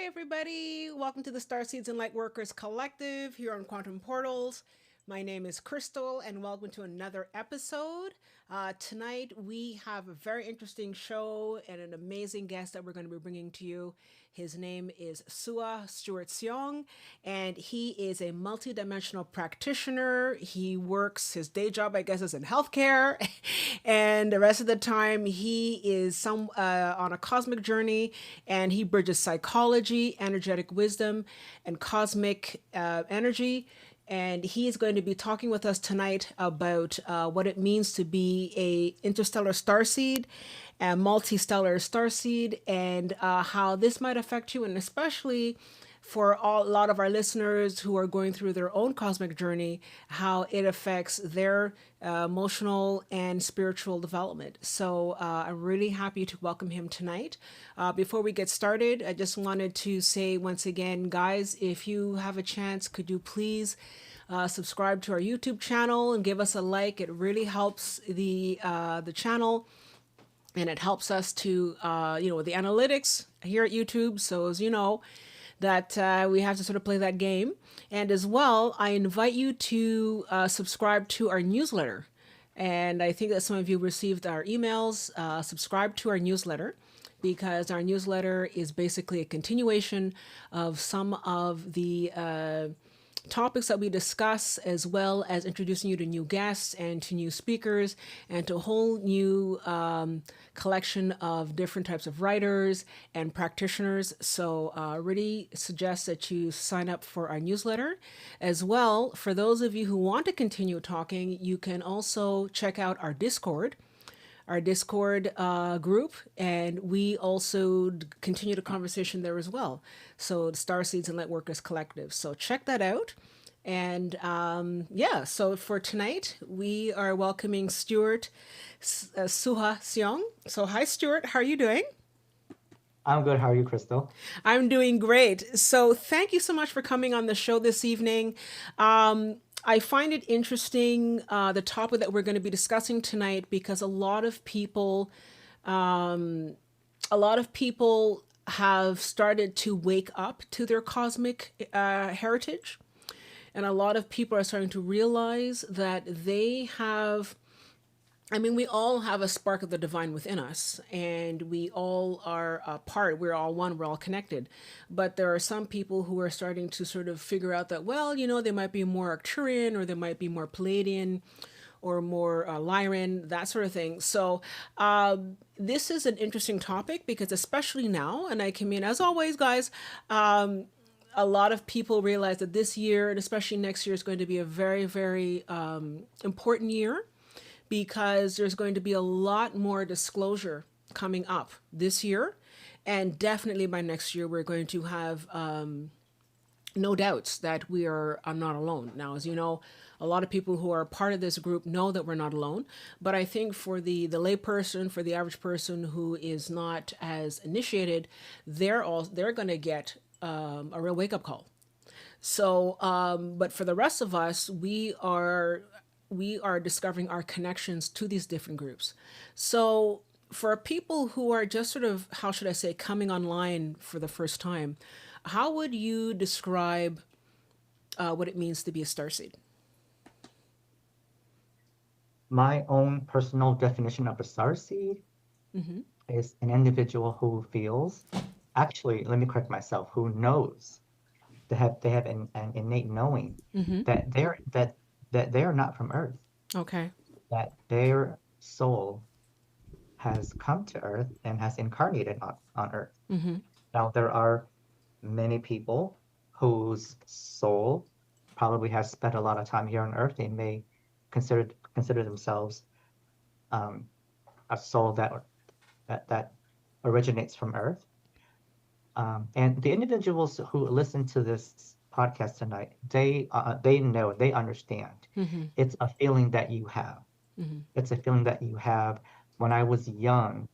everybody. Welcome to the Starseeds and Lightworkers Collective here on Quantum Portals. My name is Crystal, and welcome to another episode. Tonight, we have a very interesting show and an amazing guest that we're going to be bringing to you. His name is Soua Xiong, and he is a multidimensional practitioner. He works, his day job, I guess, is in healthcare, and the rest of the time, he is on a cosmic journey, and he bridges psychology, energetic wisdom, and cosmic energy. And he is going to be talking with us tonight about what it means to be a interstellar starseed, a multi-stellar starseed, and how this might affect you, and especially for a lot of our listeners who are going through their own cosmic journey, how it affects their emotional and spiritual development. So I'm really happy to welcome him tonight. Before we get started, I just wanted to say once again, guys, if you have a chance, could you please subscribe to our YouTube channel and give us a like? It really helps the channel, and it helps us to with the analytics here at YouTube. So as you know, that we have to sort of play that game. And as well, I invite you to subscribe to our newsletter. And I think that some of you received our emails. Subscribe to our newsletter, because our newsletter is basically a continuation of some of the topics that we discuss, as well as introducing you to new guests and to new speakers and to a whole new collection of different types of writers and practitioners. So I really suggest that you sign up for our newsletter. As well, for those of you who want to continue talking, you can also check out our Discord group, and we also continue the conversation there as well. So the Starseeds and Lightworkers Collective. So check that out. And so for tonight, we are welcoming Stuart Soua Xiong. So hi, Stuart. How are you doing? I'm good. How are you, Crystal? I'm doing great. So thank you so much for coming on the show this evening. I find it interesting, the topic that we're going to be discussing tonight, because a lot of people have started to wake up to their cosmic heritage, and a lot of people are starting to realize that they have. I mean, we all have a spark of the divine within us, and we all are a part. We're all one. We're all connected. But there are some people who are starting to sort of figure out that, well, they might be more Arcturian, or they might be more Palladian, or more Lyran, that sort of thing. So this is an interesting topic, because especially now, and as always, guys, a lot of people realize that this year, and especially next year, is going to be a very, very important year, because there's going to be a lot more disclosure coming up this year. And definitely by next year, we're going to have no doubts that we are not alone. Now, as you know, a lot of people who are part of this group know that we're not alone. But I think for the lay person, for the average person who is not as initiated, they're going to get a real wake up call. So, but for the rest of us, we are discovering our connections to these different groups. So for people who are just sort of, how should I say, coming online for the first time, how would you describe what it means to be a starseed? My own personal definition of a starseed is an individual who feels, actually, let me correct myself, who knows, they have an innate knowing that they are not from Earth, Okay. that their soul has come to Earth and has incarnated on Earth. Now, there are many people whose soul probably has spent a lot of time here on Earth. They may consider themselves a soul that originates from Earth. And the individuals who listen to this podcast tonight, they know, they understand. It's a feeling that you have. It's a feeling that you have. When I was young,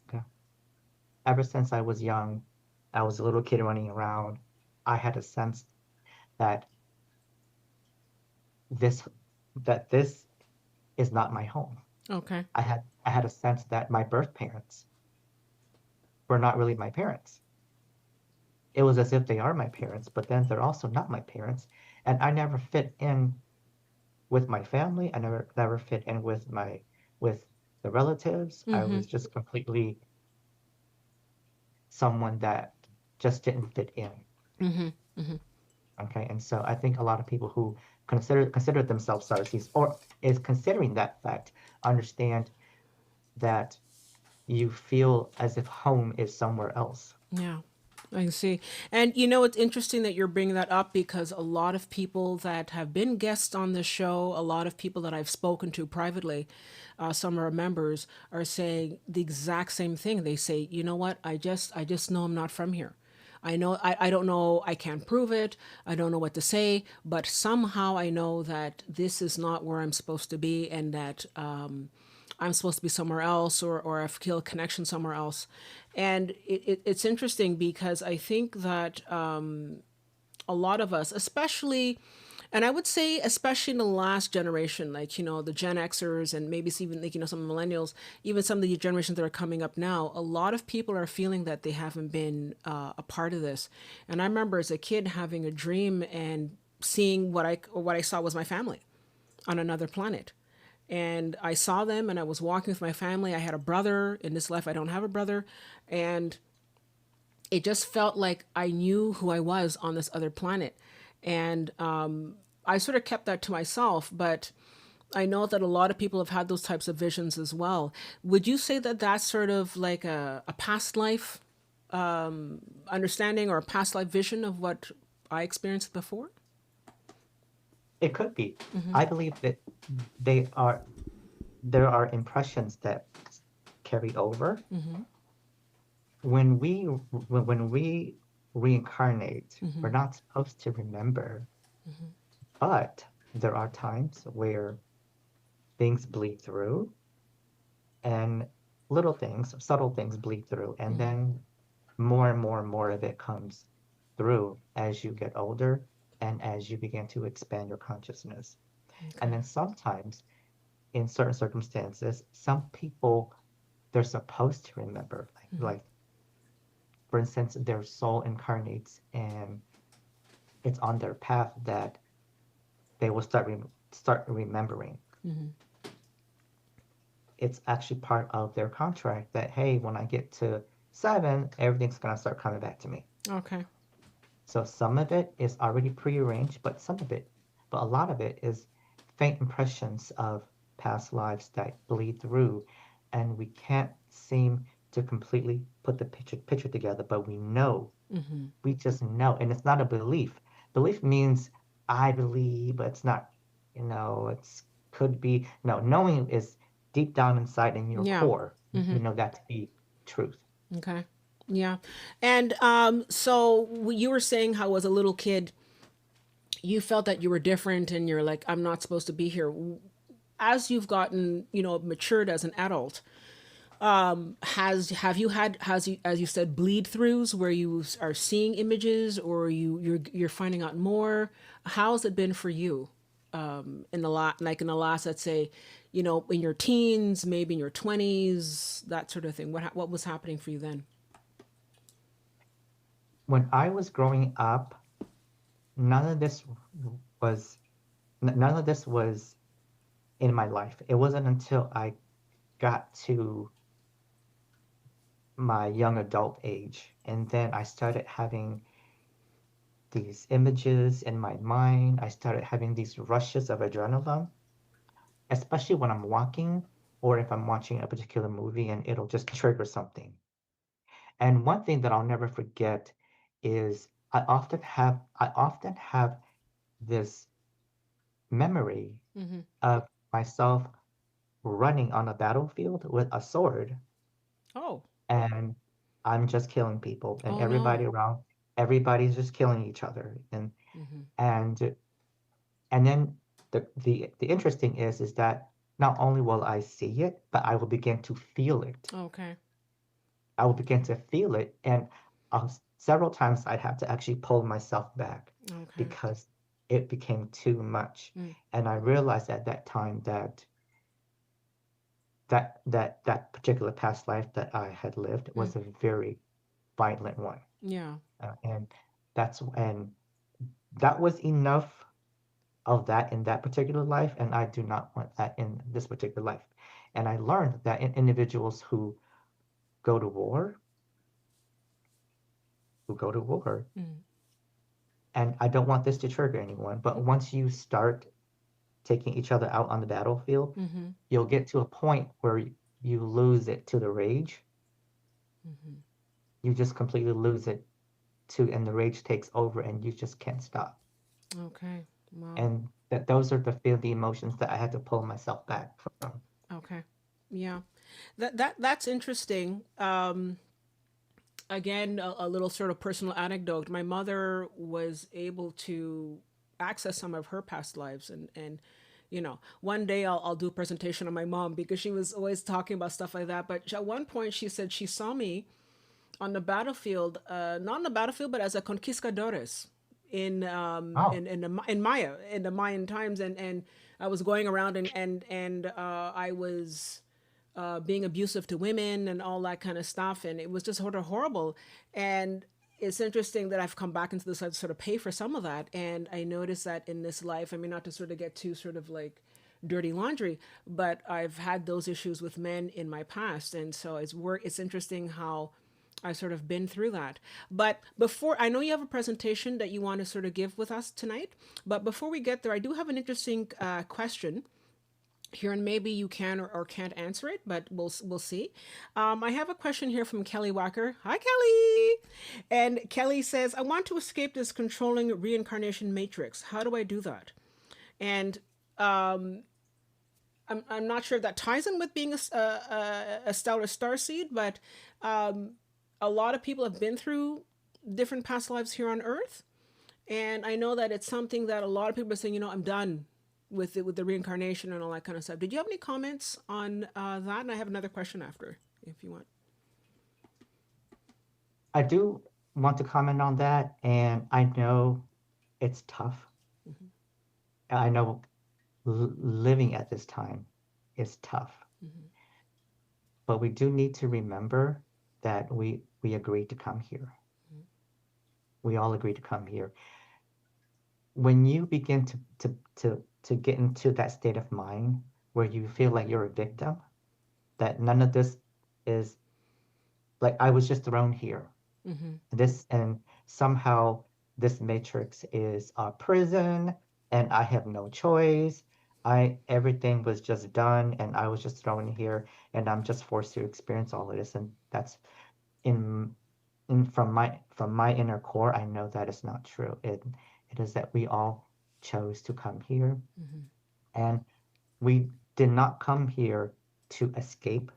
ever since I was young, I was a little kid running around. I had a sense that this this is not my home. Okay. I had a sense that my birth parents were not really my parents. it was as if they are my parents, but then they're also not my parents. And I never fit in with my family. I never fit in with the relatives. I Mm-hmm. was just completely someone that just didn't fit in. Mm-hmm. Mm-hmm. Okay, and so I think a lot of people who consider themselves Sarsis or is considering that fact understand that you feel as if home is somewhere else. Yeah, I see. And you know, it's interesting that you're bringing that up because a lot of people that have been guests on this show, a lot of people that I've spoken to privately, some of our members are saying the exact same thing. They say, you know what, I just know I'm not from here. I don't know, I can't prove it. I don't know what to say, but somehow I know that this is not where I'm supposed to be and that I'm supposed to be somewhere else or I feel a connection somewhere else. And it's interesting because I think that a lot of us, especially, and I would say especially in the last generation, like, you know, the Gen Xers and maybe it's even like, you know, some millennials, even some of the generations that are coming up now, a lot of people are feeling that they haven't been a part of this. And I remember as a kid having a dream and seeing what I saw was my family on another planet. And I saw them and I was walking with my family. I had a brother. In this life, I don't have a brother. And it just felt like I knew who I was on this other planet. And I sort of kept that to myself, but I know that a lot of people have had those types of visions as well. Would you say that that's sort of like a past life understanding or a past life vision of what I experienced before? It could be. I believe that they are there are impressions that carry over when we reincarnate. We're not supposed to remember, but there are times where things bleed through and little things, subtle things bleed through, and then more and more and more of it comes through as you get older and as you begin to expand your consciousness. And Okay. then sometimes, in certain circumstances, some people they're supposed to remember, like for instance, their soul incarnates and it's on their path that they will start remembering. It's actually part of their contract that hey, when I get to 7, everything's gonna start coming back to me. Okay. So some of it is already prearranged, but a lot of it is faint impressions of past lives that bleed through, and we can't seem to completely put the picture together, but we just know, and it's not a belief. Belief means I believe, but it's not, it's could be, no, knowing is deep down inside in your Yeah. core. You know that to be truth. Okay. Yeah. And so you were saying how as a little kid you felt that you were different and you're like, I'm not supposed to be here. As you've gotten, you know, matured as an adult, have you had, has you, as you said, bleed throughs where you are seeing images or you're finding out more? How's it been for you in the like in the last, let's say, you know, in your teens, maybe in your 20s, that sort of thing? What was happening for you then? When I was growing up, none of this was none of this was in my life. It wasn't until I got to my young adult age and then I started having these images in my mind. I started having these rushes of adrenaline, especially when I'm walking or if I'm watching a particular movie and it'll just trigger something. And one thing that I'll never forget is I often have this memory of myself running on a battlefield with a sword Oh, and I'm just killing people and oh no. everybody's just killing each other and and then the interesting is that not only will I see it, but I will begin to feel it. Okay. I will begin to feel it, and several times I'd have to actually pull myself back Okay. because it became too much. Mm. And I realized at that time that that particular past life that I had lived was a very violent one. Yeah. And and that was enough of that in that particular life, and I do not want that in this particular life. And I learned that in individuals go to war, who go to war, Mm. and I don't want this to trigger anyone, but once you start taking each other out on the battlefield, Mm-hmm. you'll get to a point where you lose it to the rage. Mm-hmm. You just completely lose it to, and the rage takes over, and you just can't stop. Okay. Wow. And that those are the emotions that I had to pull myself back from. Okay. Yeah. That's interesting. Again, a little sort of personal anecdote. My mother was able to access some of her past lives, and one day I'll do a presentation on my mom because she was always talking about stuff like that. But at one point she said she saw me on the battlefield, not on the battlefield, but as a conquistadores Oh, in Maya, in the Mayan times, and I was going around and I was being abusive to women and all that kind of stuff, and it was just sort of horrible. And it's interesting that I've come back into this life to sort of pay for some of that, and I noticed that in this life. I mean, not to sort of get too sort of like dirty laundry, but I've had those issues with men in my past, and so it's interesting how I sort of been through that. But before, I know you have a presentation that you want to sort of give with us tonight, but before we get there, I do have an interesting question here, and maybe you can or can't answer it, but we'll see. I have a question here from Kelly Walker. Hi, Kelly. And Kelly says, "I want to escape this controlling reincarnation matrix. How do I do that?" And I'm not sure if that ties in with being a stellar starseed, but a lot of people have been through different past lives here on Earth, and I know that it's something that a lot of people are saying, I'm done with it, with the reincarnation and all that kind of stuff. Did you have any comments on that? And I have another question after, if you want. I do want to comment on that, and I know it's tough. Mm-hmm. I know living at this time is tough, Mm-hmm. but we do need to remember that we agreed to come here. We all agreed to come here. When you begin to get into that state of mind where you feel like you're a victim, that none of this is, like, I was just thrown here. Mm-hmm. This, and somehow this matrix is a prison and I have no choice. I Everything was just done and I was just thrown here and I'm just forced to experience all of this. And that's in from my inner core, I know that is not true. It is that we all chose to come here, Mm-hmm. and we did not come here to escape,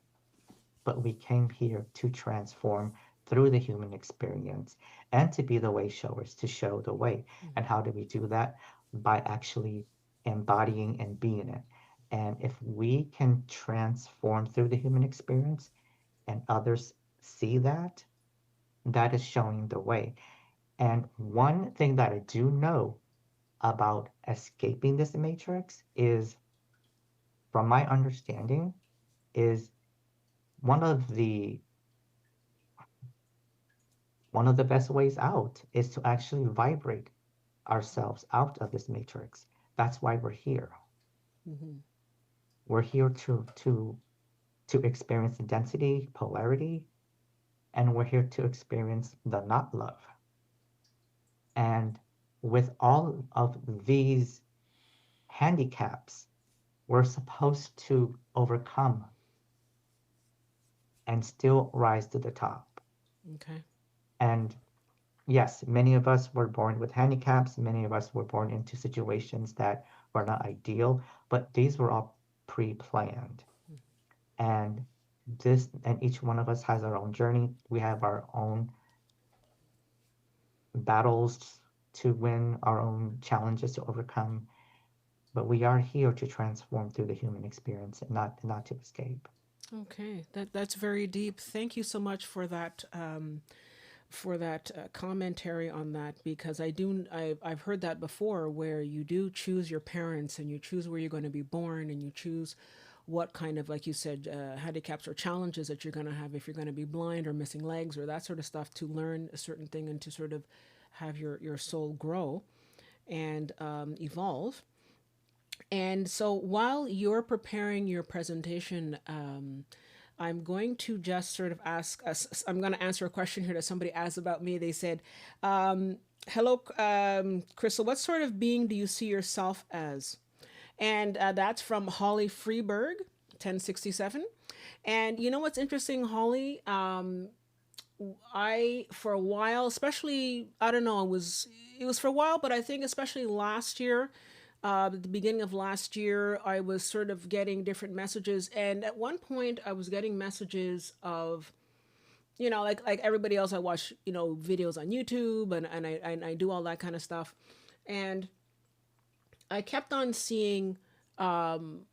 but we came here to transform through the human experience and to be the way showers, to show the way. And how do we do that? By actually embodying and being it. And if we can transform through the human experience and others see that, that is showing the way. And one thing that I do know about escaping this matrix is, from my understanding, is one of the one of the best ways out is to actually vibrate ourselves out of this matrix. That's why we're here. Mm-hmm. We're here to experience density, polarity, and we're here to experience the not love. And with all of these handicaps, we're supposed to overcome and still rise to the top. Okay. And yes, many of us were born with handicaps. Many of us were born into situations that were not ideal, but these were all pre-planned. And each one of us has our own journey. We have our own battles to win, our own challenges to overcome. But we are here to transform through the human experience and not to escape. Okay. That's very deep. Thank you so much for that commentary on that, because I've heard that before, where you do choose your parents and you choose where you're going to be born and you choose what kind of, like you said, handicaps or challenges that you're going to have if you're going to be blind or missing legs or that sort of stuff, to learn a certain thing and to sort of have your soul grow and evolve. And so while you're preparing your presentation, I'm going to just sort of ask us, I'm going to answer a question here that somebody asked about me. They said, hello, Crystal, what sort of being do you see yourself as? And that's from Holly Freeberg, 1067. And you know what's interesting, Holly? I, for a while, especially, I don't know, it was for a while, but I think especially last year, at the beginning of last year, I was sort of getting different messages. And at one point, I was getting messages of, like everybody else, I watch, videos on YouTube, and I do all that kind of stuff. And I kept on seeing ideas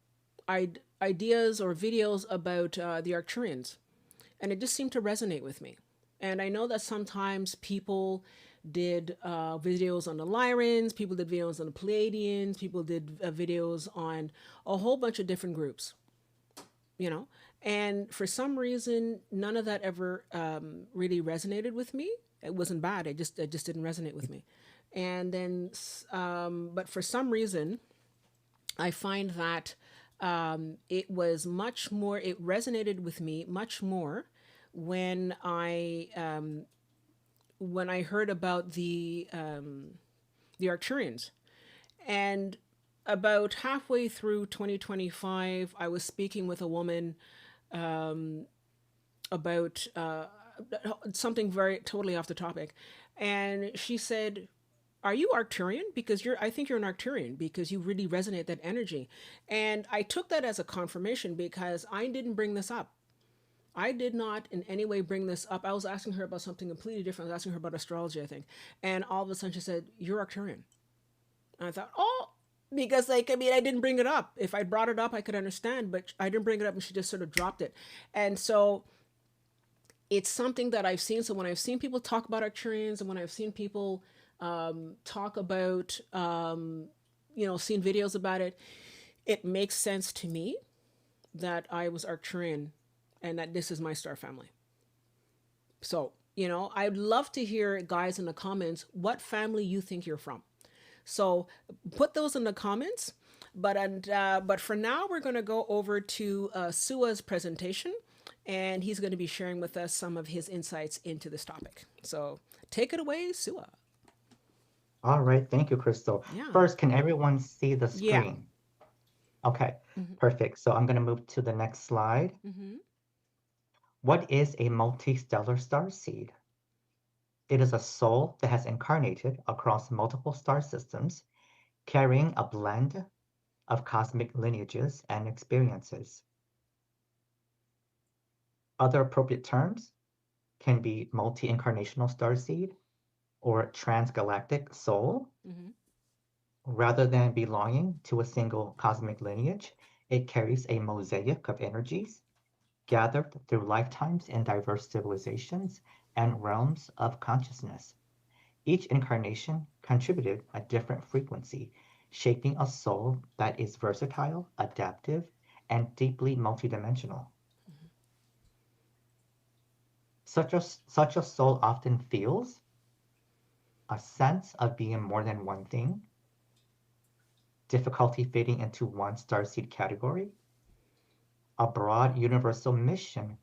or videos about the Arcturians, and it just seemed to resonate with me. And I know that sometimes people did videos on the Lyrans, people did videos on the Pleiadians, people did videos on a whole bunch of different groups, you know. And for some reason, none of that ever really resonated with me. It wasn't bad. It just didn't resonate with me. And then, but for some reason, I find that it was much more. It resonated with me much more when I heard about the Arcturians. And about halfway through 2025, I was speaking with a woman about something very totally off the topic, and she said, "Are you Arcturian? Because I think you're an Arcturian because you really resonate that energy." And I took that as a confirmation because I didn't bring this up. I did not in any way bring this up. I was asking her about something completely different. I was asking her about astrology, I think. And all of a sudden she said, "You're Arcturian." And I thought, oh, because I mean, I didn't bring it up. If I brought it up, I could understand, but I didn't bring it up and she just sort of dropped it. And so it's something that I've seen. So when I've seen people talk about Arcturians and when I've seen people talk about, seen videos about it, it makes sense to me that I was Arcturian and that this is my star family. So, I'd love to hear, guys, in the comments, what family you think you're from. So put those in the comments. But for now, we're going to go over to Soua's presentation, and he's going to be sharing with us some of his insights into this topic. So take it away, Soua. All right, thank you, Crystal. Yeah. First, can everyone see the Yeah. screen? Okay, perfect. So I'm going to move to the next slide. What is a multi-stellar starseed? It is a soul that has incarnated across multiple star systems, carrying a blend of cosmic lineages and experiences. Other appropriate terms can be multi-incarnational starseed or transgalactic soul. Rather than belonging to a single cosmic lineage, it carries a mosaic of energies gathered through lifetimes in diverse civilizations and realms of consciousness. Each incarnation contributed a different frequency, shaping a soul that is versatile, adaptive, and deeply multidimensional. Such a soul often feels a sense of being more than one thing, difficulty fitting into one starseed category, a broad universal mission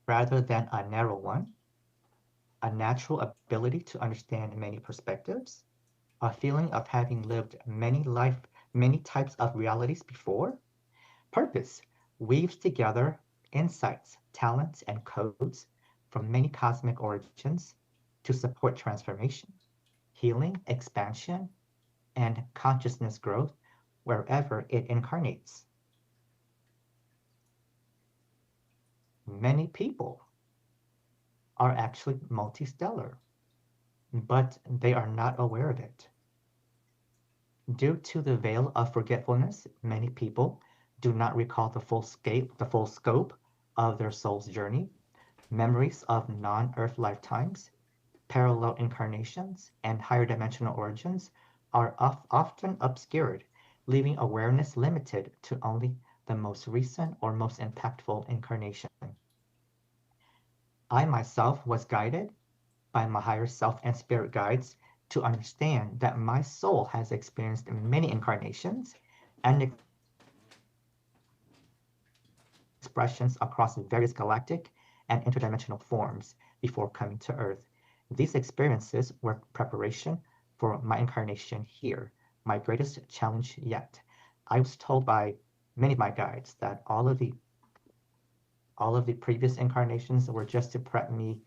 rather than a narrow one, a natural ability to understand many perspectives, a feeling of having lived many types of realities before. Purpose weaves together insights, talents, and codes from many cosmic origins to support transformation, healing, expansion, and consciousness growth wherever it incarnates. Many people are actually multistellar, but they are not aware of it. Due to the veil of forgetfulness, many people do not recall the full scope of their soul's journey. Memories of non-Earth lifetimes, parallel incarnations, and higher dimensional origins are often obscured, leaving awareness limited to only the most recent or most impactful incarnation. I myself was guided by my higher self and spirit guides to understand that my soul has experienced many incarnations and expressions across various galactic and interdimensional forms before coming to Earth. These experiences were preparation for my incarnation here, my greatest challenge yet. I was told by many of my guides that all of the previous incarnations were just to prep me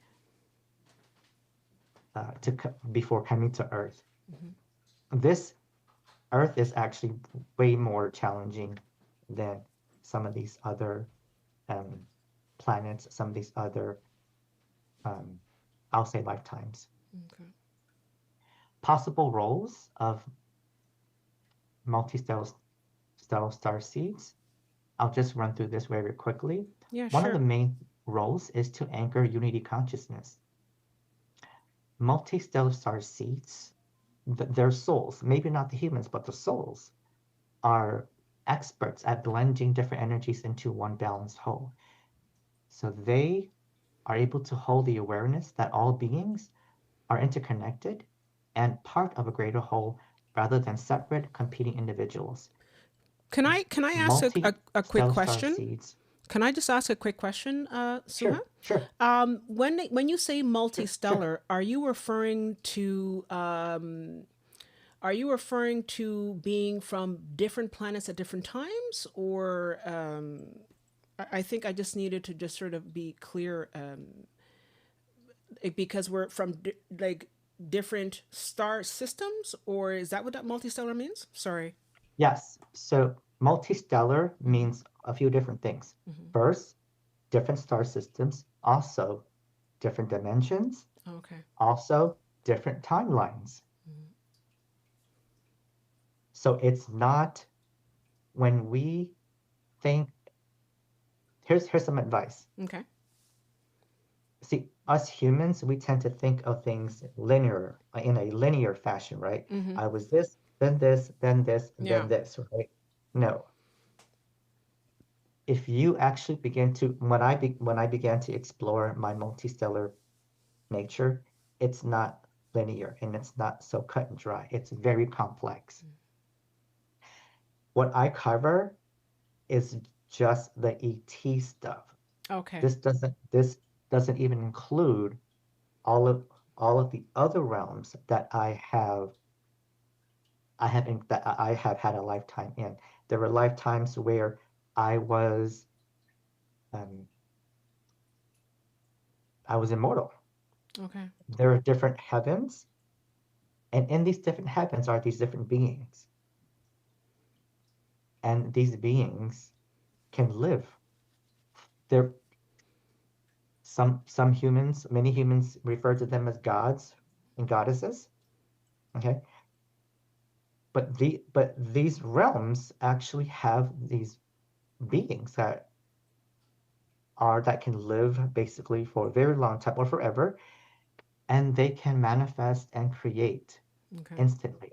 before coming to Earth. This Earth is actually way more challenging than some of these other um, planets, some of these other, I'll say, lifetimes. Okay. Possible roles of multi-stellar starseeds. I'll just run through this very quickly. Yeah, One of the sure. main roles is to anchor unity consciousness. Multi-stellar starseeds, their souls, maybe not the humans, but the souls, are experts at blending different energies into one balanced whole. So they are able to hold the awareness that all beings are interconnected and part of a greater whole rather than separate competing individuals. Can I ask a quick Multi-stellar question? starseeds. Can I just ask a quick question, Suha? Sure, sure. When you say multi-stellar, are you referring to being from different planets at different times, or I think I just needed to just sort of be clear, because we're from like different star systems, or is that what that multi-stellar means? Sorry. Yes. So multistellar means a few different things. First, different star systems, also different dimensions, Okay. also different timelines. So it's not when we think, here's some advice. Okay. See, us humans, we tend to think of things linear, in a linear fashion, right? I was this, then this, then this, and Yeah. then this, right? No. If you actually begin to, when I began to explore my multistellar nature, it's not linear and it's not so cut and dry. It's very complex. What I cover is just the ET stuff. Okay. This doesn't even include all of all of the other realms that I have had a lifetime in. There were lifetimes where I was um, I was immortal. Okay. There are different heavens, and in these different heavens are these different beings, and these beings can live. There, some humans, many humans refer to them as gods and goddesses. Okay, but these realms actually have these beings that can live basically for a very long time or forever, and they can manifest and create Okay. instantly.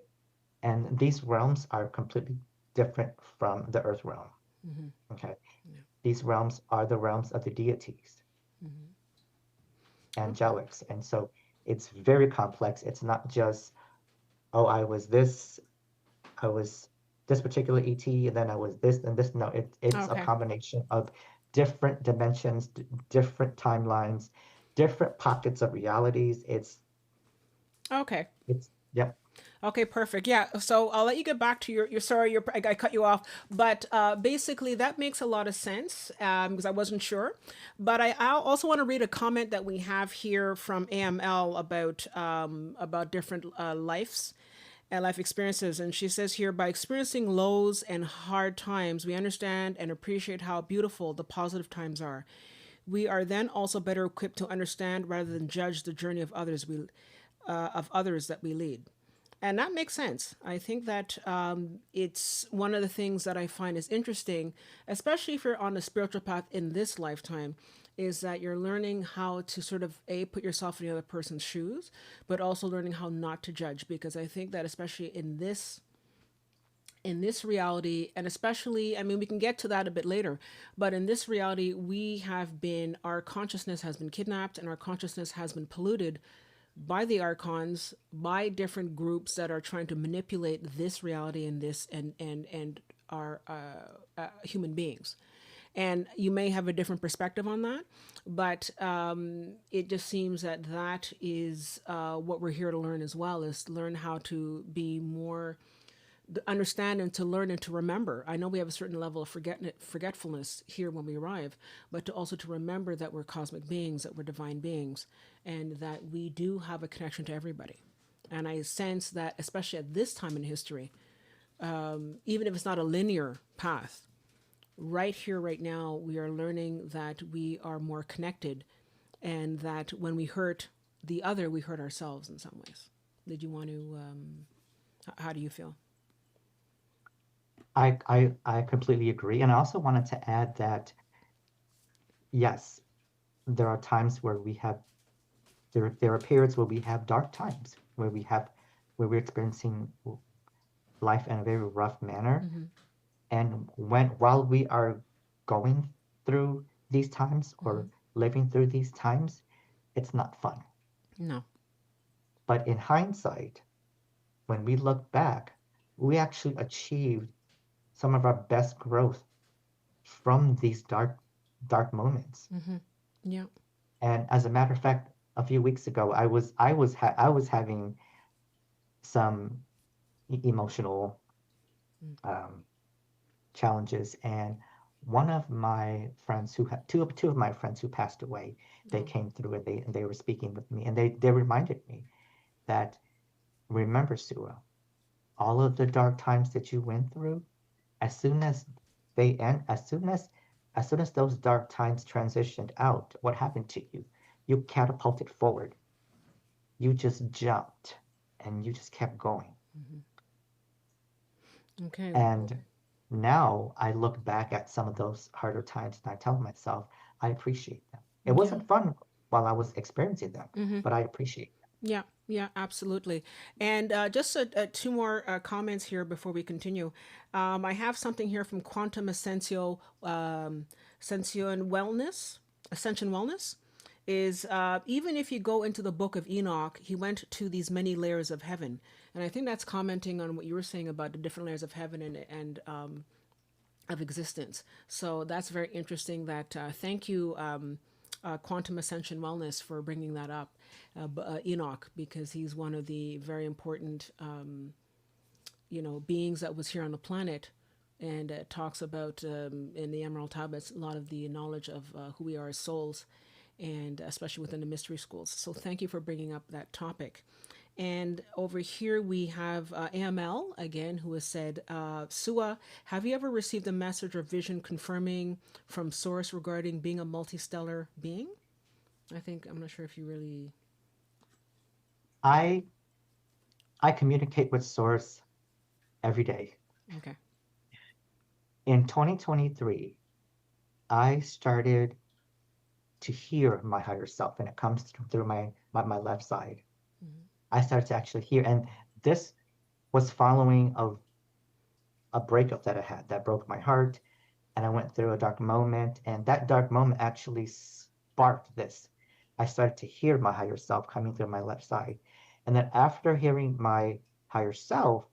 And these realms are completely different from the earth realm. Okay. Yeah. These realms are the realms of the deities, Okay. angelics. And so it's very complex. It's not just, oh, I was this particular ET, and then I was this and this. No, it's a Okay. combination of different dimensions, different timelines, different pockets of realities. Okay. Yep. Okay, perfect. Yeah, so I'll let you get back to your sorry, I cut you off, but basically that makes a lot of sense, because I wasn't sure. But I also want to read a comment that we have here from AML about different lives and life experiences. And she says here, by experiencing lows and hard times, we understand and appreciate how beautiful the positive times are. We are then also better equipped to understand rather than judge the journey of others that we lead. And that makes sense. I think that it's one of the things that I find is interesting, especially if you're on a spiritual path in this lifetime, is that you're learning how to sort of put yourself in the other person's shoes, but also learning how not to judge. Because I think that especially in this reality, and especially, I mean, we can get to that a bit later, but in this reality, our consciousness has been kidnapped and our consciousness has been polluted by the archons, by different groups that are trying to manipulate this reality and this and our human beings. And you may have a different perspective on that, but it just seems that that is what we're here to learn as well, is learn how to be more understand and to learn and to remember. I know we have a certain level of forgetfulness here when we arrive, but to also to remember that we're cosmic beings, that we're divine beings, and that we do have a connection to everybody. And I sense that, especially at this time in history, even if it's not a linear path, right here, right now, we are learning that we are more connected, and that when we hurt the other, we hurt ourselves in some ways. Did you want to? How do you feel? I completely agree. And I also wanted to add that, yes, there are times where we have, there are periods where we have dark times, where we're experiencing life in a very rough manner. And while we are going through these times or living through these times, it's not fun. No. But in hindsight, when we look back, we actually achieved some of our best growth from these dark moments. Yeah. And as a matter of fact, a few weeks ago, I was having some emotional challenges, and one of my friends who had two of my friends who passed away, they came through and they were speaking with me, and they reminded me that, remember, Soua, all of the dark times that you went through, as soon as they end, as soon as those dark times transitioned out, what happened to you? You catapulted forward. You just jumped and you just kept going. Okay. And now I look back at some of those harder times and I tell myself, I appreciate them. It wasn't fun while I was experiencing them, but I appreciate them. Yeah, yeah, absolutely. And just two more comments here before we continue. I have something here from Quantum Essential Ascension Wellness. Ascension Wellness is even if you go into the book of Enoch, he went to these many layers of heaven, and I think that's commenting on what you were saying about the different layers of heaven and of existence. So that's very interesting. That thank you. Quantum Ascension Wellness for bringing that up, Enoch, because he's one of the very important, beings that was here on the planet, and it talks about in the Emerald Tablets a lot of the knowledge of who we are as souls, and especially within the mystery schools. So thank you for bringing up that topic. And over here we have AML again, who has said, Soua, have you ever received a message or vision confirming from Source regarding being a multi-stellar being? I'm not sure if you really... I communicate with Source every day. Okay. In 2023, I started to hear my higher self, and it comes through my left side. I started to actually hear, and this was following a breakup that I had that broke my heart, and I went through a dark moment, and that dark moment actually sparked this. I started to hear my higher self coming through my left side. And then after hearing my higher self,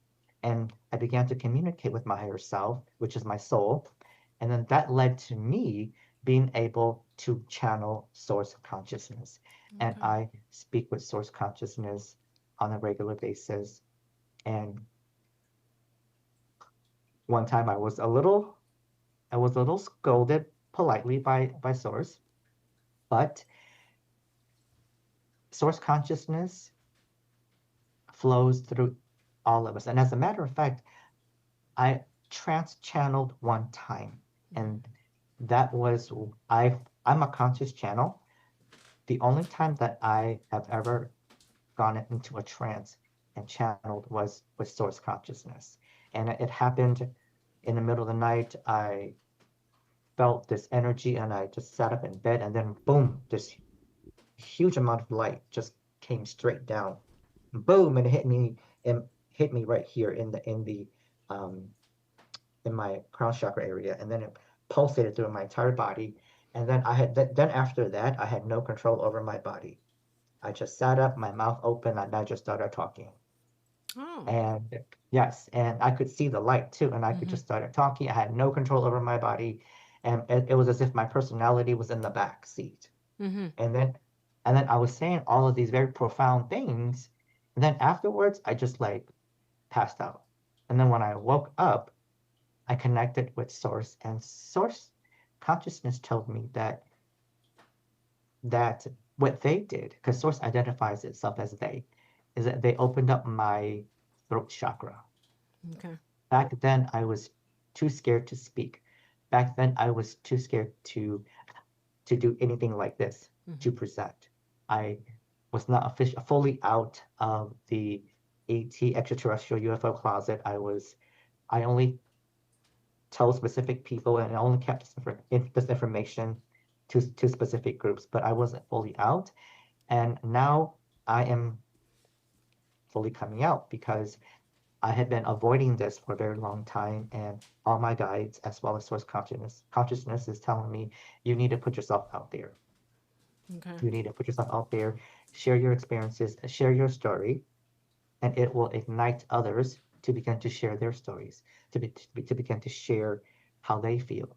and I began to communicate with my higher self, which is my soul, and then that led to me being able to channel source consciousness. And I speak with source consciousness on a regular basis. And one time I was a little scolded politely by source, but source consciousness flows through all of us. And as a matter of fact, I trans-channeled one time, and that was I'm a conscious channel. The only time that I have ever gone into a trance and channeled was with source consciousness. And it happened in the middle of the night. I felt this energy and I just sat up in bed, and then boom, this huge amount of light just came straight down. Boom, and it hit me right here in the in my crown chakra area, and then it pulsated through my entire body. And then then after that, I had no control over my body. I just sat up, my mouth open, and I just started talking. Oh. And yes, and I could see the light too, and I could Mm-hmm. just start talking. I had no control over my body, and it was as if my personality was in the back seat. Mm-hmm. And then, I was saying all of these very profound things, and then afterwards, I just like passed out. And then when I woke up, I connected with Source, and Source consciousness told me that what they did, because Source identifies itself as they, is that they opened up my throat chakra. Okay. Back then, I was too scared to speak. Back then, I was too scared to do anything like this, Mm-hmm. to present. I was not fully out of the ET extraterrestrial UFO closet. I only told specific people and I only kept this information to specific groups, but I wasn't fully out. And now I am fully coming out because I had been avoiding this for a very long time, and all my guides, as well as source consciousness, is telling me you need to put yourself out there. Okay. You need to put yourself out there, share your experiences, share your story, and it will ignite others to begin to share their stories, to begin to share how they feel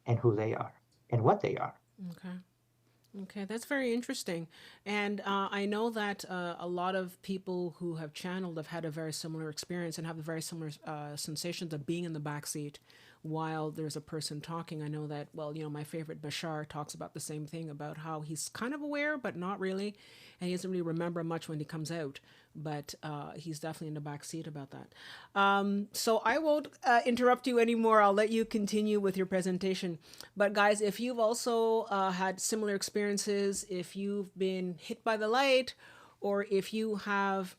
and who they are and what they are. Okay. Okay, that's very interesting. And I know that a lot of people who have channeled have had a very similar experience and have very similar sensations of being in the back seat while there's a person talking. I know that, well, my favorite Bashar talks about the same thing about how he's kind of aware, but not really. And he doesn't really remember much when he comes out, but he's definitely in the back seat about that. So I won't interrupt you anymore. I'll let you continue with your presentation. But guys, if you've also had similar experiences, if you've been hit by the light, or if you have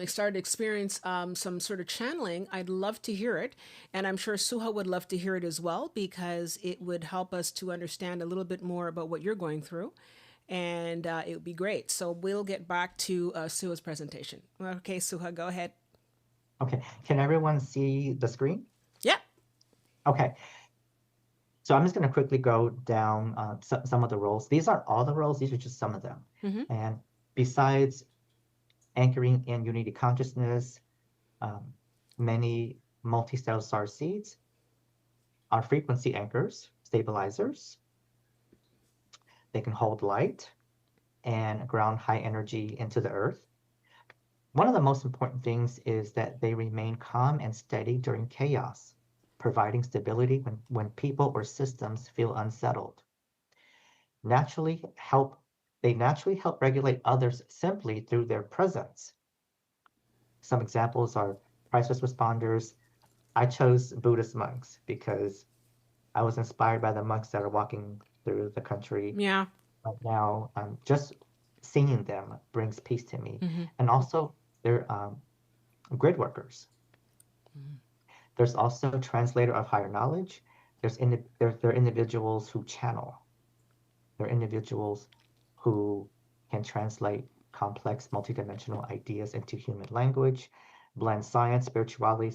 started to experience some sort of channeling, I'd love to hear it. And I'm sure Suha would love to hear it as well, because it would help us to understand a little bit more about what you're going through. And it would be great. So we'll get back to Suha's presentation. Okay, Suha, go ahead. Okay, can everyone see the screen? Yeah. Okay, so I'm just going to quickly go down some of the roles. These aren't all the roles, these are just some of them. Mm-hmm. And besides anchoring in unity consciousness, um, many multi-stellar star seeds are frequency anchors, stabilizers. They can hold light and ground high energy into the earth. One of the most important things is that they remain calm and steady during chaos, providing stability when people or systems feel unsettled. Naturally help they naturally help regulate others simply through their presence. Some examples are crisis responders. I chose Buddhist monks because I was inspired by the monks that are walking through the country Yeah. right now. Just seeing them brings peace to me. Mm-hmm. And also, they're grid workers. There's also translator of higher knowledge. There are individuals who channel. There are individuals who can translate complex multidimensional ideas into human language, blend science, spirituality,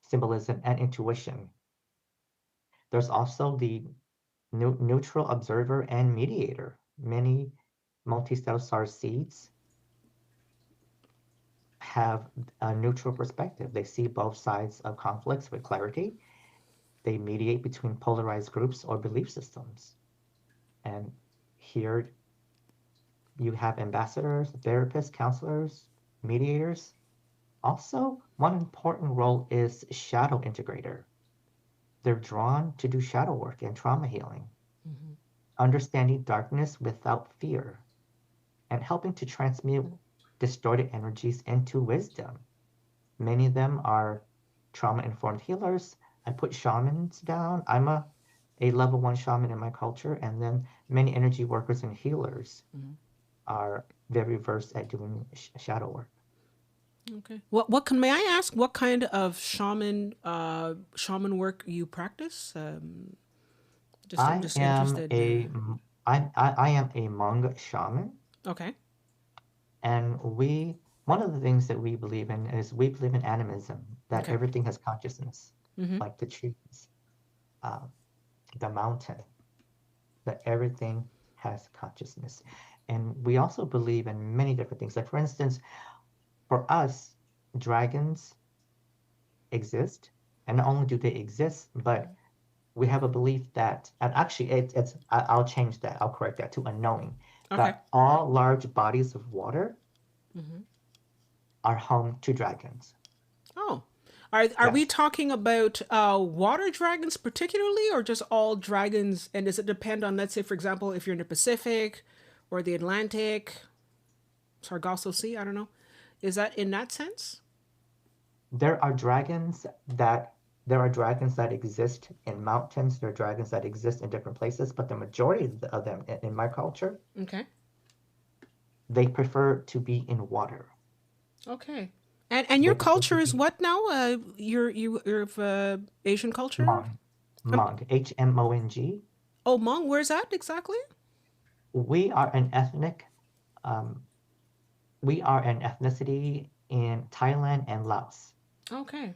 symbolism, and intuition. There's also the neutral observer and mediator. Many multi-stellar star seeds have a neutral perspective. They see both sides of conflicts with clarity. They mediate between polarized groups or belief systems. And here you have ambassadors, therapists, counselors, mediators. Also, one important role is shadow integrator. They're drawn to do shadow work and trauma healing, Mm-hmm. understanding darkness without fear, and helping to transmute distorted energies into wisdom. Many of them are trauma-informed healers. I put shamans down. I'm a level one shaman in my culture, and then many energy workers and healers Mm-hmm. are very versed at doing shadow work. Okay. What can may I ask? What kind of shaman work you practice? I'm I just am interested. a I am a Hmong shaman, Okay. and one of the things that we believe in is we believe in animism, that Okay. everything has consciousness. Mm-hmm. like the trees, um, the mountain, that everything has consciousness. And we also believe in many different things. Like, for instance, for us, dragons exist. And not only do they exist, but we have a belief that, and actually, I'll change that, I'll correct that to a knowing, Okay. that all large bodies of water Mm-hmm. are home to dragons. Oh, are we Yes. talking about water dragons particularly, or just all dragons? And does it depend on, let's say, for example, if you're in the Pacific or the Atlantic, Sargasso Sea? I don't know. Is that in that sense? There are dragons that there are dragons that exist in mountains. There are dragons that exist in different places, but the majority of them in my culture, Okay. they prefer to be in water. Okay. And They your prefer to culture is be what now? You're of Asian culture. Hmong, Um, Hmong, Hmong. oh, Hmong. Where's that exactly? We are an ethnic, um, we are an ethnicity in Thailand and Laos Okay.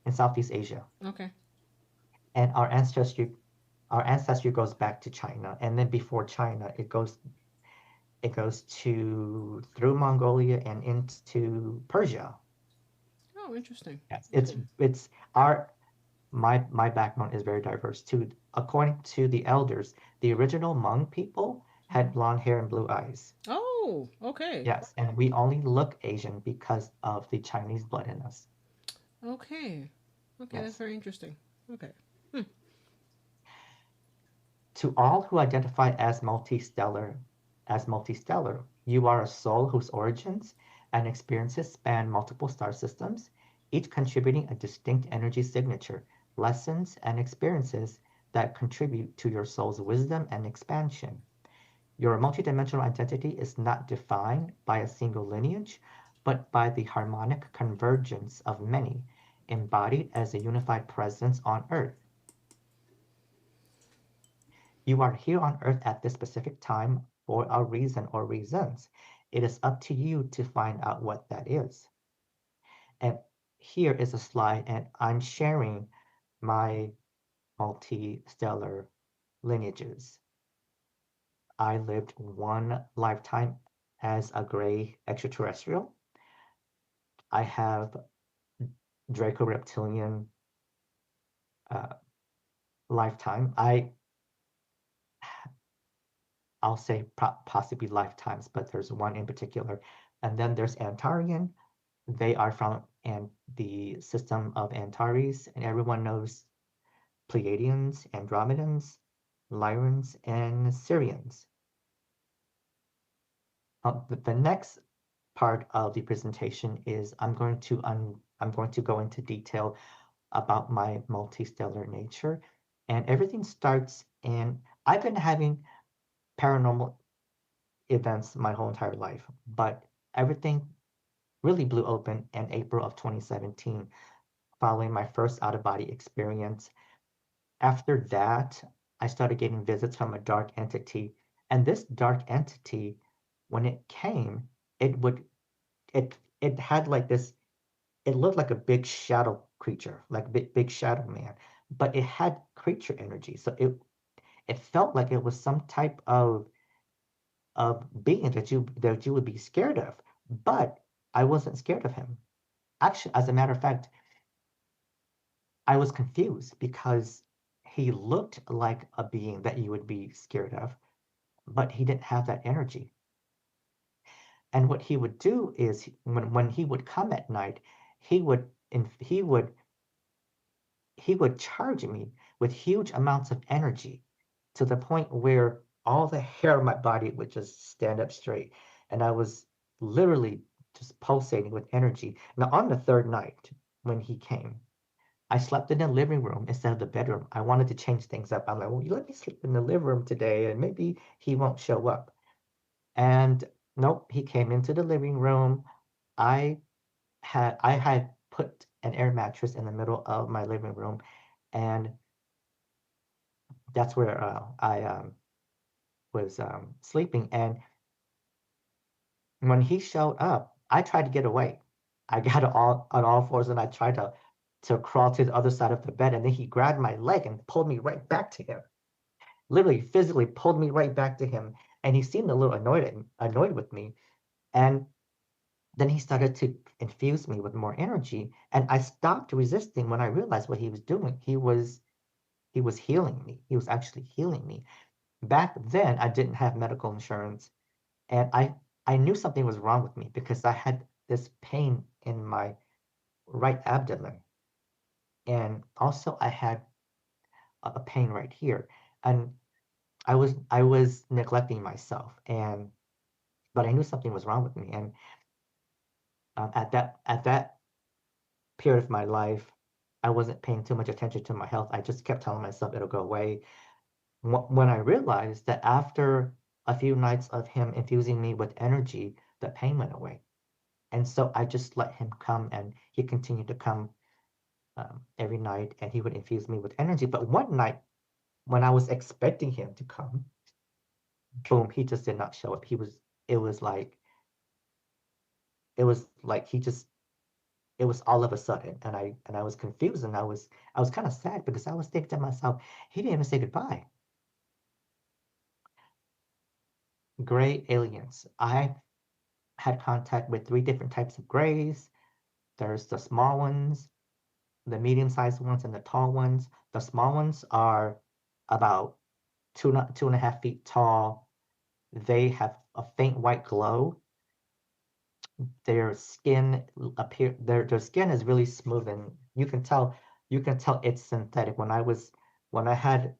in Southeast Asia. Okay. And our ancestry goes back to China. And then before China, it goes to through Mongolia and into Persia. Oh, interesting. Yes, Okay. it's our my background is very diverse too. According to the elders, the original Hmong people Hmm. had blonde hair and blue eyes. Oh, okay. Yes, and we only look Asian because of the Chinese blood in us. Okay. Okay, that's Yes. very interesting. Okay. Hmm. To all who identify as multistellar, you are a soul whose origins and experiences span multiple star systems, each contributing a distinct energy signature, lessons, and experiences that contribute to your soul's wisdom and expansion. Your multidimensional identity is not defined by a single lineage, but by the harmonic convergence of many, embodied as a unified presence on Earth. You are here on Earth at this specific time for a reason or reasons. It is up to you to find out what that is. And here is a slide, and I'm sharing my multi-stellar lineages. I lived one lifetime as a gray extraterrestrial. I have Draco reptilian uh, lifetime. I'll say possibly lifetimes, but there's one in particular. And then there's Antarian. They are from the system of Antares, and everyone knows Pleiadians, Andromedans, Lyrans, and Syrians. The next part of the presentation is I'm going to go into detail about my multistellar nature, and everything starts in I've been having paranormal events my whole entire life, but everything really blew open in April of 2017 following my first out of body experience. After that, I started getting visits from a dark entity. And this dark entity, when it came, it would it had like this, it looked like a big shadow creature, like a big shadow man, but it had creature energy. So it felt like it was some type of being that you would be scared of. But I wasn't scared of him. Actually, as a matter of fact, I was confused because he looked like a being that you would be scared of, but he didn't have that energy. And what he would do is when he would come at night, he would he would charge me with huge amounts of energy to the point where all the hair on my body would just stand up straight. And I was literally just pulsating with energy. Now, on the third night when he came, I slept in the living room instead of the bedroom. I wanted to change things up. I'm like, well, you let me sleep in the living room today and maybe he won't show up. And nope, he came into the living room. I I had put an air mattress in the middle of my living room, and that's where I was sleeping. And when he showed up, I tried to get away. I got on all fours and I tried to crawl to the other side of the bed, and then he grabbed my leg and pulled me right back to him. Literally, physically pulled me right back to him, and he seemed a little annoyed with me. And then he started to infuse me with more energy, and I stopped resisting when I realized what he was doing. He was healing me. He was actually healing me. Back then, I didn't have medical insurance, and I knew something was wrong with me because I had this pain in my right abdomen, and also I had a pain right here, and I was neglecting myself, and but I knew something was wrong with me, and at that period of my life, I wasn't paying too much attention to my health. I just kept telling myself it'll go away. When I realized that after a few nights of him infusing me with energy, the pain went away. And so I just let him come, and he continued to come every night, and he would infuse me with energy. But one night, when I was expecting him to come, boom, he just did not show up. It was like, it was like he just, it was all of a sudden, and I was confused, and I was kind of sad because I was thinking to myself, he didn't even say goodbye. Gray aliens. I had contact with three different types of grays. There's the small ones, the medium-sized ones, and the tall ones. The small ones are about 2.5 feet tall. They have a faint white glow. Their skin their skin is really smooth, and you can tell it's synthetic. When I had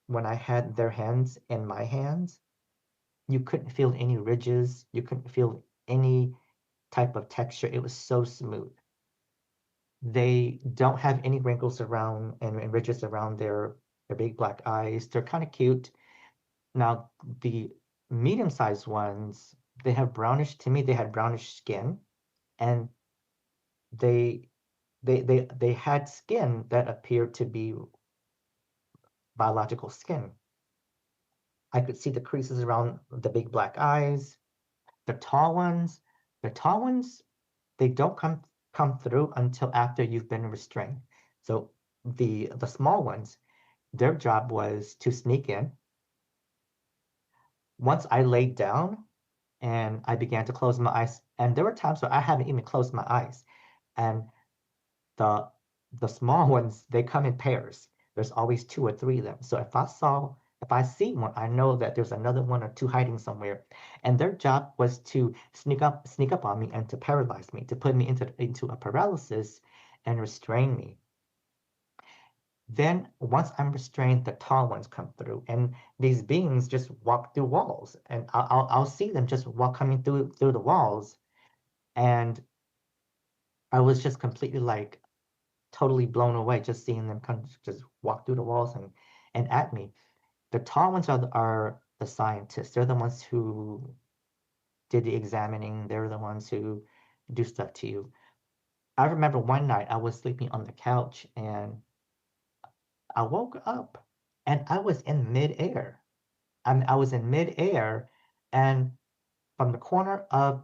when I had their hands in my hands, you couldn't feel any ridges, you couldn't feel any type of texture. It was so smooth. They don't have any wrinkles around and ridges around their big black eyes. They're kind of cute. Now, the medium-sized ones, they have brownish, to me, they had brownish skin, and they they had skin that appeared to be biological skin. I could see the creases around the big black eyes. The tall ones, the tall ones, they don't come through until after you've been restrained. So the small ones, their job was to sneak in. Once I laid down and I began to close my eyes, and there were times where I haven't even closed my eyes, and the the small ones, they come in pairs. There's always two or three of them. So if I see one, I know that there's another one or two hiding somewhere. And their job was to sneak up on me and to paralyze me, to put me into a paralysis and restrain me. Then once I'm restrained, the tall ones come through, and these beings just walk through walls, and I'll see them just walk coming through the walls, and I was just completely like totally blown away just seeing them kind of just walk through the walls and at me. The tall ones are the scientists. They're the ones who did the examining. They're the ones who do stuff to you. I remember one night I was sleeping on the couch, and I woke up and I was in midair. I was in midair, and from the corner of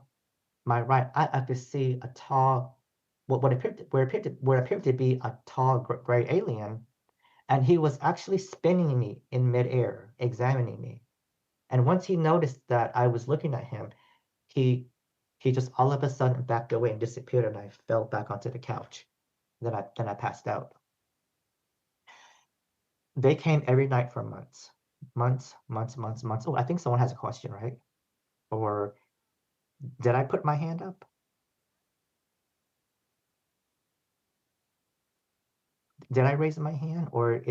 my right, I could see a tall, what appeared to be a tall gray alien, and he was actually spinning me in midair, examining me. And once he noticed that I was looking at him, he he just all of a sudden backed away and disappeared, and I fell back onto the couch. Then I passed out. They came every night for months, months, months, months, months. Oh, I think someone has a question, right? Or did I put my hand up? Did I raise my hand, or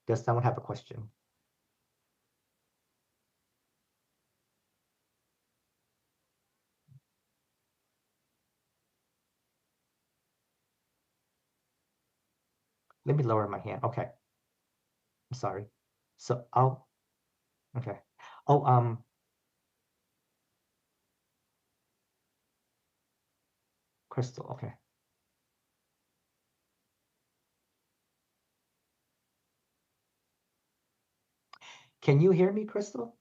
does someone have a question? Let me lower my hand. Okay, I'm sorry. So okay. Oh, Crystal. Okay. Can you hear me, Crystal?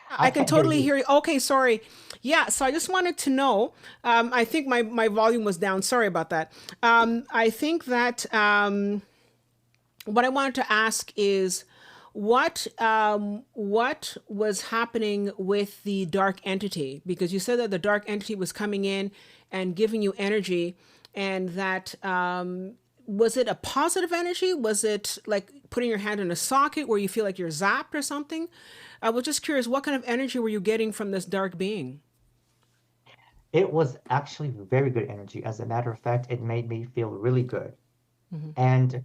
I I can can't hear totally you. hear you. Okay, sorry. Yeah, so I just wanted to know. I think my volume was down. Sorry about that. I think that what I wanted to ask is what was happening with the dark entity, because you said that the dark entity was coming in and giving you energy, and that was it a positive energy? Was it like putting your hand in a socket where you feel like you're zapped or something? I was just curious, what kind of energy were you getting from this dark being? It was actually very good energy. As a matter of fact, it made me feel really good. And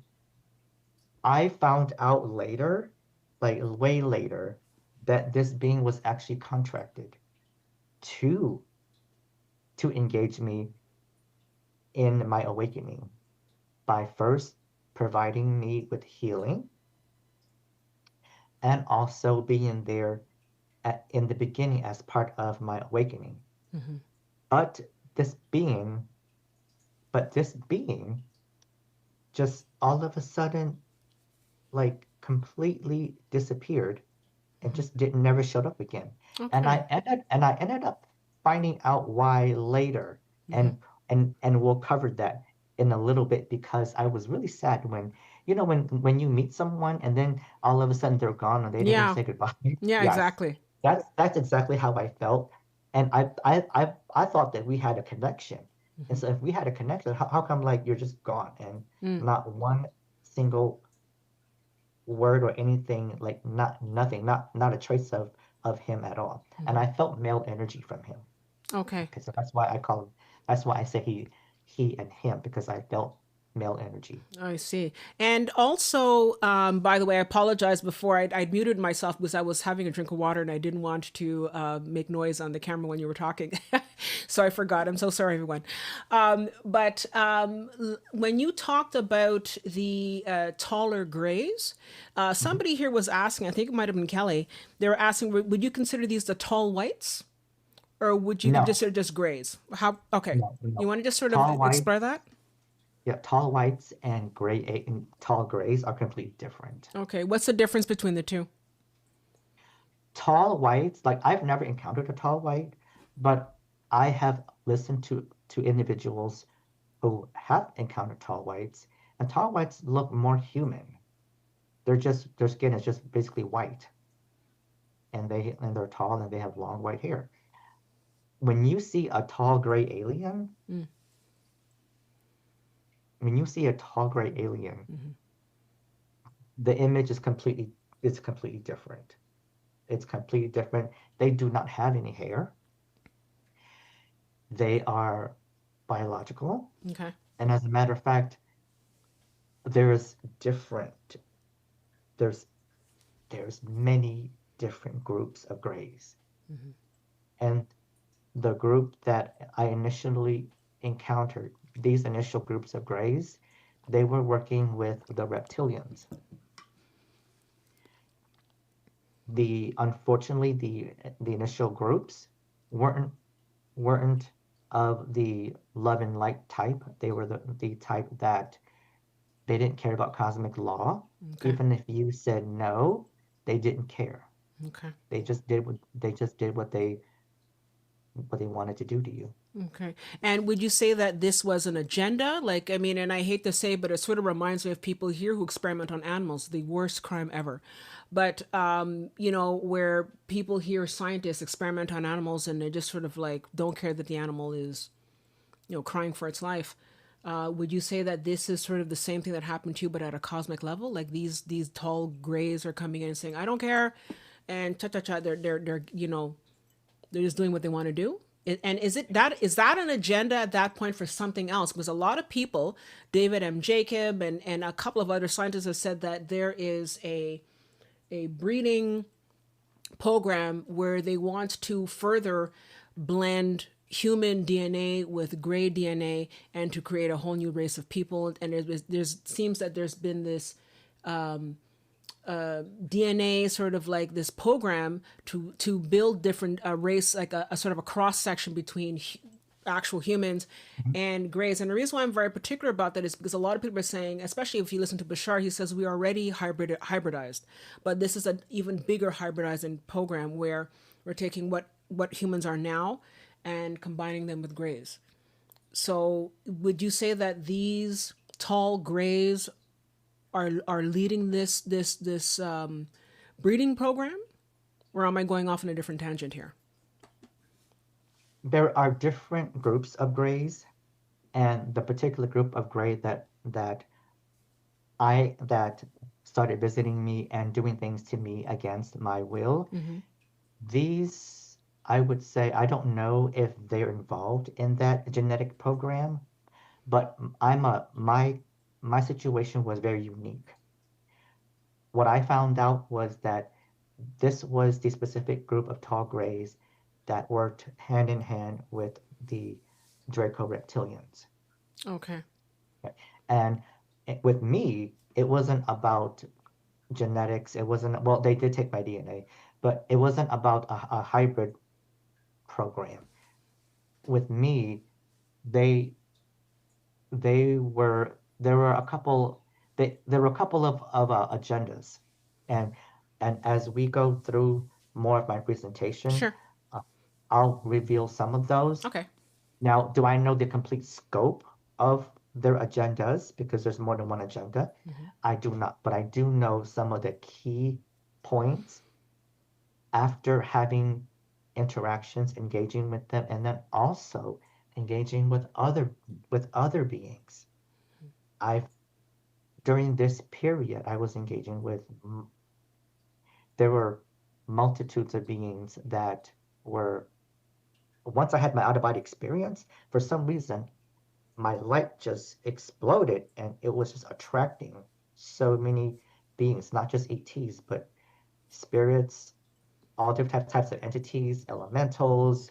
I found out later, like way later, that this being was actually contracted to engage me in my awakening by first providing me with healing and also being there in the beginning as part of my awakening. But this being, this being just all of a sudden like completely disappeared and just didn't never showed up again. Okay. And I ended up finding out why later. And and we'll cover that in a little bit because I was really sad when when you meet someone and then all of a sudden they're gone and they didn't even Yeah. say goodbye. Yeah, Yes. exactly. That's exactly how I felt. And I thought that we had a connection. And so if we had a connection, how come like you're just gone and not one single word or anything, like nothing, not a trace of him at all. And I felt male energy from him. Okay. Okay, so that's why I call him, that's why I say he and him, because I felt male energy. I see. And also, by the way, I apologize before I'd muted myself because I was having a drink of water and I didn't want to make noise on the camera when you were talking. So I forgot. I'm so sorry, everyone. But when you talked about the taller grays, Mhm. somebody here was asking, I think it might have been Kelly, they were asking, would you consider these the tall whites? Or would you No, consider just grays? How? Okay. no, You no. want to just sort of Tall explore whites, that? yeah, tall whites and and tall grays are completely different. Okay. What's the difference between the two? Tall whites, like I've never encountered a tall white, but I have listened to individuals who have encountered tall whites, and tall whites look more human. Their skin is just basically white, and they're tall and they have long white hair. When you see a tall gray alien, when you see a tall gray alien, the image is completely different. It's completely different. They do not have any hair. They are biological. Okay. And as a matter of fact, there's different, there's many different groups of grays. And the group that I initially encountered, these initial groups of grays, they were working with the reptilians. Unfortunately the initial groups weren't weren't of the love and light type. They were the type that they didn't care about cosmic law. Okay. Even if you said no, they didn't care. Okay. They just did what they wanted to do to you. Okay. And would you say that this was an agenda? Like, I mean, and I hate to say, but it sort of reminds me of people here who experiment on animals, the worst crime ever. But, where people hear scientists experiment on animals and they just sort of like don't care that the animal is, crying for its life. Would you say that this is sort of the same thing that happened to you, but at a cosmic level? Like these tall grays are coming in and saying, "I don't care," and cha cha cha, they're just doing what they want to do. And is that an agenda at that point for something else? Because a lot of people, David M. Jacob and a couple of other scientists have said that there is a breeding program where they want to further blend human DNA with gray DNA and to create a whole new race of people. And there's seems that there's been this DNA sort of like this program to build different race, like a sort of a cross section between actual humans Mhm. and grays. And the reason why I'm very particular about that is because a lot of people are saying, especially if you listen to Bashar, he says we are already hybridized, but this is an even bigger hybridizing program where We're taking what humans are now and combining them with grays. So would you say that these tall grays are leading this breeding program, or am I going off on a different tangent here? There are different groups of grays, and the particular group of gray that started visiting me and doing things to me against my will, Mm-hmm. these, I would say, I don't know if they're involved in that genetic program, but my situation was very unique. What I found out was that this was the specific group of tall grays that worked hand in hand with the Draco reptilians. Okay. And with me, it wasn't about genetics. It wasn't, well, they did take my DNA, but it wasn't about a hybrid program. With me, they there were a couple there were a couple of agendas, and as we go through more of my presentation, Sure. uh, I'll reveal some of those. Okay. Now, do I know the complete scope of their agendas? Because there's more than one agenda. Mm-hmm. I do not, but I do know some of the key points after having interactions, engaging with them, and then also engaging with other beings. I've During this period, I was engaging with there were multitudes of beings that were once I had my out of body experience, for some reason my light just exploded and it was just attracting so many beings, not just ETs, but spirits, all different types of entities, elementals.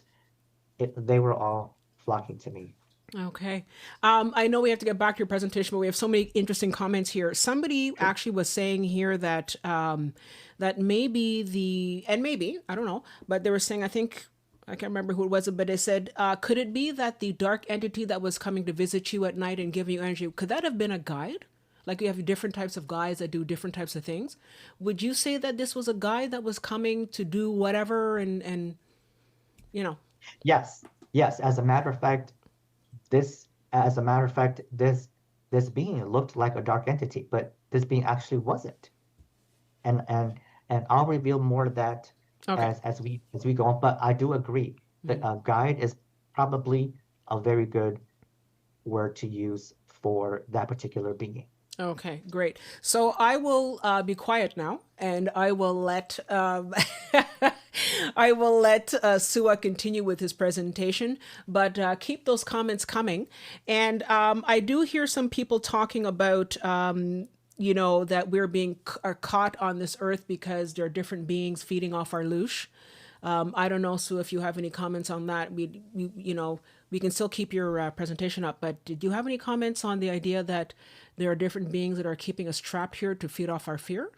They were all flocking to me. Okay. I know we have to get back to your presentation, but we have so many interesting comments here. Somebody Sure. actually was saying here that that maybe and maybe I don't know, but they were saying, I think I can't remember who it was, but they said, could it be that the dark entity that was coming to visit you at night and giving you energy, could that have been a guide? Like you have different types of guides that do different types of things. Would you say that this was a guide that was coming to do whatever and you know? Yes, yes. As a matter of fact, this being looked like a dark entity, but this being actually wasn't. And I'll reveal more of that Okay. as we go on. But I do agree that Mm-hmm. a guide is probably a very good word to use for that particular being. Okay, great. So I will be quiet now, and I will let I will let Soua continue with his presentation. But keep those comments coming. And I do hear some people talking about that we're being are caught on this earth because there are different beings feeding off our loosh. I don't know, Sue, if you have any comments on that. We can still keep your presentation up, but did you have any comments on the idea that there are different beings that are keeping us trapped here to feed off our fear?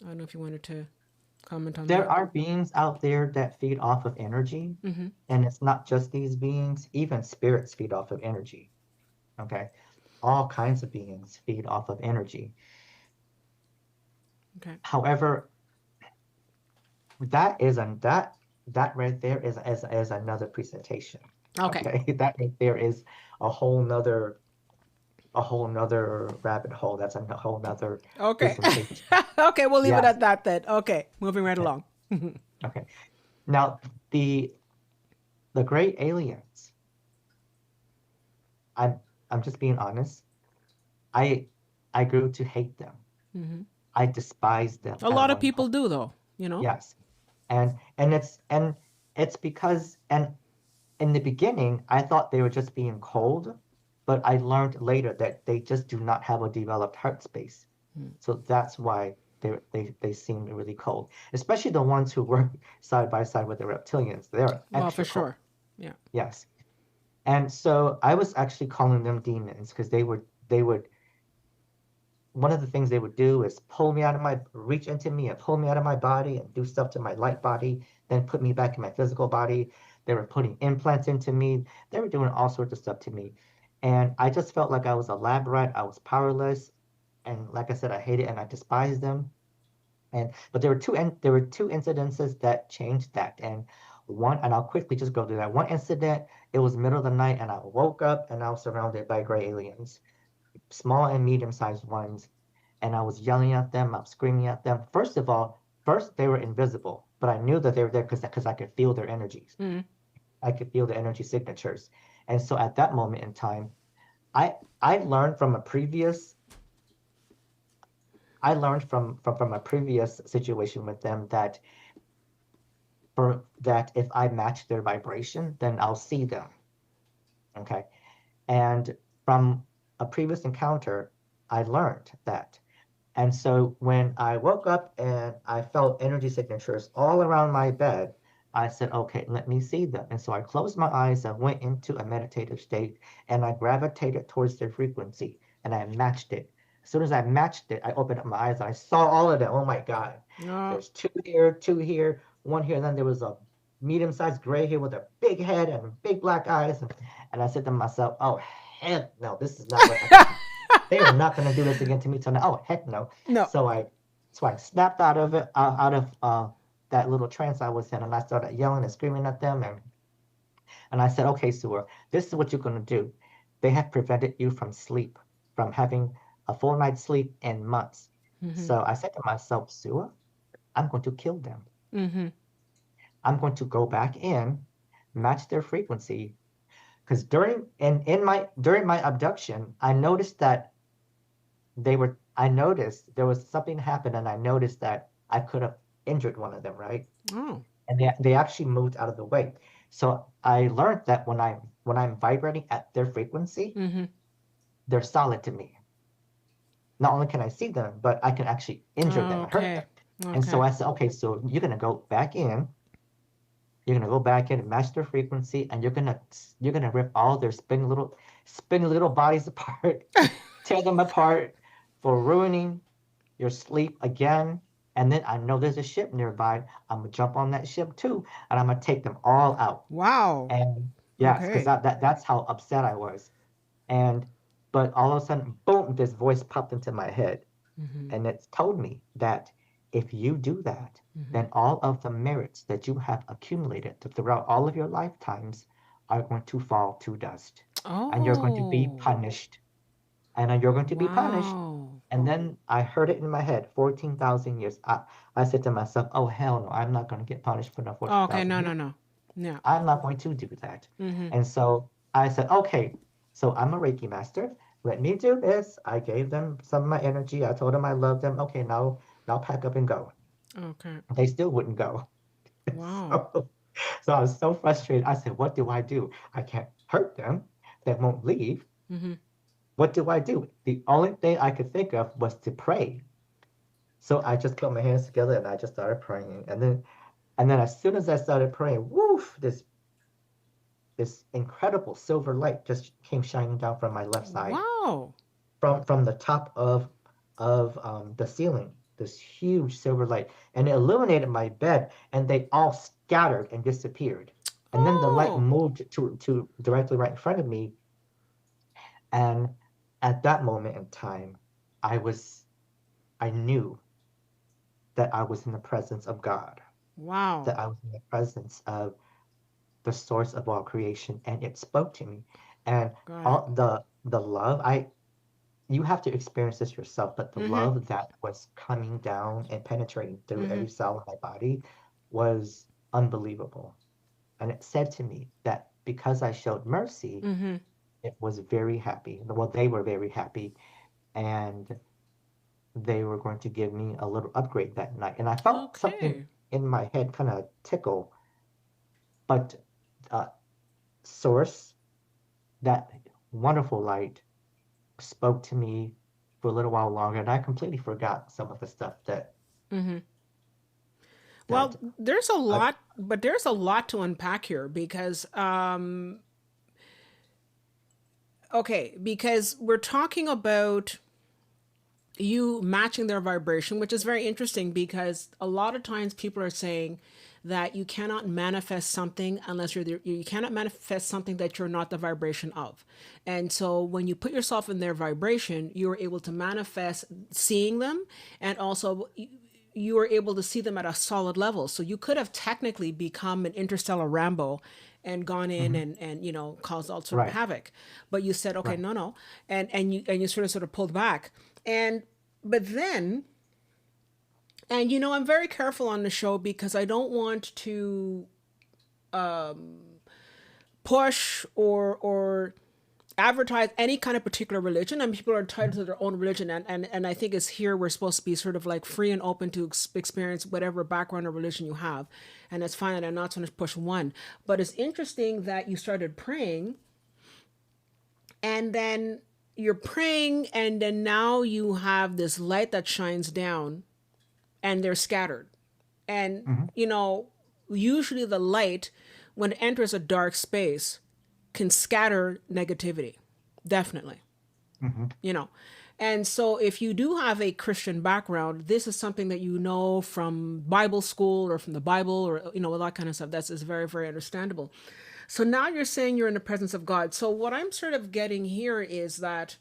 I don't know if you wanted to comment on There that. are beings out there that feed off of energy, Mm-hmm. and it's not just these beings, even spirits feed off of energy. Okay. All kinds of beings feed off of energy. Okay. However, that is an that right there is another presentation. Okay. Okay. That right there is a whole nother rabbit hole. That's a whole nother Okay. presentation. Okay, we'll leave it Yes. at that then. Okay, moving right Okay. along. Okay. Now the great aliens, I'm I'm just being honest. I I grew to hate them. Hmm. I despised them A at lot of one people point. do, though. You know. Yes. And it's because in the beginning I thought they were just being cold, but I learned later that they just do not have a developed heart space. So that's why they seem really cold, especially the ones who work side by side with the reptilians. They're Well, for extra cold. sure. Yeah. Yes. And so I was actually calling them demons because they would one of the things they would do is reach into me and pull me out of my body and do stuff to my light body, then put me back in my physical body. They were putting implants into me. They were doing all sorts of stuff to me. And I just felt like I was a lab rat. I was powerless. And like I said, I hated and I despised them. And but there were two incidences that changed that. And one, and I'll quickly just go through that. One incident, it was middle of the night, and I woke up and I was surrounded by gray aliens, small and medium-sized ones, and I was yelling at them, I was screaming at them. First of all, first they were invisible, but I knew that they were there because I could feel their energies. Mm. I could feel the energy signatures. And so at that moment in time, I learned from a previous I learned from a previous situation with them that if I match their vibration, then I'll see them. Okay. And from a previous encounter, I learned that. And so when I woke up and I felt energy signatures all around my bed, I said, okay, let me see them. And so I closed my eyes and went into a meditative state, and I gravitated towards their frequency and I matched it. As soon as I matched it, I opened up my eyes and I saw all of them. Oh my God. No. There's two here, one here. And then there was a medium-sized gray here with a big head and big black eyes. And I said to myself, oh, heck no, this is not what they are not going to do this again to me tonight. Oh, heck no. No. So I snapped out of it, out of that little trance I was in, and I started yelling and screaming at them. And I said, okay, Sewer, this is what you're going to do. They have prevented you from sleep, from having a full night's sleep in months. Mm-hmm. So I said to myself, Sewer, I'm going to kill them. Mm-hmm. I'm going to go back in, match their frequency. Because during my abduction, I noticed that I noticed there was something happened, and I noticed that I could have injured one of them, right? Oh. And they actually moved out of the way. So I learned that when I'm vibrating at their frequency, Mm-hmm. they're solid to me. Not only can I see them, but I can actually injure them and hurt Okay. them. And so Okay. I said, okay, so you're gonna go back in. You're gonna go back in and match their frequency, and you're gonna rip all their spinning little bodies apart, tear them apart for ruining your sleep again. And then I know there's a ship nearby. I'm gonna jump on that ship too, and I'm gonna take them all out. Wow. And yes, because Okay. that's how upset I was. And but all of a sudden, boom, this voice popped into my head, Mm-hmm. and it told me that if you do that, Mm-hmm. then all of the merits that you have accumulated throughout all of your lifetimes are going to fall to dust, and you're going to be Oh. punished, and you're going to be punished. Wow. And then I heard it in my head, 14,000 years. I said to myself, oh, hell no, I'm not going to get punished for the Oh, okay. 14,000 No, years. no, no. Yeah. I'm not going to do that. Mm-hmm. And so I said, okay, so I'm a Reiki master. Let me do this. I gave them some of my energy. I told them I loved them. Okay, now pack up and go. Okay. They still wouldn't go. Wow. So, so I was so frustrated. I said, what do I do? I can't hurt them. They won't leave. Mm-hmm. What do I do? The only thing I could think of was to pray. So I just put my hands together and I just started praying. And then as soon as I started praying, woof, this incredible silver light just came shining down from my left side, Wow. from the top of the ceiling. This huge silver light, and it illuminated my bed, and they all scattered and disappeared. And then the light Oh. moved to directly right in front of me, and at that moment in time, I knew that I was in the presence of God, Wow. that I was in the presence of the source of all creation, and it spoke to me. And Got it. all the love, you have to experience this yourself, but the Mm-hmm. love that was coming down and penetrating through Mm-hmm. every cell of my body was unbelievable. And it said to me that because I showed mercy, Mm-hmm. it was very happy. Well, they were very happy, and they were going to give me a little upgrade that night. And I felt something Okay. in my head kind of tickle, but uh, source, that wonderful light, spoke to me for a little while longer, and I completely forgot some of the stuff that Mm-hmm. that Well, there's a I, lot, but there's a lot to unpack here because, okay, because we're talking about you matching their vibration, which is very interesting because a lot of times people are saying that you cannot manifest something unless you cannot manifest something that you're not the vibration of. And so when you put yourself in their vibration, you're able to manifest seeing them and also you were able to see them at a solid level. So you could have technically become an interstellar Rambo and gone in Hmm. and caused all sort of Right. havoc. But you said, okay, Right. no. And you sort of pulled back. And but then, and I'm very careful on the show because I don't want to push or advertise any kind of particular religion. I mean, people are entitled Mhm. to their own religion, and I think it's here we're supposed to be sort of like free and open to experience whatever background or religion you have, and it's fine. And I'm not trying to push one, but it's interesting that you started praying, and then you're praying, and then now you have this light that shines down, and they're scattered, and Hmm. usually the light when it enters a dark space can scatter negativity, definitely. Hmm. you know and so if you do have a Christian background, this is something that from Bible school or from the Bible, or all that kind of stuff. That's is very, very understandable. So now you're saying you're in the presence of God. So what I'm sort of getting here is that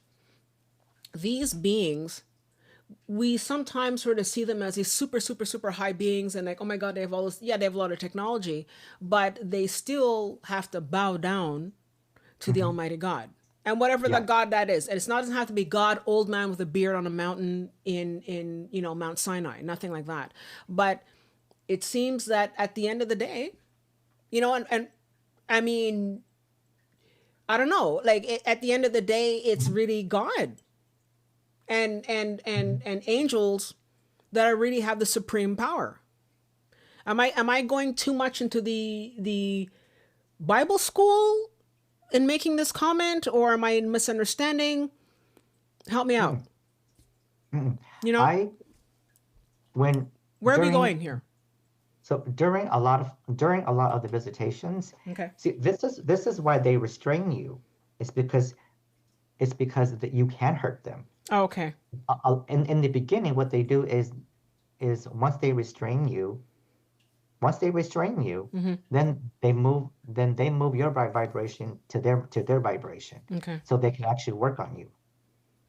these beings, we sometimes sort of see them as these super, super, super high beings, and like, oh my God, they have all this. Yeah, they have a lot of technology, but they still have to bow down to the Hmm. Almighty God. And whatever the Yeah. God that is. And it's not, doesn't have to be God, old man with a beard on a mountain in Mount Sinai. Nothing like that. But it seems that at the end of the day, and I mean, I don't know, like at the end of the day, it's Hmm. really God and Hmm. and angels that really have the supreme power. Am I going too much into the Bible school in making this comment, or am I misunderstanding? Help me out. Mm. Mm. You know, I when where are we during going here? so during a lot of the visitations, Okay. see, this is why they restrain you. It's because that you can hurt them. Oh, okay. In the beginning, what they do is once they restrain you, Mm-hmm. then they move your vibration to their vibration, Okay. so they can actually work on you.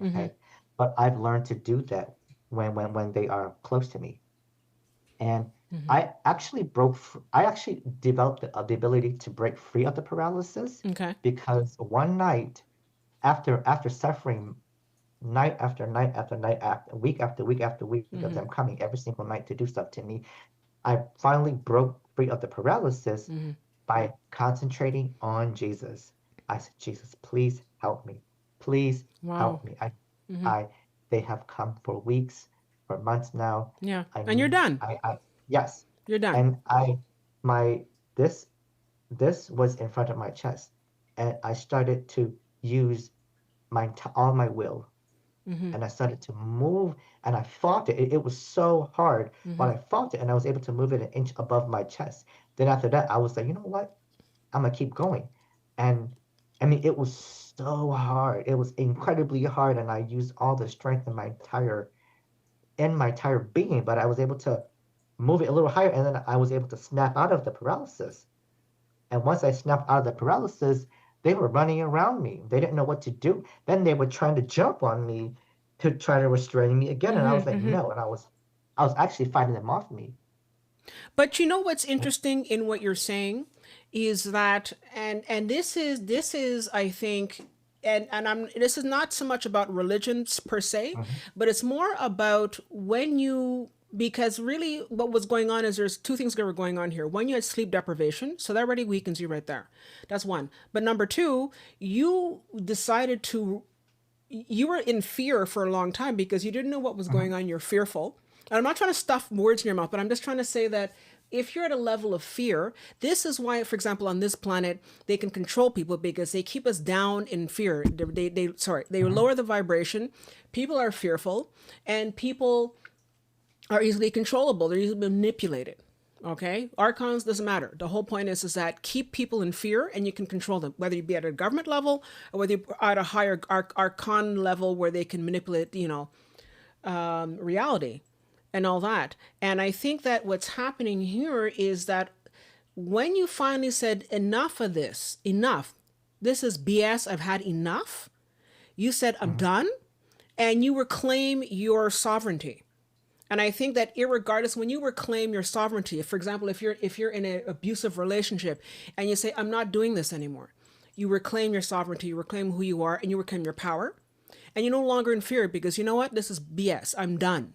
Mm-hmm. Okay, but I've learned to do that when they are close to me, and Mm-hmm. I actually developed the ability to break free of the paralysis, Okay. because one night, after suffering night after night after night, week after week after week of Mm-hmm. them coming every single night to do stuff to me, I finally broke free of the paralysis Mm-hmm. by concentrating on Jesus. I said, Jesus, please help me. Please Wow. help me. Mm-hmm. I, they have come for weeks, for months now. Yeah. I And you're need, done. yes. You're done. And my, this, this was in front of my chest, and I started to use all my will, Mm-hmm. and I started to move, and I fought it. It was so hard, Mm-hmm. but I fought it, and I was able to move it an inch above my chest. Then after that, I was like, you know what? I'm gonna keep going. And I mean, it was so hard. It was incredibly hard, and I used all the strength in my entire being, but I was able to move it a little higher, and then I was able to snap out of the paralysis. And once I snapped out of the paralysis, they were running around me. They didn't know what to do. Then they were trying to jump on me to try to restrain me again. And I was Mm-hmm. like, Mm-hmm. no. And I was actually fighting them off me. But you know what's interesting in what you're saying is that, and this is I think, and I'm this is not so much about religions per se, Hmm. but it's more about when you, because really what was going on is there's two things that were going on here. One, you had sleep deprivation, so that already weakens you right there. That's one. But number two, you decided to, you were in fear for a long time because you didn't know what was Hmm. going on. You're fearful. And I'm not trying to stuff words in your mouth, but I'm just trying to say that if you're at a level of fear, this is why, for example, on this planet, they can control people because they keep us down in fear. They Hmm. lower the vibration. People are fearful, and people are easily controllable. They're easily manipulated. Okay, archons doesn't matter. The whole point is that keep people in fear, and you can control them, whether you be at a government level or whether you're at a higher archon level where they can manipulate, reality and all that. And I think that what's happening here is that when you finally said enough of this, enough, this is BS, I've had enough. You said I'm Hmm. done, and you reclaim your sovereignty. And I think that irregardless, when you reclaim your sovereignty, for example, if you're in an abusive relationship and you say, I'm not doing this anymore, you reclaim your sovereignty, you reclaim who you are, and you reclaim your power. And you're no longer in fear because you know what? This is BS. I'm done.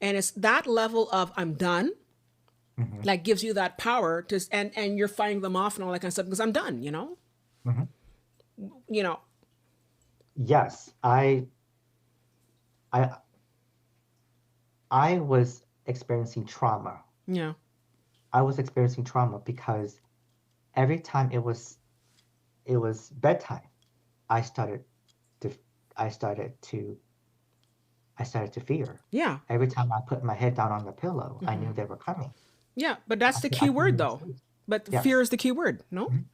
And it's that level of I'm done Hmm. that gives you that power to and you're fighting them off and all that kind of stuff because I'm done, you know? Hmm. You know. Yes, I I was experiencing trauma. Yeah. I was experiencing trauma because every time it was bedtime, I started to I started to I started to fear. Yeah. Every time I put my head down on the pillow, I Hmm. knew they were coming. Yeah, but that's the I key couldn't word even though. sleep. But fear Yes. is the key word, no? Mhm.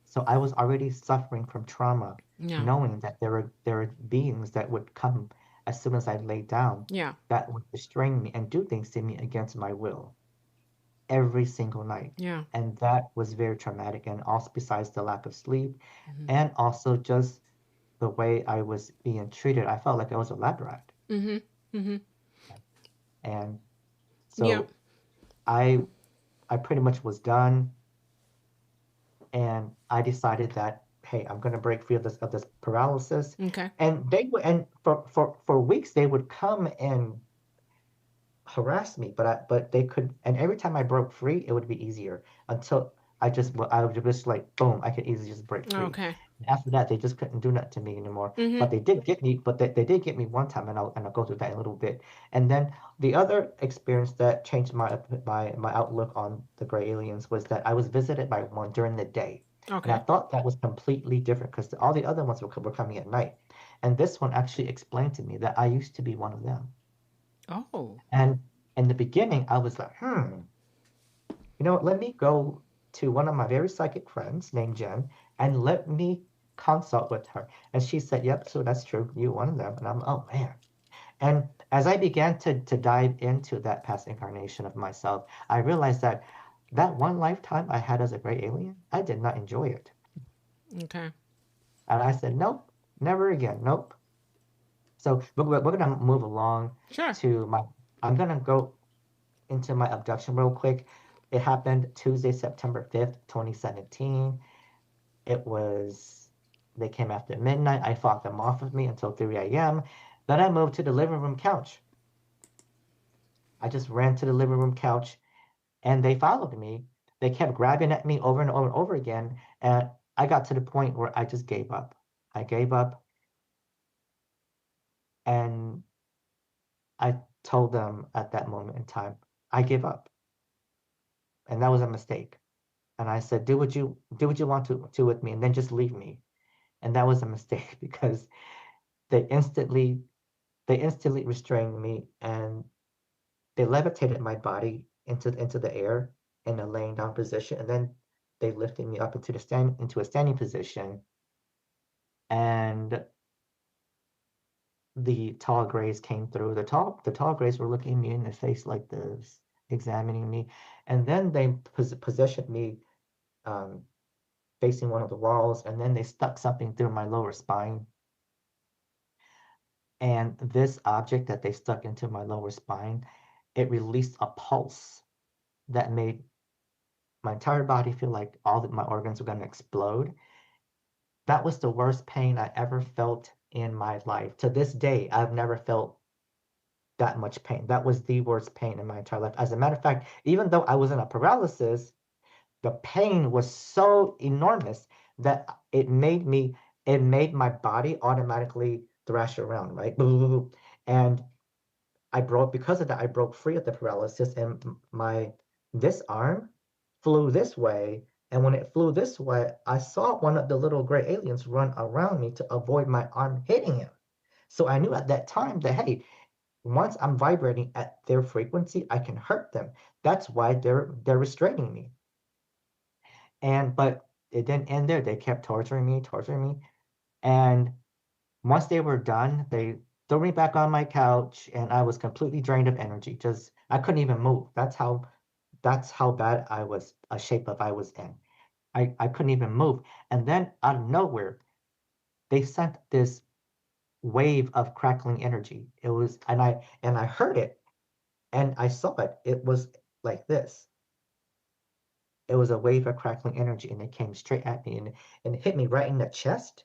So I was already suffering from trauma, Yeah. knowing that there were beings that would come as soon as I laid down Yeah. that would restrain me and do things to me against my will every single night. Yeah. And that was very traumatic. And also besides the lack of sleep Hmm. and also just the way I was being treated, I felt like I was a lab rat. Hmm. Hmm. And Yeah. so I I pretty much was done, and I decided that hey, I'm gonna break free of this paralysis. Okay. And they would, and for weeks they would come and harass me, but they could, and every time I broke free, it would be easier until I would just like boom, I could easily just break free. Okay. And after that, they just couldn't do that to me anymore. Hmm. But they did get me one time, and I'll go through that in a little bit. And then the other experience that changed my outlook on the gray aliens was that I was visited by one during the day. And I Okay. thought that was completely different because all the other ones were coming at night. And this one actually explained to me that I used to be one of them. Oh. And in the beginning, I was like, you know what? Let me go to one of my very psychic friends named Jen and let me consult with her. And she said, yep, so that's true. You're one of them. And I'm, oh man. And as I began to dive into that past incarnation of myself, I realized that that one lifetime I had as a gray alien, I did not enjoy it. Okay. And I said, nope, never again. Nope. So we're going to move along Sure. to my, I'm going to go into my abduction real quick. It happened Tuesday, September 5th, 2017. It was, they came after midnight. I fought them off of me until 3 a.m. Then I moved to the living room couch. I just ran to the living room couch and they followed me. They kept grabbing at me over and over and over again. And I got to the point where I just gave up. I gave up and I told them at that moment in time, I give up. And that was a mistake. And I said, do what you want to with me, and then just leave me. And that was a mistake because they instantly they instantly restrained me and they levitated my body into the air in a laying down position, and then they lifted me up into a standing position. And the tall grays came through. The tall grays were looking me in the face like this, examining me, and then they positioned me um, facing one of the walls, and then they stuck something through my lower spine. And this object that they stuck into my lower spine, it released a pulse that made my entire body feel like all of my organs were going to explode. That was the worst pain I ever felt in my life. To this day, I've never felt that much pain. That was the worst pain in my entire life. As a matter of fact, even though I was in a paralysis, the pain was so enormous that it made my body automatically thrash around, right? And I broke because of that. I broke free of the paralysis, and my this arm flew this way. And when it flew this way, I saw one of the little gray aliens run around me to avoid my arm hitting him. So I knew at that time that hey, once I'm vibrating at their frequency, I can hurt them. That's why they're restraining me. And but it didn't end there. They kept torturing me. And once they were done, they threw me back on my couch and I was completely drained of energy. Just I couldn't even move. That's how bad I was a shape of I was in. I couldn't even move. And then out of nowhere, they sent this wave of crackling energy. It was and I heard it. And I saw it. It was like this. It was a wave of crackling energy, and it came straight at me, and it hit me right in the chest.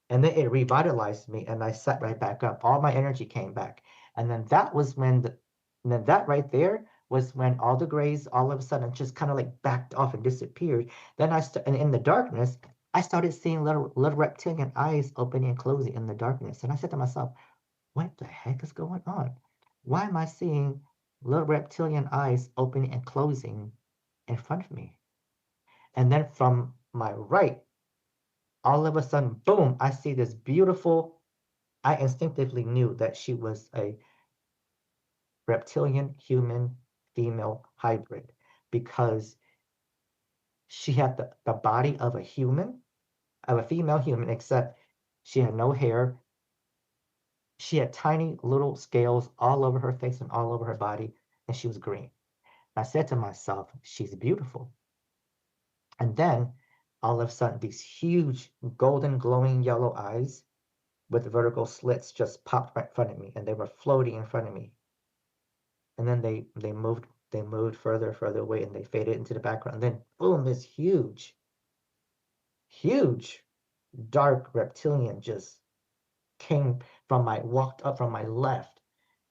And then it revitalized me, and I sat right back up. All my energy came back. And then that was when and then that right there was when all the grays all of a sudden just kind of like backed off and disappeared. Then and in the darkness, I started seeing little reptilian eyes opening and closing in the darkness. And I said to myself, what the heck is going on? Why am I seeing little reptilian eyes opening and closing in front of me? And then from my right, all of a sudden, boom, I see this beautiful. I instinctively knew that she was a reptilian human female hybrid because she had the body of a human, of a female human, except she had no hair. She had tiny little scales all over her face and all over her body, and she was green. I said to myself, she's beautiful. And then all of a sudden, these huge golden glowing yellow eyes with vertical slits just popped right in front of me, and they were floating in front of me. And then they moved further away, and they faded into the background. And then boom, this huge dark reptilian just walked up from my left,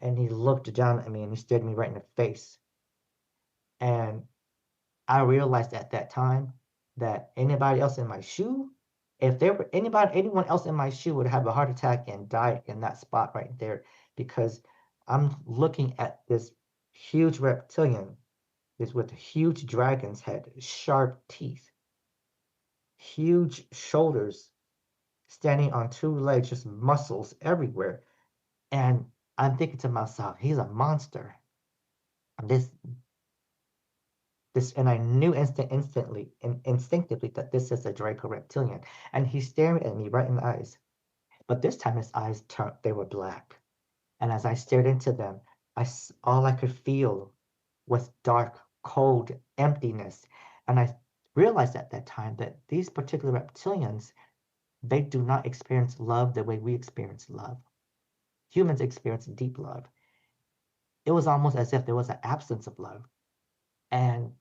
and he looked down at me and he stared me right in the face. And I realized at that time that anybody else in my shoe, if there were anyone else in my shoe would have a heart attack and die in that spot right there, because I'm looking at this huge reptilian, this with a huge dragon's head, sharp teeth, huge shoulders, standing on two legs, just muscles everywhere. And I'm thinking to myself, he's a monster. This and I knew instinctively that this is a Draco reptilian, and he's staring at me right in the eyes. But this time his eyes turned; they were black. And as I stared into them, all I could feel was dark, cold emptiness. And I realized at that time that these particular reptilians, they do not experience love the way we experience love. Humans experience deep love. It was almost as if there was an absence of love. And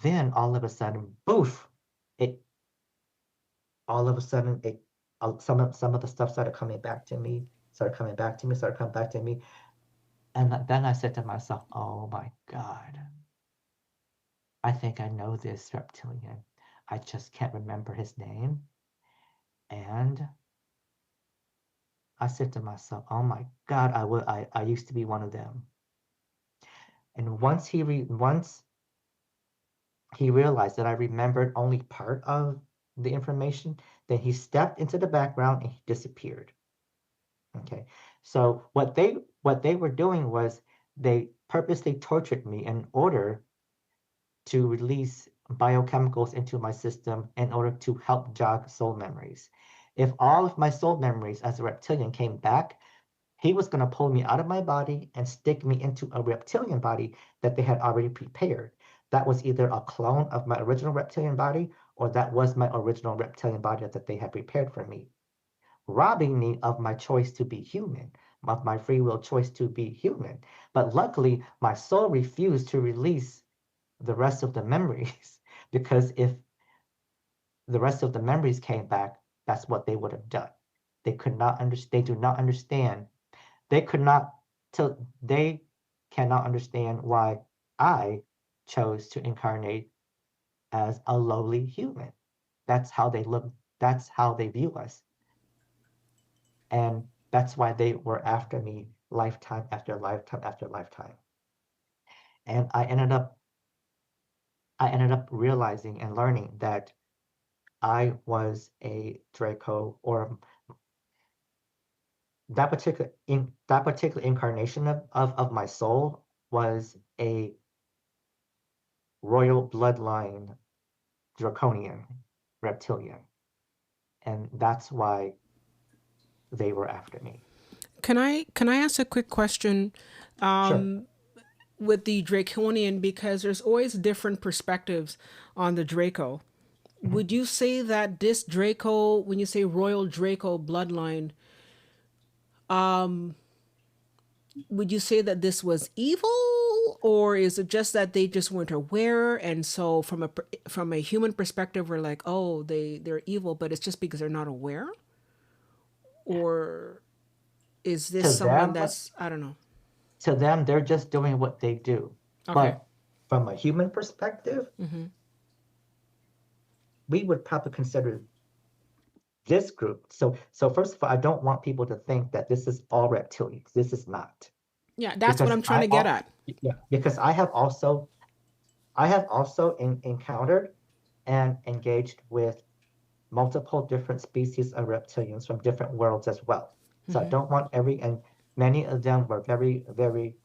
then all of a sudden, boof, it all of a sudden it some of the stuff started coming back to me, started coming back to me, started coming back to me. And then I said to myself, oh my God, I think I know this reptilian. I just can't remember his name. And I said to myself, oh my God, I used to be one of them. And once he realized that I remembered only part of the information, then he stepped into the background and he disappeared. Okay. So what they were doing was they purposely tortured me in order to release biochemicals into my system in order to help jog soul memories. If all of my soul memories as a reptilian came back, he was going to pull me out of my body and stick me into a reptilian body that they had already prepared. That was either a clone of my original reptilian body, or that was my original reptilian body that they had prepared for me, robbing me of my choice to be human, of my free will choice to be human. But luckily, my soul refused to release the rest of the memories because if the rest of the memories came back, that's what they would have done. They could not understand. They do not understand. They could not till they cannot understand why I chose to incarnate as a lowly human. That's how they look. That's how they view us. And that's why they were after me lifetime after lifetime after lifetime. And I ended up realizing and learning that I was a Draco, or that particular incarnation of my soul was a royal bloodline draconian reptilian. And that's why they were after me. Can I ask a quick question Sure. with the Draconian, because there's always different perspectives on the Draco. Mhm. Would you say that this Draco, when you say royal Draco bloodline, would you say that this was evil, or is it just that they just weren't aware, and so from a human perspective we're like, oh, they're evil, but it's just because they're not aware? Or is this To someone them, that's, I don't know. they're just doing what they do. Okay. But from a human perspective, we would probably consider this group. So first of all, I don't want people to think that this is all reptilians. This is not. Yeah, that's what Because I'm trying to get at. because I have also encountered and engaged with multiple different species of reptilians from different worlds as well. So I don't want and many of them were very, very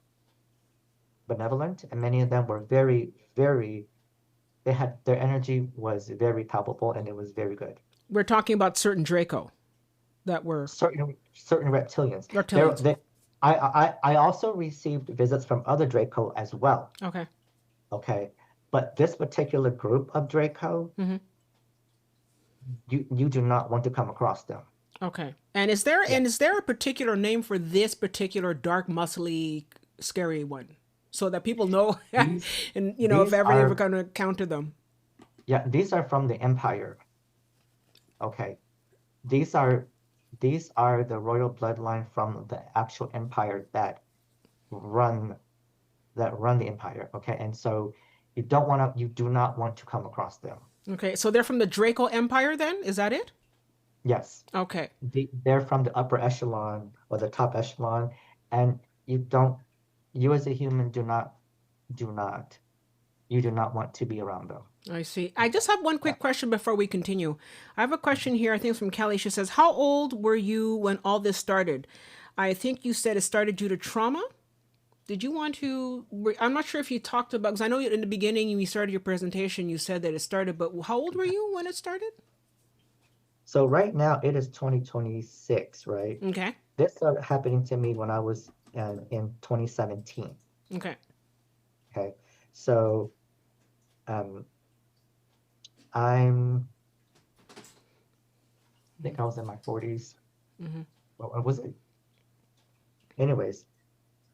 benevolent, and many of them were very, very, their energy was very palpable, and it was very good. We're talking about certain Draco that were Certain reptilians. reptilians. I also received visits from other Draco as well. Okay. Okay. But this particular group of Draco, you do not want to come across them. Okay. And is there a particular name for this particular dark, muscly, scary one, so that people know, and if ever going to encounter them? Yeah, these are from the Empire. Okay, these are the royal bloodline from the actual Empire that run the Empire. Okay, and so you do not want to come across them. Okay, so they're from the Draco Empire then? Is that it? Yes. Okay. They're from the upper echelon or the top echelon, and you as a human do not want to be around them. I see. I just have one quick question before we continue. I have a question here. I think it's from Kelly. She says, how old were you when all this started? I think you said it started due to trauma. Did you want to, I'm not sure if you talked about, because I know in the beginning when you started your presentation, you said that it started, but how old were you when it started? So right now it is 2026, right? Okay. This started happening to me when I was in 2017. Okay. Okay. So I think I was in my 40s. What was it? Anyways,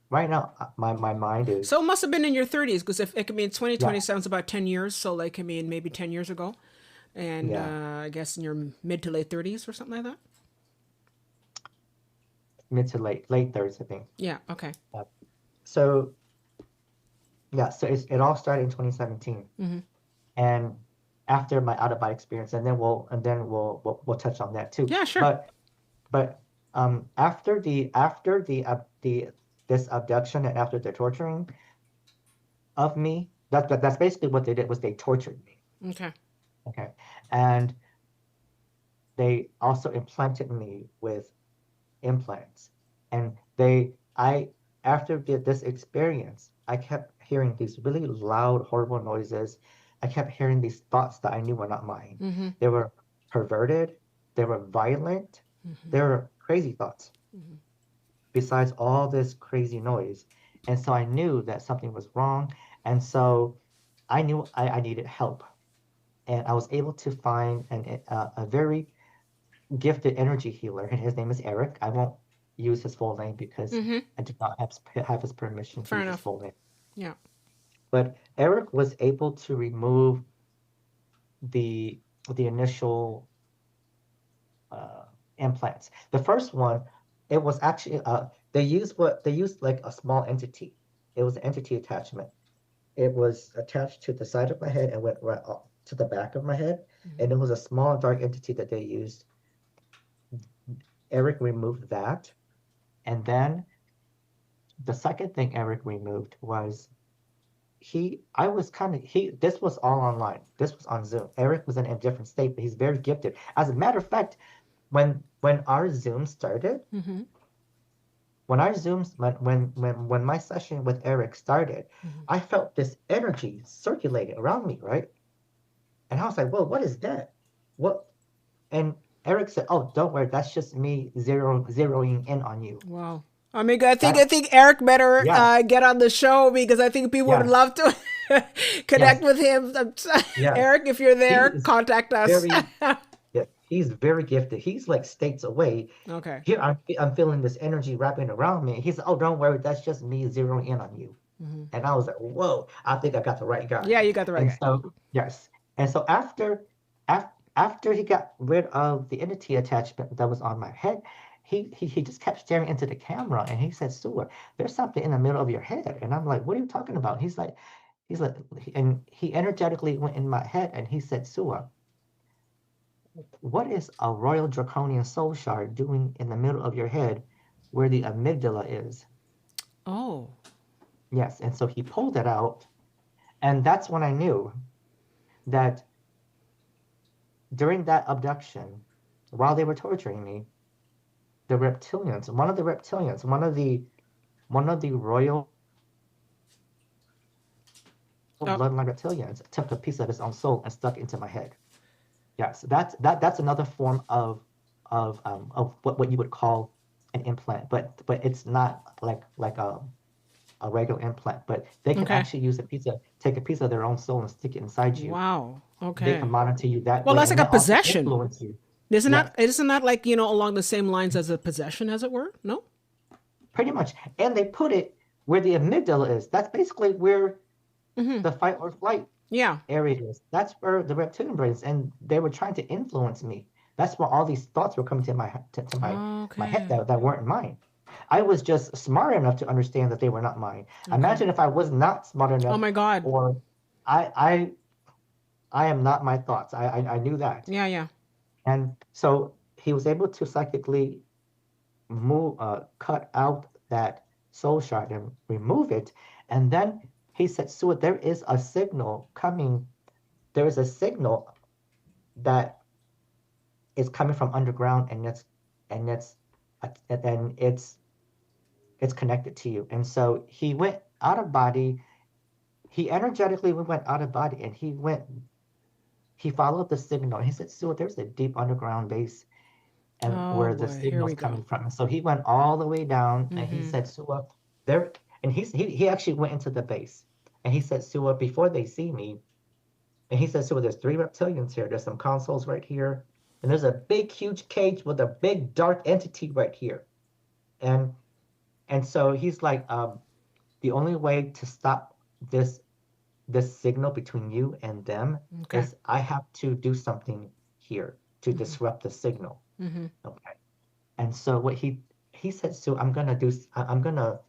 right now my mind is. So it must have been in your 30s, because if 2020 sounds about 10 years. So maybe 10 years ago. And I guess in your mid to late 30s or something like that? Mid to late 30s, I think. Yeah, okay. So it all started in 2017. And after my out-of-body experience, and then we'll touch on that too. Yeah, sure. But after this abduction and after the torturing of me, that's basically what they did, was they tortured me. Okay. And they also implanted me with implants. And after this experience, I kept hearing these really loud, horrible noises. I kept hearing these thoughts that I knew were not mine. They were perverted. They were violent. They were crazy thoughts. Besides all this crazy noise. And so I knew that something was wrong. And so I knew I needed help. And I was able to find a very gifted energy healer, and his name is Eric. I won't use his full name because I did not have his permission to use his full name. Yeah. But Eric was able to remove the initial implants. The first one, it was actually they used like a small entity. It was an entity attachment. It was attached to the side of my head and went right up to the back of my head, and it was a small dark entity that they used. Eric removed that, and then the second thing Eric removed was this was all online. This was on Zoom. Eric was in a different state, but he's very gifted. As a matter of fact, when our Zoom started, when my session with Eric started, I felt this energy circulating around me, right? And I was like, "Whoa, what is that? What?" And Eric said, "Oh, don't worry, that's just me zeroing in on you." Wow. I mean, I think Eric better get on the show, because I think people would love to connect with him. Eric, if you're there, contact us. He's very gifted. He's like states away. Okay. Here I'm feeling this energy wrapping around me. He's, oh, don't worry, that's just me zeroing in on you. Mm-hmm. And I was like, whoa, I think I got the right guy. Yeah, you got the right And guy. so, yes. And so after he got rid of the entity attachment that was on my head, he just kept staring into the camera and he said, Stuart, there's something in the middle of your head. And I'm like, what are you talking about? He's like, and he energetically went in my head and he said, Stuart, what is a royal draconian soul shard doing in the middle of your head where the amygdala is? Oh. Yes. And so he pulled it out. And that's when I knew that during that abduction, while they were torturing me, the reptilians, one of the royal Oh. bloodline reptilians took a piece of his own soul and stuck into my head. Yes, that's another form of what you would call an implant, but it's not like a regular implant, but they can Okay. actually take a piece of their own soul and stick it inside you. Wow. They can Okay. monitor you that Well, way, that's like and a then also possession. influence you. Isn't that Yes, isn't that like, along the same lines as a possession, as it were? No? pretty much. And they put it where the amygdala is. That's basically where Mm-hmm. the fight or flight Yeah. area is. That's where the reptilian brain is, and they were trying to influence me. That's where all these thoughts were coming to my head Okay. that weren't mine. I was just smart enough to understand that they were not mine. Okay. Imagine if I was not smart Oh enough, my God. or I I I am not my thoughts. I knew that, Yeah, yeah. and so he was able to psychically cut out that soul shard and remove it, and then he said, "Stuart, there is a signal coming. There is a signal that is coming from underground, and and it's and it's connected to you." And so he went out of body. He energetically went out of body, and he followed the signal. He said, "Stuart, there's a deep underground base, and Oh where the boy. Here signal's we go. coming from." And so he went all the way down, and he Mm-hmm. said, "Stuart, there." And he actually went into the base, and he said, "Stuart, before they see me," and he said, "Stuart, there's three reptilians here. There's some consoles right here, and there's a big, huge cage with a big dark entity right here." And so he's like, the only way to stop this signal between you and them Okay. is I have to do something here to Mm-hmm. disrupt the signal. Mm-hmm. Okay. And so what he said, so I'm gonna do I'm gonna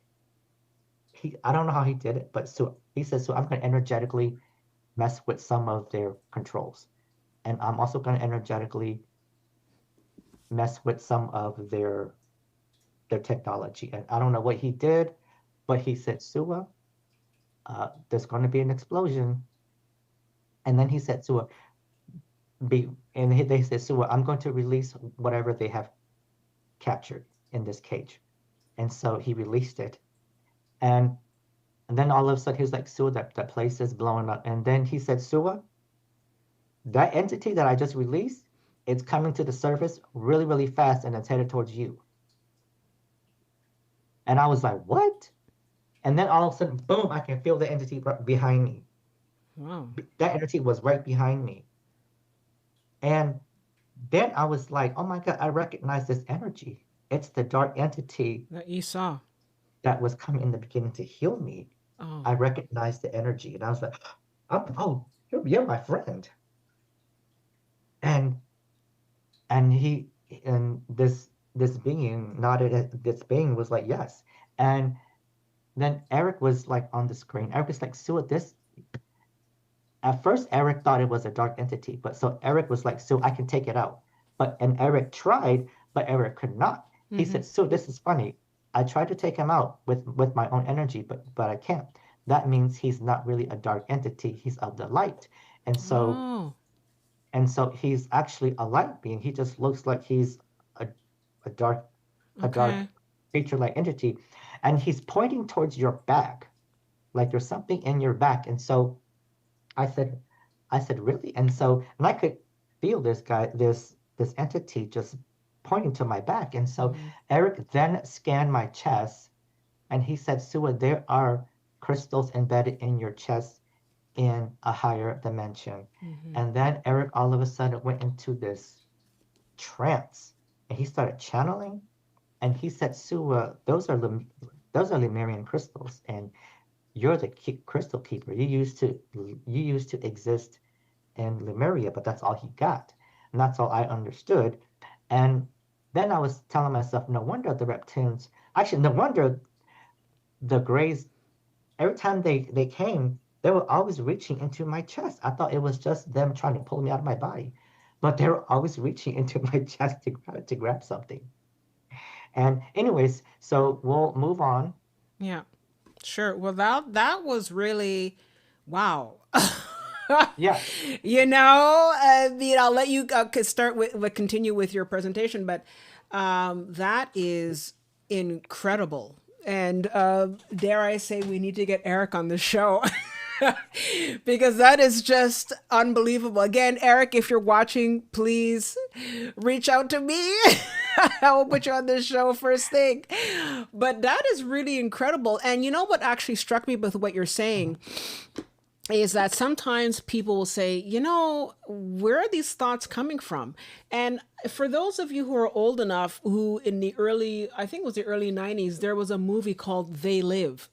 I don't know how he did it, but so he said, so I'm gonna energetically mess with some of their controls. And I'm also gonna energetically mess with some of their technology. And I don't know what he did, but he said, Sua, there's going to be an explosion. And then he said, Sua, they said, Sua, I'm going to release whatever they have captured in this cage. And so he released it. And then all of a sudden he was like, Sua, that place is blowing up. And then he said, Sua, that entity that I just released, it's coming to the surface really, really fast and it's headed towards you. And I was like, what? And then all of a sudden, boom, I can feel the entity behind me. Wow. That entity was right behind me. And then I was like, oh my God, I recognize this energy. It's the dark entity That you saw. that was coming in the beginning to heal me. Oh. I recognized the energy. And I was like, oh, you're my friend. And and he and this being nodded at this being was like, yes. And then Eric was like on the screen. Eric was like, Sue, this at first Eric thought it was a dark entity, but so Eric was like, so I can take it out. And Eric tried, but Eric could not. He Mm-hmm. said, so this is funny. I tried to take him out with my own energy, but I can't. That means he's not really a dark entity. He's of the light. And so Oh. he's actually a light being. He just looks like he's a, a dark a dark Okay. creature like entity. And he's pointing towards your back. Like there's something in your back. And so I said, really? And I could feel this entity just pointing to my back. And so Mm-hmm. Eric then scanned my chest and he said, Sua, there are crystals embedded in your chest in a higher dimension. Mm-hmm. And then Eric all of a sudden went into this trance, and he started channeling, and he said, Sua, those are Lemurian crystals, and you're the crystal keeper. You used to exist in Lemuria, but that's all he got, and that's all I understood. And then I was telling myself, no wonder the reptilians, actually, no wonder the Greys, every time they came, they were always reaching into my chest. I thought it was just them trying to pull me out of my body, but they were always reaching into my chest to grab something. And anyways, so we'll move on. Yeah. Sure. Well, that was really wow. Yeah. I'll let you start continue with your presentation, but that is incredible. And dare I say, we need to get Eric on the show because that is just unbelievable. Again, Eric, if you're watching, please reach out to me. I will put you on this show first thing. But that is really incredible. And you know what actually struck me with what you're saying is that sometimes people will say, where are these thoughts coming from? And for those of you who are old enough, who in the I think it was the early 90s, there was a movie called They Live.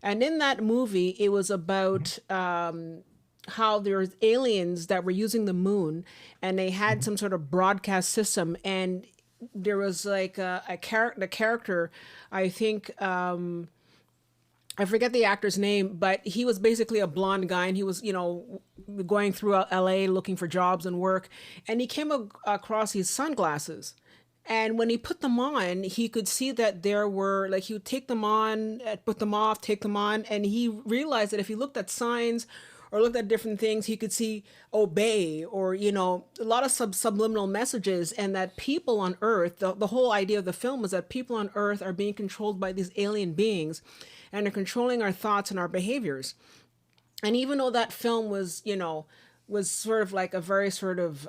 And in that movie, it was about how there's aliens that were using the moon, and they had some sort of broadcast system, and there was like the character, I think, I forget the actor's name, but he was basically a blonde guy, and he was, going throughout LA looking for jobs and work, and he came across these sunglasses. And when he put them on, he could see that there were, like, he would take them on, put them off, take them on, and he realized that if he looked at signs or looked at different things, he could see obey or, a lot of subliminal messages, and that people on Earth, the whole idea of the film was that people on Earth are being controlled by these alien beings and are controlling our thoughts and our behaviors. And even though that film was, was sort of like a very sort of,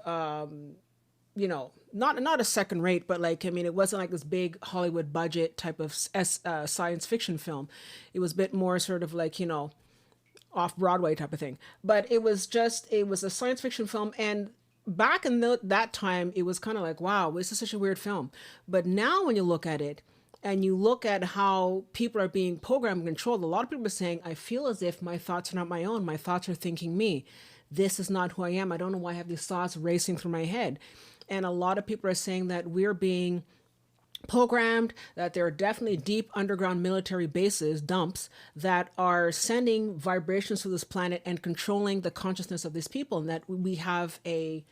not a second rate, but like, I mean, it wasn't like this big Hollywood budget type of science fiction film. It was a bit more sort of like, off Broadway type of thing. But it was a science fiction film. And back in that time, it was kind of like, wow, this is such a weird film. But now when you look at it, and you look at how people are being programmed and controlled, a lot of people are saying, I feel as if my thoughts are not my own. My thoughts are thinking me. This is not who I am. I don't know why I have these thoughts racing through my head. And a lot of people are saying that we're being programmed, that there are definitely deep underground military bases, dumps, that are sending vibrations to this planet and controlling the consciousness of these people, and that we have a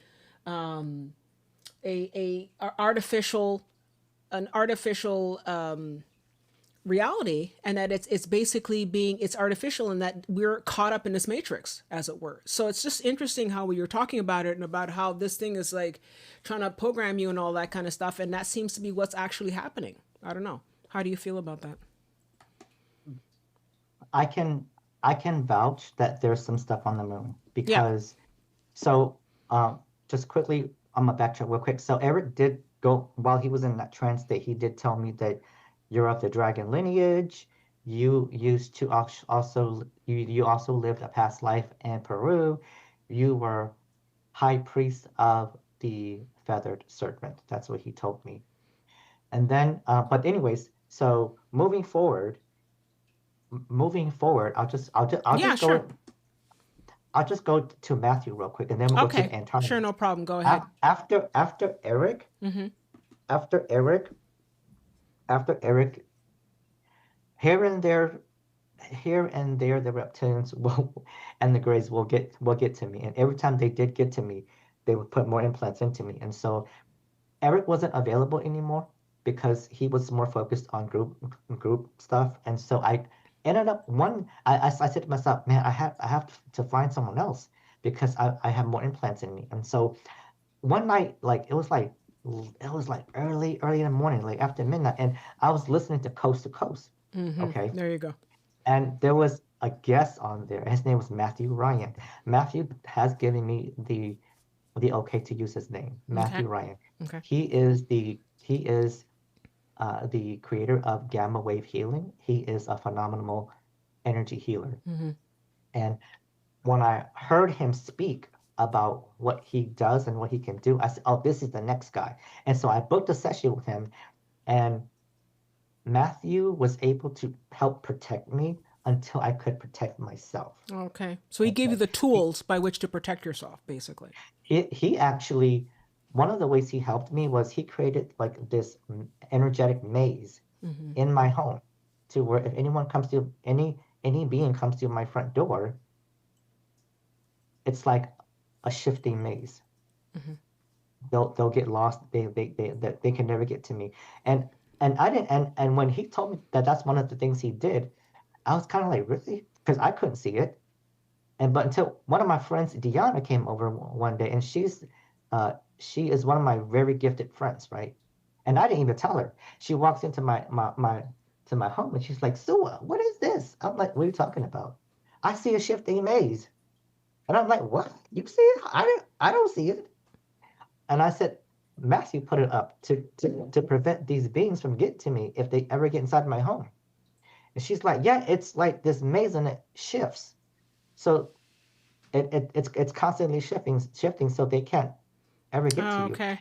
artificial reality, and that it's basically it's artificial, and that we're caught up in this matrix, as it were. So it's just interesting how you're talking about it, and about how this thing is like trying to program you and all that kind of stuff, and that seems to be what's actually happening. I don't know, how do you feel about that? I can vouch that there's some stuff on the moon, because so just quickly, I'm gonna backtrack real quick. So Eric did go, while he was in that trance state, he did tell me that you're of the dragon lineage. You used to also lived a past life in Peru. You were high priest of the feathered serpent. That's what he told me. And then, but anyways, so moving forward, Yeah, sure. I'll just go to Matthew real quick, and then we'll go to Okay, the sure, antagonists. no problem, go ahead. After Eric, after Eric, after Eric, here and there, the reptilians will and the Greys will get to me, and every time they did get to me, they would put more implants into me, and so Eric wasn't available anymore because he was more focused on group stuff, and so I ended up I said to myself, man, I have to find someone else because I have more implants in me, and so one night, like it was like early in the morning, like after midnight, and I was listening to Coast to Coast, okay, There you go. and there was a guest on there. His name was Matthew Ryan. Matthew has given me the okay to use his name, Okay. Matthew Ryan. Okay. He is the creator of Gamma Wave Healing. He is a phenomenal energy healer. And when I heard him speak, about what he does and what he can do. I said, oh, this is the next guy. And so I booked a session with him, and Matthew was able to help protect me until I could protect myself. Okay. So he gave you Okay. the tools by which to protect yourself, basically. He actually, one of the ways he helped me was he created like this energetic maze in my home, to where if anyone comes to any being comes to my front door, it's like a shifting maze. They'll get lost. They can never get to me. And I didn't and when he told me that that's one of the things he did, I was kind of like, really? Because I couldn't see it. And but until one of my friends, Deanna, came over one day, and she is one of my very gifted friends, right? And I didn't even tell her. She walks into my home, and she's like, Soua, what is this? I'm like, what are you talking about? I see a shifting maze. And I'm like, what? You see it? I don't see it. And I said, Matthew put it up to prevent these beings from getting to me if they ever get inside my home. And she's like, yeah, it's like this maze and it shifts. So it's constantly shifting so they can't ever get to Oh, you. okay.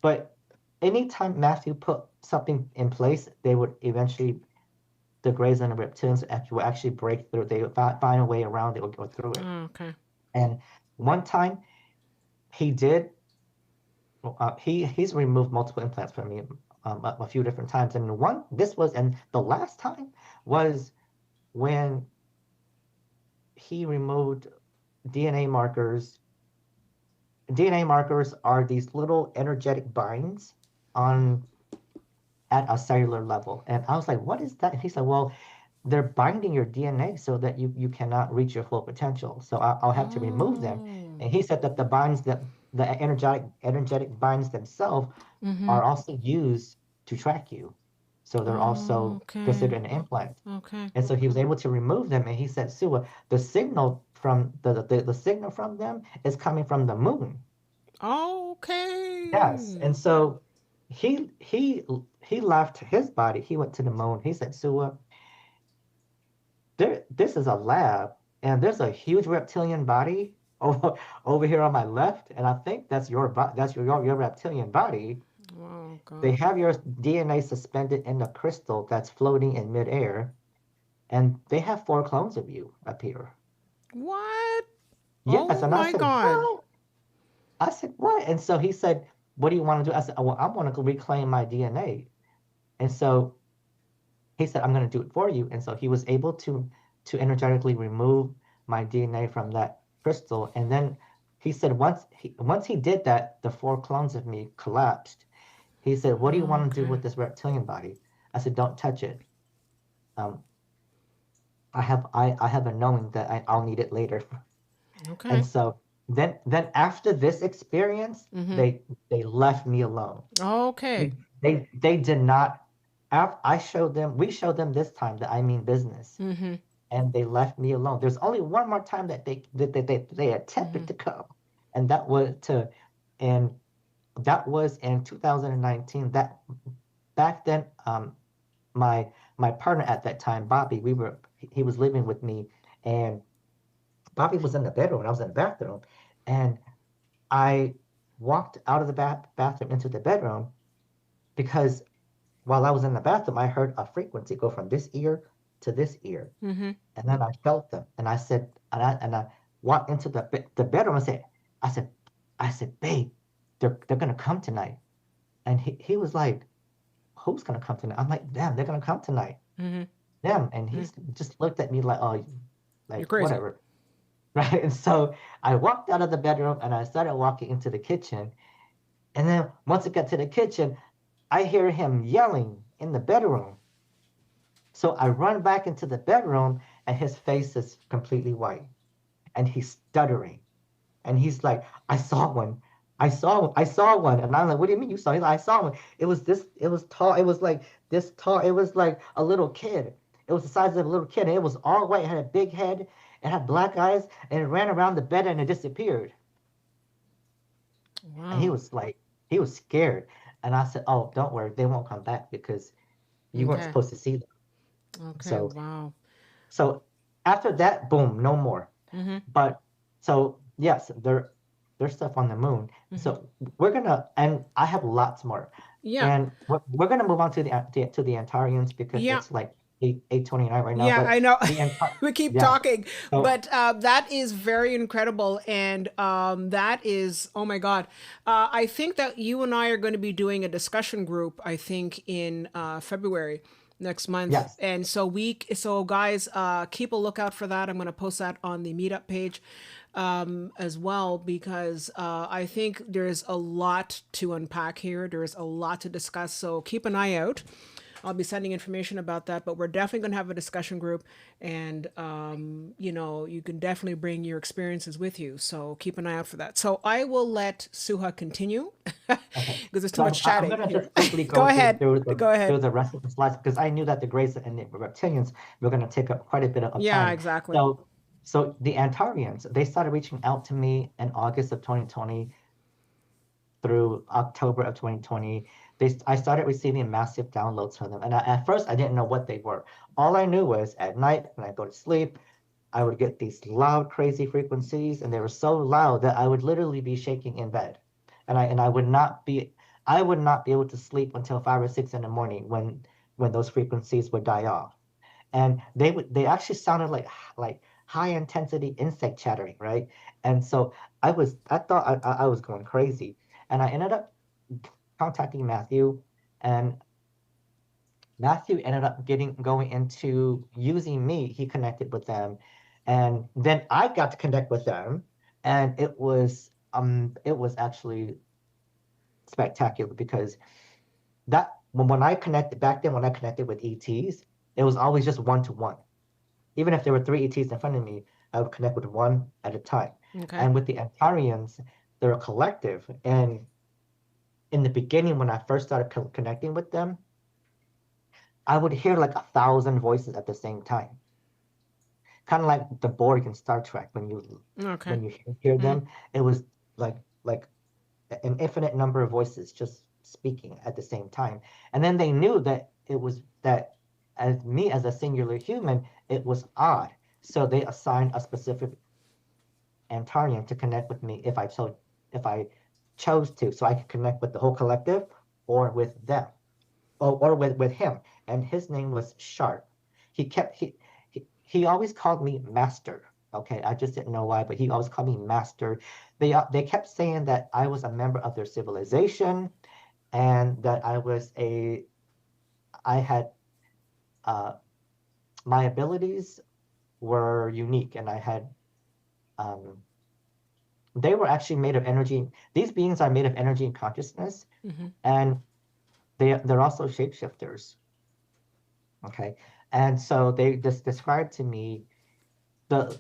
But anytime Matthew put something in place, they would eventually, the Greys and the Reptilians will actually break through. They would find a way around it or go through it. Oh, okay. And one time he did, he's removed multiple implants from me a few different times. And the last time was when he removed DNA markers. DNA markers are these little energetic binds on at a cellular level. And I was like, what is that? And he said, well, they're binding your DNA so that you cannot reach your full potential. So I'll have to remove them. Oh. And he said that the energetic binds themselves are also used to track you. So they're Oh, also okay. considered an implant. Okay. And so he was able to remove them. And he said, Sua, the signal from the signal from them is coming from the moon. Yes. Okay. And so he left his body. He went to the moon. He said, Sua, this is a lab, and there's a huge reptilian body over here on my left, and I think that's your reptilian body. Oh, They gosh. have your DNA suspended in a crystal that's floating in midair, and they have 4 clones of you up here. What? Yes, Oh, and I my said, God. what? I said, what? And so he said, what do you want to do? I said, oh, well, I want to reclaim my DNA. And so he said, I'm going to do it for you. And so he was able to energetically remove my DNA from that crystal. And then he said, once he did that, the 4 clones of me collapsed. He said, what do you want to do Okay. with this reptilian body? I said, don't touch it. Um, I have a knowing that I'll need it later. And Okay. so then after this experience, they left me alone. Okay. They did not. We showed them this time that I mean business, and they left me alone. There's only one more time that they attempted to come, and and that was in 2019. That back then, my partner at that time, Bobby, he was living with me, and Bobby was in the bedroom, and I was in the bathroom, and I walked out of the bathroom into the bedroom because while I was in the bathroom, I heard a frequency go from this ear to this ear, and then I felt them, and I said, and I walked into the bedroom and I said, babe, they're gonna come tonight, and he was like, who's gonna come tonight? I'm like, them, they're gonna come tonight, them, and he just looked at me like, oh, You're like crazy. whatever, right? And so I walked out of the bedroom and I started walking into the kitchen, and then once I got to the kitchen, I hear him yelling in the bedroom. So I run back into the bedroom and his face is completely white and he's stuttering. And he's like, I saw one. I saw one. And I'm like, what do you mean you saw? He's like, I saw one. It was tall. It was like this tall. It was like a little kid. It was the size of a little kid. And it was all white. It had a big head. It had black eyes. And it ran around the bed and it disappeared. And Wow. he was scared. And I said, oh, don't worry. They won't come back because you weren't Okay. supposed to see them. Okay. So Wow. So after that, boom, no more. But so yes, there's stuff on the moon. Hmm. So we're gonna, and I have lots more. Yeah. And we're gonna move on to the Antarians because Yeah. it's like 8:29 right now. Yeah, But I know. the Antar We keep yeah. talking, So but that is very incredible, and that is, oh my God. I think that you and I are going to be doing a discussion group. I think in February next month, yes. and so guys, keep a lookout for that. I'm going to post that on the meetup page as well because I think there's a lot to unpack here. There's a lot to discuss, so keep an eye out. I'll be sending information about that, but we're definitely going to have a discussion group, and you can definitely bring your experiences with you. So keep an eye out for that. So I will let Suha continue because Okay. there's too So much I'm chatting gonna here. just quickly Go go through ahead. Go ahead. through the rest of the slides because I knew that the Greys and the Reptilians were gonna take up quite a bit of Yeah, time. exactly. So the Antarians, they started reaching out to me in August of 2020 through October of 2020. I started receiving massive downloads from them. And at first, I didn't know what they were. All I knew was at night when I go to sleep, I would get these loud, crazy frequencies, and they were so loud that I would literally be shaking in bed. And I would not be able to sleep until 5 or 6 in the morning when those frequencies would die off. And they actually sounded like high intensity insect chattering, right? And so I thought I was going crazy. And I ended up contacting Matthew, and Matthew ended up going into using me. He connected with them, and then I got to connect with them, and it was actually spectacular because when I connected back then when I connected with ETs, it was always just one to one. Even if there were three ETs in front of me, I would connect with one at a time. Okay. And with the Antarians, they're a collective. And in the beginning, when I first started connecting with them, I would hear like 1,000 voices at the same time, kind of like the Borg in Star Trek Okay. when you hear Mm. them. It was like an infinite number of voices just speaking at the same time. And then they knew that it was that as me as a singular human, it was odd. So they assigned a specific Antarian to connect with me if I chose to, so I could connect with the whole collective or with them or with him. And his name was Sharp. He kept he always called me Master. Okay, I just didn't know why, but he always called me Master. They kept saying that I was a member of their civilization and that I had uh, my abilities were unique and I had um, they were actually made of energy. These beings are made of energy and consciousness, Hmm. and they're also shapeshifters. Okay, and so they just described to me the.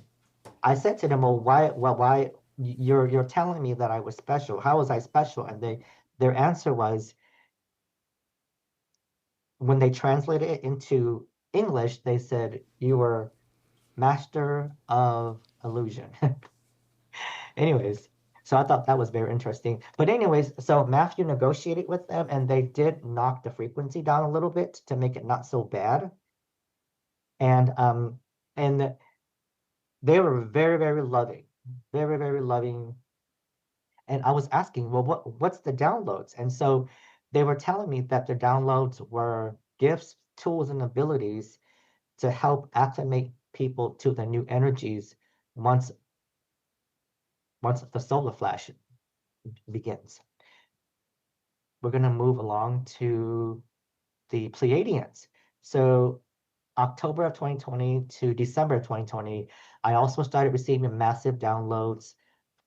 I said to them, why you're telling me that I was special? How was I special?" And their answer was when they translated it into English, they said you were master of illusion. Anyways, so I thought that was very interesting. But anyways, so Matthew negotiated with them and they did knock the frequency down a little bit to make it not so bad. And and they were very, very loving, very, very loving. And I was asking, well, what's the downloads? And so they were telling me that their downloads were gifts, tools, and abilities to help acclimate people to the new energies once once the solar flash begins. We're going to move along to the Pleiadians. So October of 2020 to December of 2020, I also started receiving massive downloads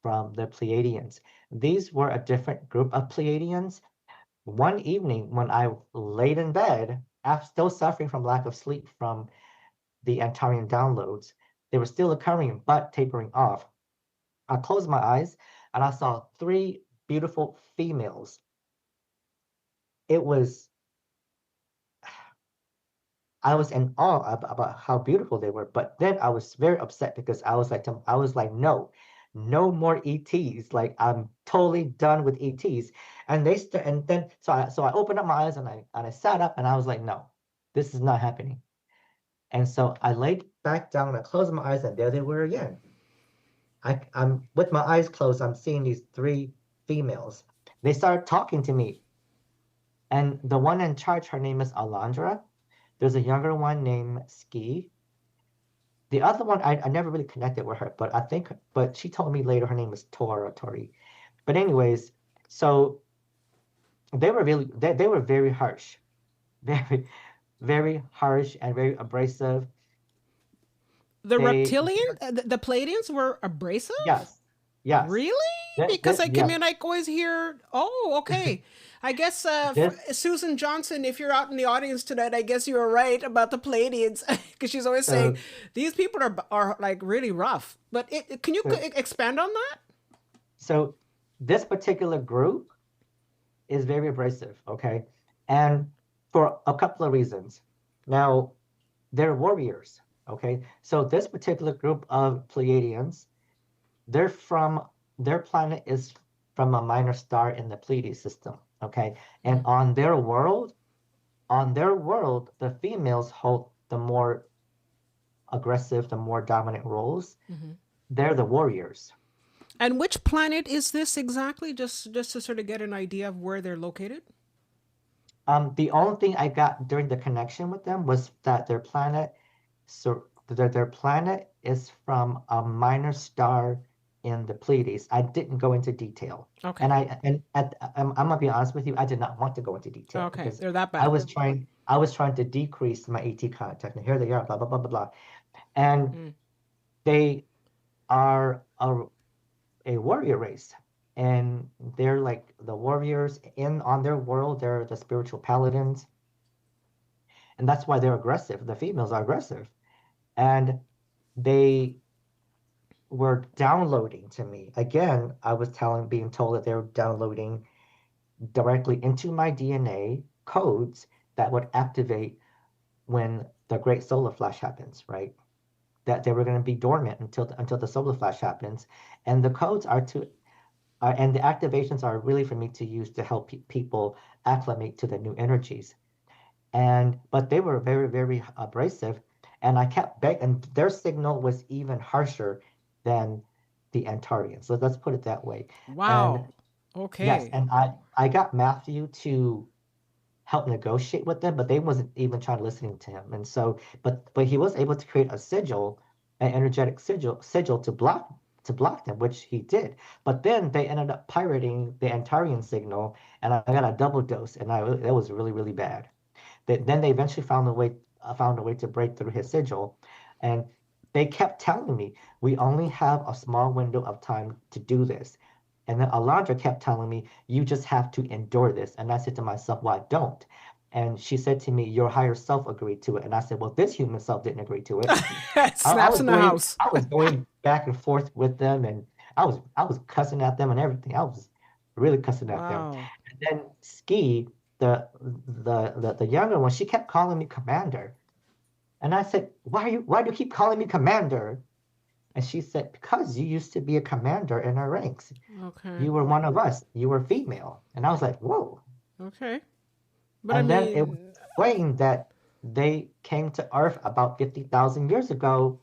from the Pleiadians. These were a different group of Pleiadians. One evening when I laid in bed, after still suffering from lack of sleep from the Antarian downloads, they were still occurring but tapering off. I closed my eyes and I saw three beautiful females. It was I was in awe about how beautiful they were. But then I was very upset because I was like, no, no more ETs. Like I'm totally done with ETs. And then so I opened up my eyes and I sat up and I was like, no, this is not happening. And so I laid back down and I closed my eyes and there they were again. I'm with my eyes closed, I'm seeing these three females. They started talking to me. And the one in charge, her name is Alondra. There's a younger one named Ski. The other one, I never really connected with her, but she told me later her name was Tori. But anyways, so they were very harsh, very, very harsh and very abrasive. The They, reptilian, the Pleiadians were abrasive? yes, yes, Really? Because I yes. mean, I always hear, oh, okay. I guess This, Susan Johnson, if you're out in the audience tonight, I guess you were right about the Pleiadians, because she's always saying so, these people are like really rough. But can you so, expand on that? so this particular group is very abrasive, okay? And for a couple of reasons. Now, they're warriors, okay? So this particular group of Pleiadians, they're from their planet is from a minor star in the Pleiades system, okay? And Mm-hmm. on their world, the females hold the more aggressive, the more dominant roles. Mm-hmm. They're the warriors. And which planet is this exactly? Just to sort of get an idea of where they're located. The only thing I got during the connection with them was that their planet is from a minor star in the Pleiades. I didn't go into detail, Okay. and I'm gonna be honest with you, I did not want to go into detail Okay, because they're that bad. I was trying to decrease my ET contact, and here they are, blah blah blah blah blah, and Mm. they are a warrior race. And they're like the warriors in on their world. They're the spiritual paladins, and that's why they're aggressive. The females are aggressive, and they were downloading to me. Again, I was being told that they were downloading directly into my DNA codes that would activate when the great solar flash happens, right? That they were going to be dormant until the solar flash happens, and the codes are to and the activations are really for me to use to help people acclimate to the new energies. But they were very, very abrasive, and I kept and their signal was even harsher than the Antarians. So let's put it that way. And Wow. yes, Okay. and I got Matthew to help negotiate with them, but they wasn't even trying to listen to him. And so, but he was able to create a sigil, an energetic sigil to block them, which he did. But then they ended up pirating the Antarian signal, and I got a double dose, and that was really, really bad. Then they eventually found a way to break through his sigil, and they kept telling me we only have a small window of time to do this. And then Alondra kept telling me you just have to endure this. And I said to myself, well, I don't. And she said to me, your higher self agreed to it. And I said, well, this human self didn't agree to it. Snaps in the house. I was going back and forth with them, and I was cussing at them and everything. I was really cussing at them. Wow. And then Ski, the younger one, she kept calling me commander. And I said, why do you keep calling me commander? And she said, because you used to be a commander in our ranks. Okay. You were one of us. You were female. And I was like, whoa. Okay. But I And then it was mean, explained that they came to Earth about 50,000 years ago,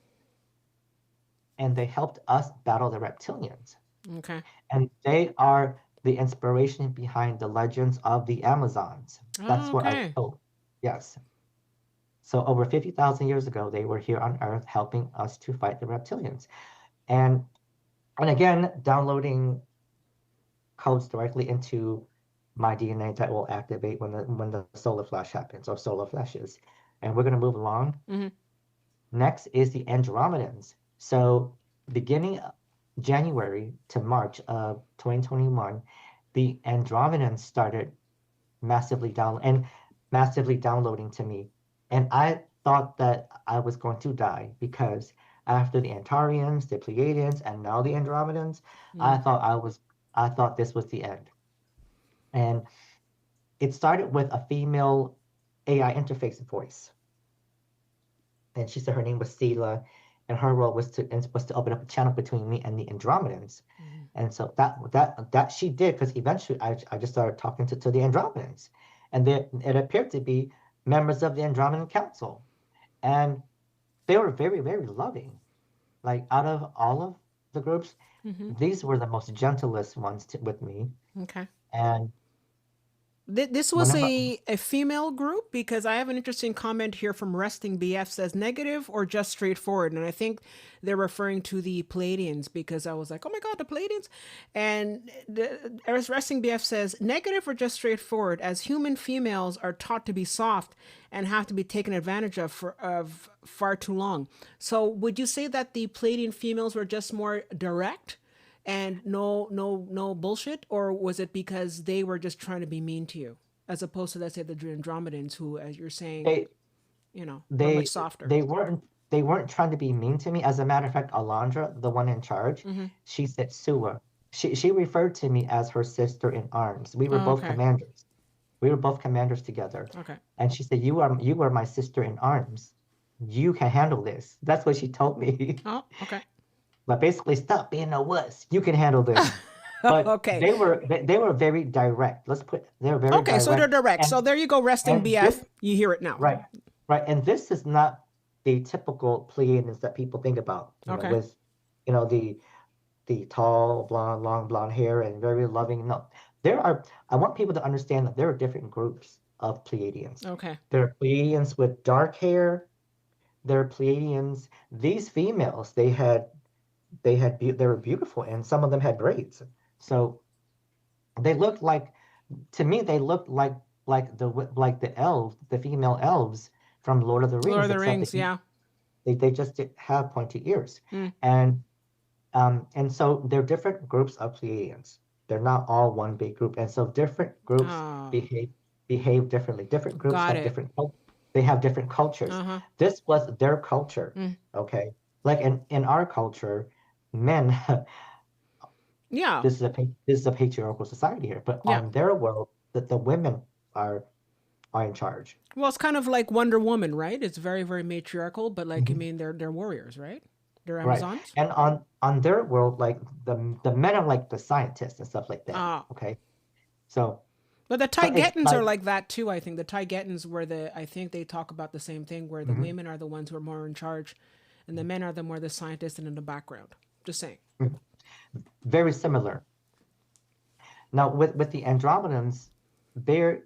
and they helped us battle the reptilians. okay. And they are the inspiration behind the legends of the Amazons. Oh, That's what I was okay. told. Yes. So over 50,000 years ago, they were here on Earth helping us to fight the reptilians. And and again, downloading codes directly into my DNA that will activate when the solar flash happens or solar flashes. And we're going to move along. Mm-hmm. Next is the Andromedans. So beginning January to March of 2021, the Andromedans started massively downloading to me. And I thought that I was going to die because after the Antarians, the Pleiadians, and now the Andromedans, Mm. I thought this was the end. And it started with a female AI interface voice. And she said her name was Sela, and her role was to open up a channel between me and the Andromedans. Mm. And so that she did, because eventually I just started talking to the Andromedans. And it appeared to be members of the Andromedan Council. And they were very, very loving. Like out of all of the groups, Mm-hmm. these were the most gentlest ones with me. Okay. And This was whenever, a female group because I have an interesting comment here from Resting BF says negative or just straightforward. And I think they're referring to the Palladians because I was like, oh my God, the Palladians. And as Resting BF says negative or just straightforward, as human females are taught to be soft and have to be taken advantage of far too long. So would you say that the Palladian females were just more direct? And no bullshit, or was it because they were just trying to be mean to you, as opposed to, let's say, the Andromedans, who, as you're saying, they were much they softer? they weren't trying to be mean to me. As a matter of fact, Alondra, the one in charge, Mm-hmm. she said Soua. She referred to me as her sister in arms. We were Oh, both okay. commanders. We were both commanders together. Okay. And she said, you are my sister in arms. You can handle this. That's what she told me. Oh, okay. But basically, stop being a wuss. You can handle this. But Okay. they were very direct. They were very Okay. So they're direct. direct. So And there you go, Resting and this BF. You hear it now. right, right. And this is not the typical Pleiadians that people think about, Okay. with the tall, blonde, long blonde hair and very loving. No, I want people to understand that there are different groups of Pleiadians. Okay. There are Pleiadians with dark hair. There are Pleiadians. These females, they were beautiful, and some of them had braids. So they looked like, to me, they looked like the elves, the female elves from Lord of the Lord of Rings, the except Rings. that Yeah. they just didn't have pointy ears. Mm. And so they're different groups of Pleiadians. They're not all one big group, and so different groups Oh, behave differently. Different groups got have it. they have different cultures. Uh huh. This was their culture, Mm. okay? Like in our culture, men, Yeah. this is a patriarchal society here, but Yeah. on their world, that the women are are in charge. Well, it's kind of like Wonder Woman, right? It's very, very matriarchal, but like, I Mhm. mean, they're warriors, right? They're Right. Amazons. And on their world, like the men are like the scientists and stuff like that. Ah, Okay. So, but the but it's Taigetans are like, like that too. I think the Taigetans were I think they talk about the same thing, where the mhm, women are the ones who are more in charge, and the men are the more the scientists and in the background. Just saying. mhm, very similar. Now with the Andromedans, they're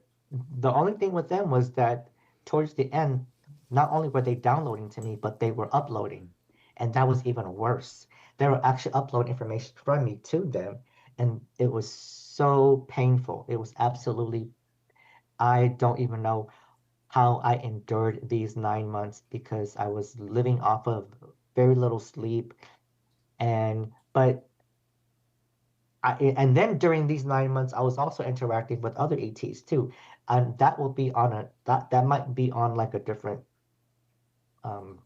the only thing with them was that towards the end, not only were they downloading to me, but they were uploading, and that was even worse. They were actually uploading information from me to them, and it was so painful. It was absolutely, I don't even know how I endured these 9 months because I was living off of very little sleep. And then during these 9 months, I was also interacting with other ETs too, and that might be on like a different um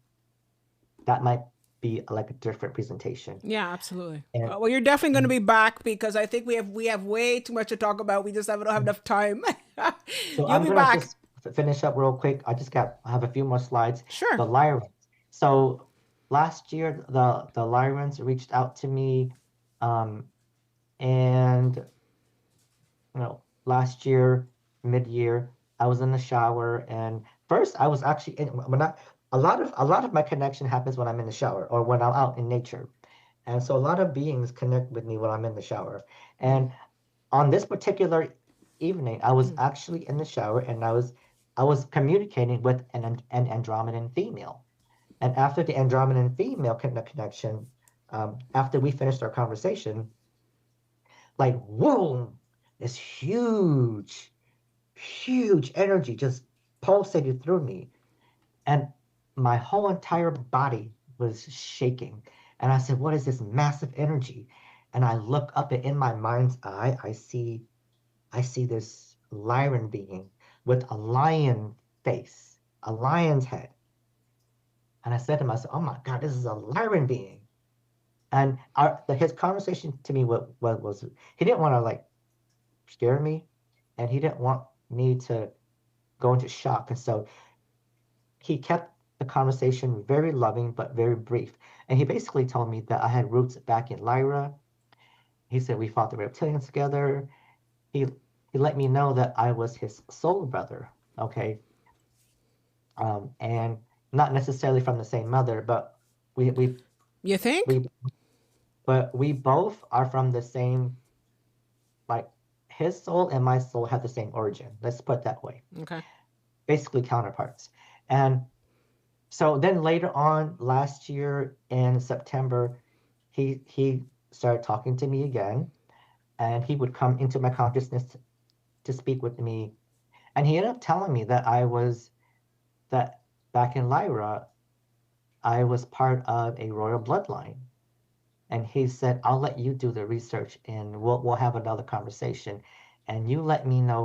that might be like a different presentation. Yeah, absolutely. And Well, you're definitely going to be back because I think we have way too much to talk about. We just don't have enough time. so You'll I'm be gonna back. just finish up real quick. I have a few more slides. Sure. The Lyrans. So last year, the Lyrans reached out to me, um, and last year, mid-year, I was in the shower, and first I was actually when a lot of my connection happens when I'm in the shower or when I'm out in nature. And so a lot of beings connect with me when I'm in the shower. Mm, And on this particular evening, I was mm. actually in the shower, and I was communicating with an Andromedan female. And after the Andromedan female connection, after we finished our conversation, like whoa, this huge energy just pulsated through me, and my whole entire body was shaking. And I said, what is this massive energy? And I look up, and in my mind's eye, I see this Lyran being with a lion face, a lion's head. And I said to myself, oh my God, this is a Lyran being. And his conversation to me was he didn't want to like scare me, and he didn't want me to go into shock. And so he kept the conversation very loving but very brief. And he basically told me that I had roots back in Lyra. He said we fought the reptilians together. He he let me know that I was his soul brother. Okay. And not necessarily from the same mother, but we we You think? we but we both are from the same, like his soul and my soul have the same origin. Let's put it that way. Okay. Basically counterparts. And so then later on last year in September, he started talking to me again, and he would come into my consciousness to speak with me. And he ended up telling me that back in Lyra, I was part of a royal bloodline. And he said, I'll let you do the research and we'll have another conversation. And you let me know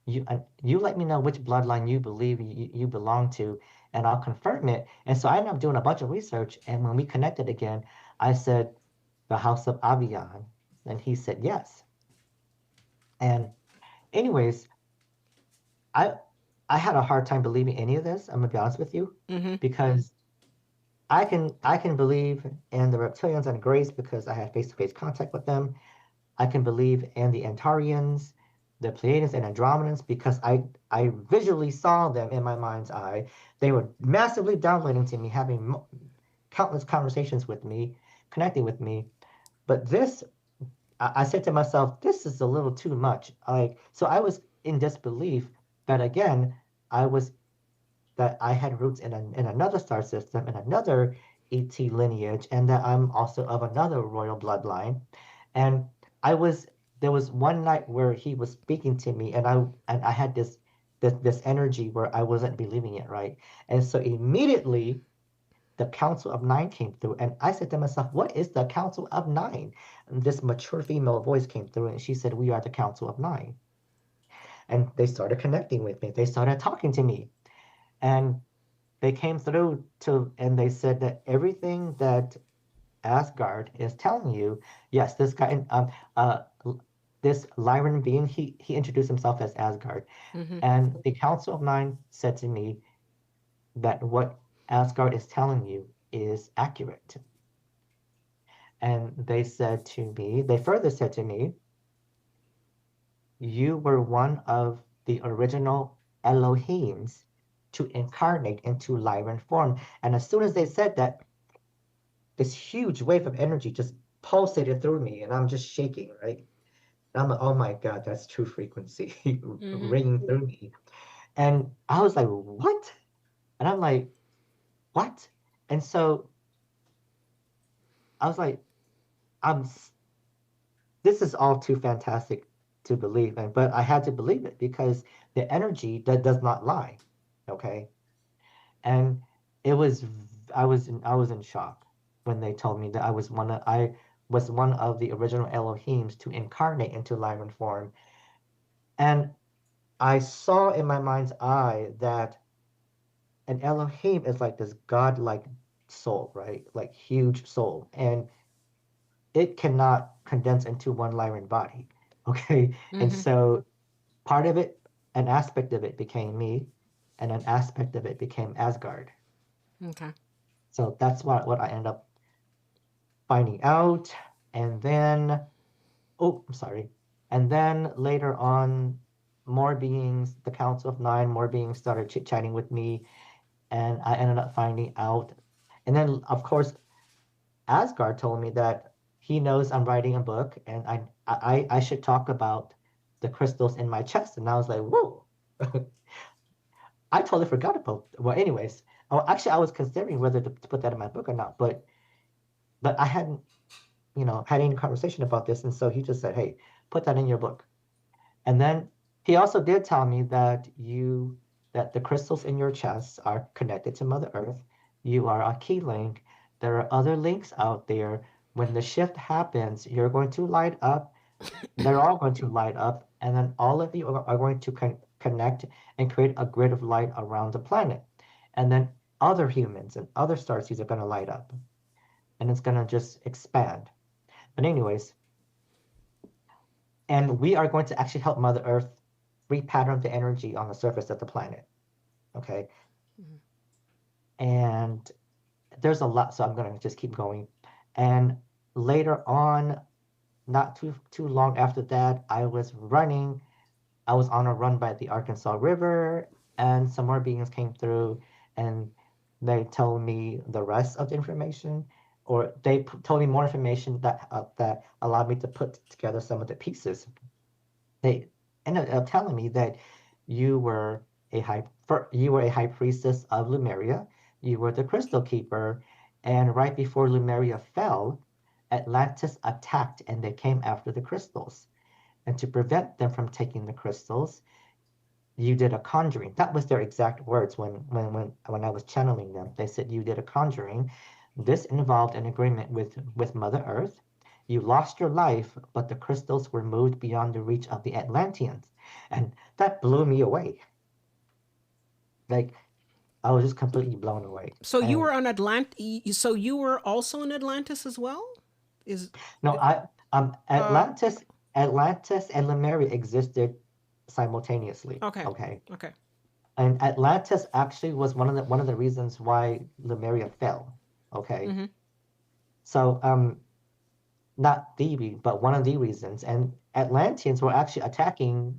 you let me know which bloodline you believe you belong to, and I'll confirm it. And so I ended up doing a bunch of research. And when we connected again, I said, the House of Avian. And he said, yes. And anyways, I I had a hard time believing any of this. I'm gonna be honest with you, Mm-hmm. because I can believe in the reptilians and Greys because I had face-to-face contact with them. I can believe in the Antarians, the Pleiadians and Andromedans because I visually saw them in my mind's eye. They were massively downloading to me, having countless conversations with me, connecting with me. But this, I said to myself, this is a little too much. Like, so I was in disbelief that again, I was that I had roots in another star system, in another ET lineage, and that I'm also of another royal bloodline. And I was there was one night where he was speaking to me, and I had this energy where I wasn't believing it, right? And so immediately the Council of Nine came through, and I said to myself, "What is the Council of Nine?" And this mature female voice came through, and she said, "We are the Council of Nine." And they started connecting with me. They started talking to me, and they came through and they said that everything that Asgard is telling you, yes, uh, this Lyran being, he introduced himself as Asgard, Mm-hmm. and the Council of Nine said to me that what Asgard is telling you is accurate, and they further said to me, you were one of the original Elohims to incarnate into Lyran form, and as soon as they said that, this huge wave of energy just pulsated through me, and I'm just shaking, right? And I'm like, oh my God, that's true frequency Mm-hmm. ringing through me. And I was like, what? And I'm like, what? And so I was like, I'm this is all too fantastic to believe in, but I had to believe it because the energy that does not lie. Okay. And it was I was in shock when they told me that I was one of the original Elohims to incarnate into Lyran form. And I saw in my mind's eye that an Elohim is like this godlike soul, right? Like huge soul. And it cannot condense into one Lyran body. Okay. And Mm-hmm. so part of it, an aspect of it became me, and an aspect of it became Asgard. Okay. So that's what I end up finding out. And then, oh, I'm sorry. And then later on, more beings, the Council of Nine, more beings started chit-chatting with me, and I ended up finding out. And then, of course, Asgard told me that he knows I'm writing a book, and I should talk about the crystals in my chest. And I was like, whoa, I totally forgot about. Well, anyways, oh, actually, I was considering whether to put that in my book or not, but I hadn't, had any conversation about this, and so he just said, hey, put that in your book. And then he also did tell me that the crystals in your chest are connected to Mother Earth. You are a key link. There are other links out there. When the shift happens, you're going to light up. They're all going to light up, and then all of you are going to connect and create a grid of light around the planet. And then other humans and other starseeds are going to light up, and it's going to just expand. But anyways, and we are going to actually help Mother Earth repattern the energy on the surface of the planet. Okay. Mm-hmm. And there's a lot, so I'm going to just keep going. And later on, not too long after that, I was on a run by the Arkansas River, and some more beings came through, and they told me the rest of the information. or told me more information that allowed me to put together some of the pieces. They ended up telling me that you were you were a high priestess of Lemuria. You were the crystal keeper, and right before Lemuria fell, Atlantis attacked and they came after the crystals. And to prevent them from taking the crystals, you did a conjuring. That was their exact words when I was channeling them. They said you did a conjuring. This involved an agreement with Mother Earth. You lost your life, but the crystals were moved beyond the reach of the Atlanteans. And that blew me away. Like, I was just completely blown away. So you And were on So you were also in Atlantis as well? Is no, uh Atlantis and Lemuria existed simultaneously. okay. Okay. Okay. And Atlantis actually was one of the reasons why Lemuria fell. Okay. Mm-hmm. So not but one of the reasons. And Atlanteans were actually attacking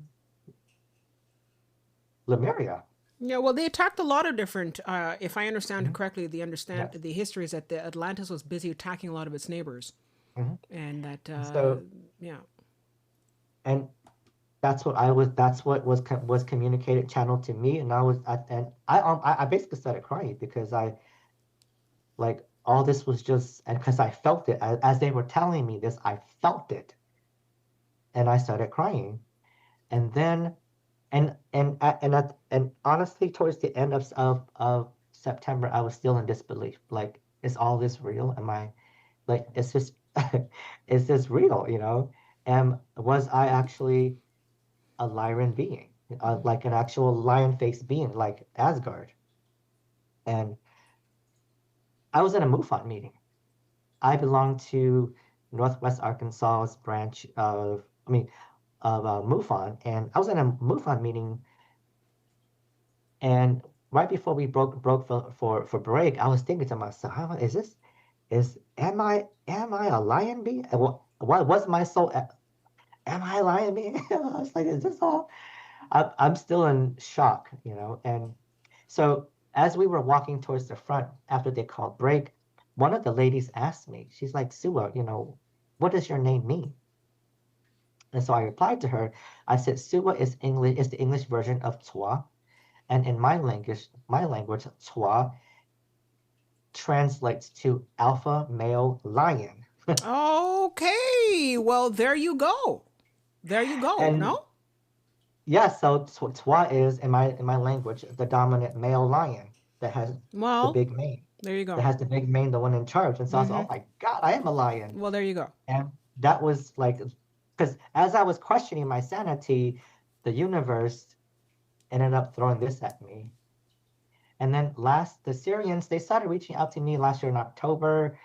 Lemuria. Yeah, well, they attacked a lot of different. If I understand Mhm. correctly, Yes. the history is that the Atlantis was busy attacking a lot of its neighbors, Mhm. and that So yeah. and that's what was communicated channeled to me, and I basically started crying because I like all this was just, and because I felt it as they were telling me this, I felt it, and I started crying. And then and honestly, towards the end of September, I was still in disbelief. Like, is all this real? Am I like, is this is this real? And was I actually a Lyran being, like an actual lion-faced being, like Asgard? And I was in a MUFON meeting. I belong to Northwest Arkansas's branch of MUFON, and I was in a MUFON meeting. And right before we broke for break, I was thinking to myself, is this is am I a lion being? What was my soul? Am I a lion being? I was like, is this all? I'm still in shock. And so as we were walking towards the front after they called break, one of the ladies asked me, she's like, Sua, what does your name mean? And so I replied to her, I said, Sua is the English version of Twa. And in my language, Twa translates to alpha male lion. Okay, well, there you go. There you go. And No, yeah, so Twa is in my language the dominant male lion that has the well, big mane, there you that go. has the big mane, the one in charge. And so I was like, Mm-hmm. oh my God, I am a lion. Well, there you go. And that was like, because as I was questioning my sanity, the universe ended up throwing this at me. And then the Syrians, they started reaching out to me last year in October.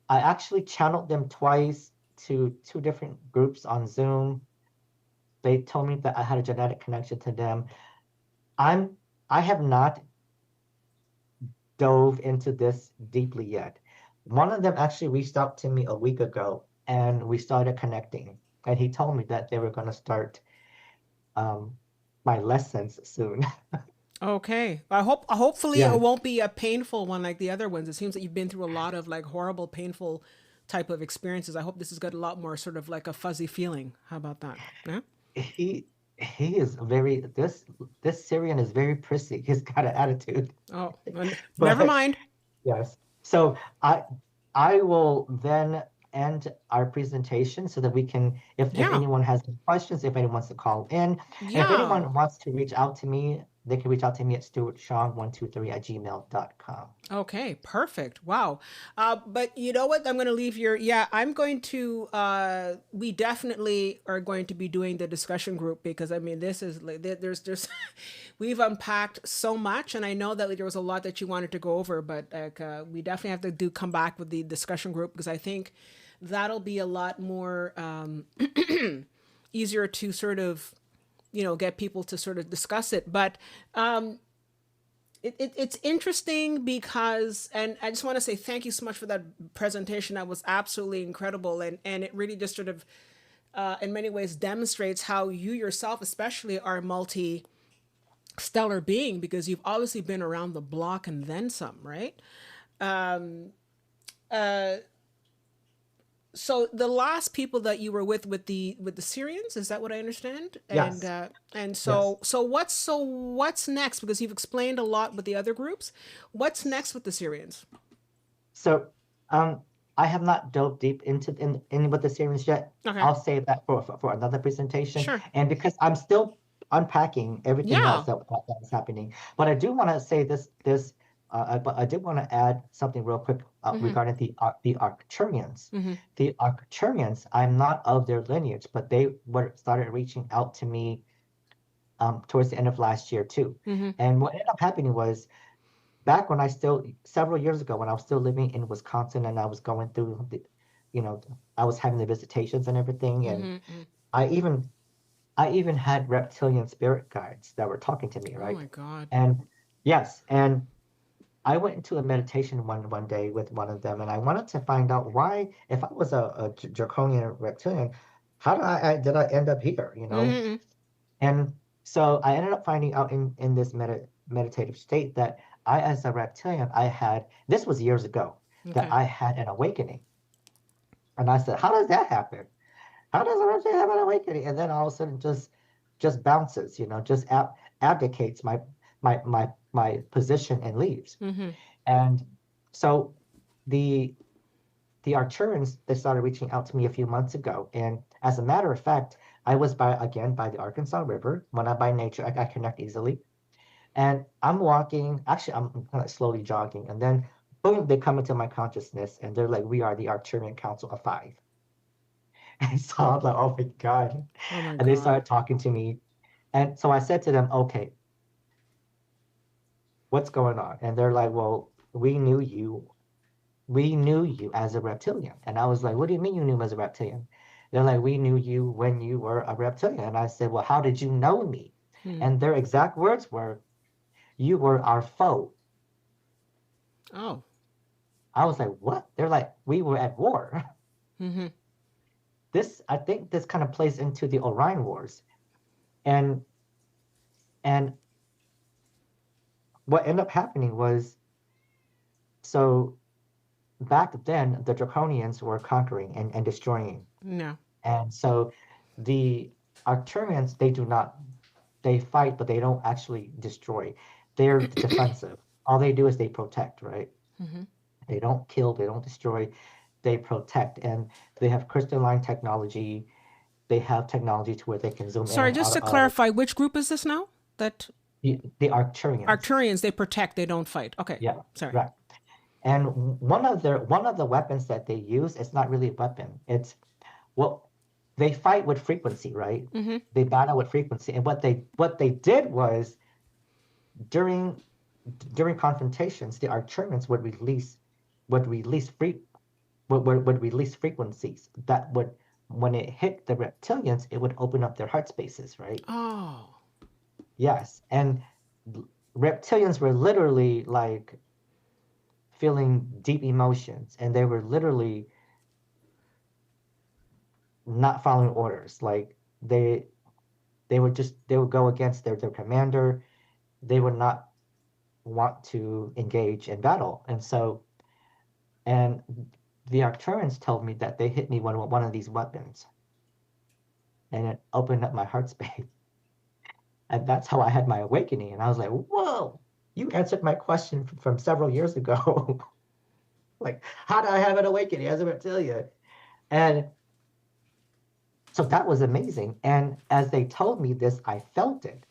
I actually channeled them twice to two different groups on Zoom. They told me that I had a genetic connection to them. I'm I have not dove into this deeply yet. One of them actually reached out to me a week ago and we started connecting. And he told me that they were going to start um, my lessons soon. Okay. Hopefully it Yeah. won't be a painful one like the other ones. It seems that you've been through a lot of like horrible, painful type of experiences. I hope this has got a lot more sort of like a fuzzy feeling. How about that? Yeah. He he is very this Syrian is very prissy. He's got an attitude. Oh, never But mind. yes. So I will then end our presentation so that we can, if Yeah. anyone has any questions, if anyone wants to call in, and if Yeah. anyone wants to reach out to me, they can reach out to me at stuartsean123@gmail.com. Okay, perfect. Wow. But you know what? I'm going to leave your, yeah, I'm going to, we definitely are going to be doing the discussion group because I mean, this is like, there's, we've unpacked so much and I know that there was a lot that you wanted to go over, but like, we definitely have to come back with the discussion group because I think that'll be a lot more, easier to sort of, get people to sort of discuss it. But, it's interesting because, and I just want to say thank you so much for that presentation. That was absolutely incredible. And it really just sort of, in many ways, demonstrates how you yourself, especially, are a multi-stellar being because you've obviously been around the block and then some, right? uh, so the last people that you were with the Syrians, is that what I understand? Yes, And yes. so what's next? Because you've explained a lot with the other groups. What's next with the Syrians? So, um, I have not dove deep into in with the series yet. Okay. I'll save that for another presentation. Sure. And because I'm still unpacking everything else Yeah. that is happening, but I do want to say but I did want to add something real quick Mm-hmm. regarding the Arcturians. Mm-hmm. The Arcturians, I'm not of their lineage, but they were started reaching out to me towards the end of last year too. Mm-hmm. And what ended up happening was back when several years ago, when I was still living in Wisconsin and I was going through you know, I was having the visitations and everything, and Mm-hmm. I even, I even had reptilian spirit guides that were talking to me, Oh right? my God. And yes, and I went into a meditation one day with one of them, and I wanted to find out why, if I was a draconian reptilian, how did I end up here, you know? Mm-hmm. And so I ended up finding out in this meditative state that I, as a reptilian, I had, this was years ago, that Okay. I had an awakening. And I said, how does that happen? How does a reptilian have an awakening? And then all of a sudden just bounces, you know, just abdicates my position and leaves. Mm-hmm. And so the the Arcturians, they started reaching out to me a few months ago. And as a matter of fact, I was by the Arkansas River. When I'm by nature, I connect easily. And I'm walking, actually, I'm kind of slowly jogging. And then, boom, they come into my consciousness and they're like, we are the Arcturian Council of Five. And so I'm like, oh my God. Oh my And they God. started talking to me. And so I said to them, okay, what's going on? And they're like, well, we knew you as a reptilian. And I was like, what do you mean you knew me as a reptilian? They're like, we knew you when you were a reptilian. And I said, well, how did you know me? Hmm. And their exact words were, you were our foe. Oh. I was like, what? They're like, we were at war. Mm-hmm. I think this kind of plays into the Orion Wars. And and what ended up happening was, so back then the Draconians were conquering and destroying. No. And so the Arcturians, they fight, but they don't actually destroy. They're defensive. All they do is they protect, right? Mm-hmm. They don't kill, they don't destroy, they protect. And they have crystalline technology. They have technology to where they can zoom in Sorry, and just out to of clarify, which group is this now? That the Arcturians. Arcturians, they protect, they don't fight. Okay. Yeah, Sorry. right. And one of the weapons that they use, it's not really a weapon. It's, well, they fight with frequency, right? Mm-hmm. They battle with frequency. And what they did was during during confrontations, the Arcturians would release would release frequencies that would, when it hit the reptilians, it would open up their heart spaces, right? Oh. Yes. And reptilians were literally like feeling deep emotions, and they were literally not following orders. Like they would go against their commander. They would not want to engage in battle. And so, and the Arcturians told me that they hit me with one of these weapons, and it opened up my heart space. And that's how I had my awakening. And I was like, whoa, you answered my question from several years ago. Like, how did I have an awakening as a reptilian? And so that was amazing. And as they told me this, I felt it.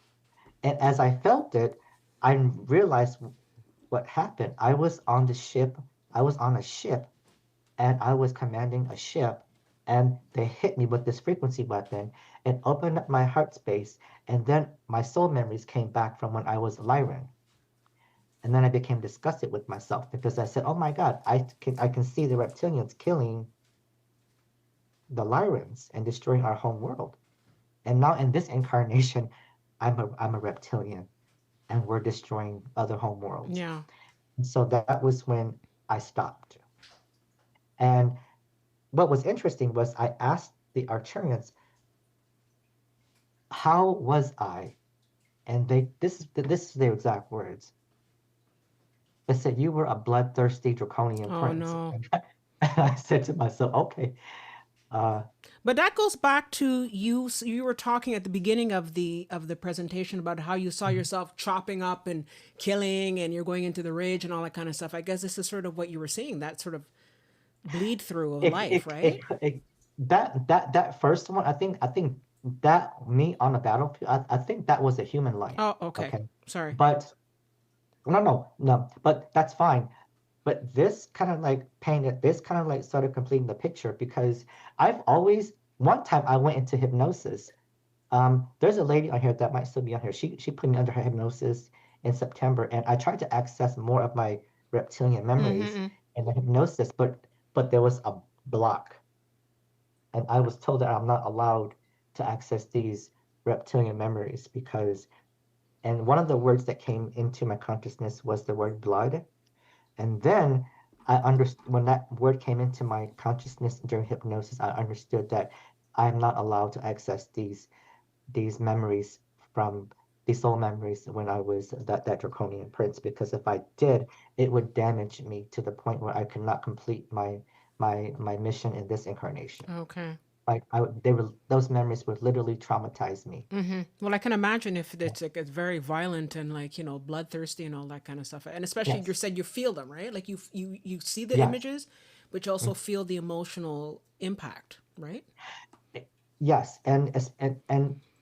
And as I felt it, I realized what happened. I was on a ship, and I was commanding a ship, and they hit me with this frequency weapon and opened up my heart space. And then my soul memories came back from when I was Lyran. And then I became disgusted with myself because I said, oh my God, I can see the reptilians killing the Lyrans and destroying our home world. And now in this incarnation, I'm a reptilian, and we're destroying other home worlds. Yeah. And so that was when I stopped. And what was interesting was I asked the Arcturians, how was I? And this is their exact words. It said you were a bloodthirsty draconian Oh prince. no. And I said to myself, okay, uh, But that goes back to you. You were talking at the beginning of the presentation about how you saw yourself chopping up and killing, and you're going into the rage and all that kind of stuff. I guess this is sort of what you were seeing, that sort of bleed through of life, right? that first one, I think that me on the battlefield, I think that was a human life. Oh, okay. Okay, Sorry. but no, but that's fine. But this kind of like painted, this kind of like started completing the picture because I've always, one time I went into hypnosis. There's a lady on here that might still be on here. She put me under her hypnosis in September, and I tried to access more of my reptilian memories Mm-hmm. in the hypnosis, but there was a block, and I was told that I'm not allowed to access these reptilian memories because, and one of the words that came into my consciousness was the word blood. And then I understood when that word came into my consciousness during hypnosis, I understood that I'm not allowed to access these memories from these soul memories when I was that draconian prince, because if I did, it would damage me to the point where I could not complete my mission in this incarnation. Okay. Like they were, those memories would literally traumatize me. Mm-hmm. Well, I can imagine if it's like it's very violent and like bloodthirsty and all that kind of stuff, and especially you Yes, said you feel them, right? Like you see the yes. images, but you also feel the emotional impact, right? Yes, and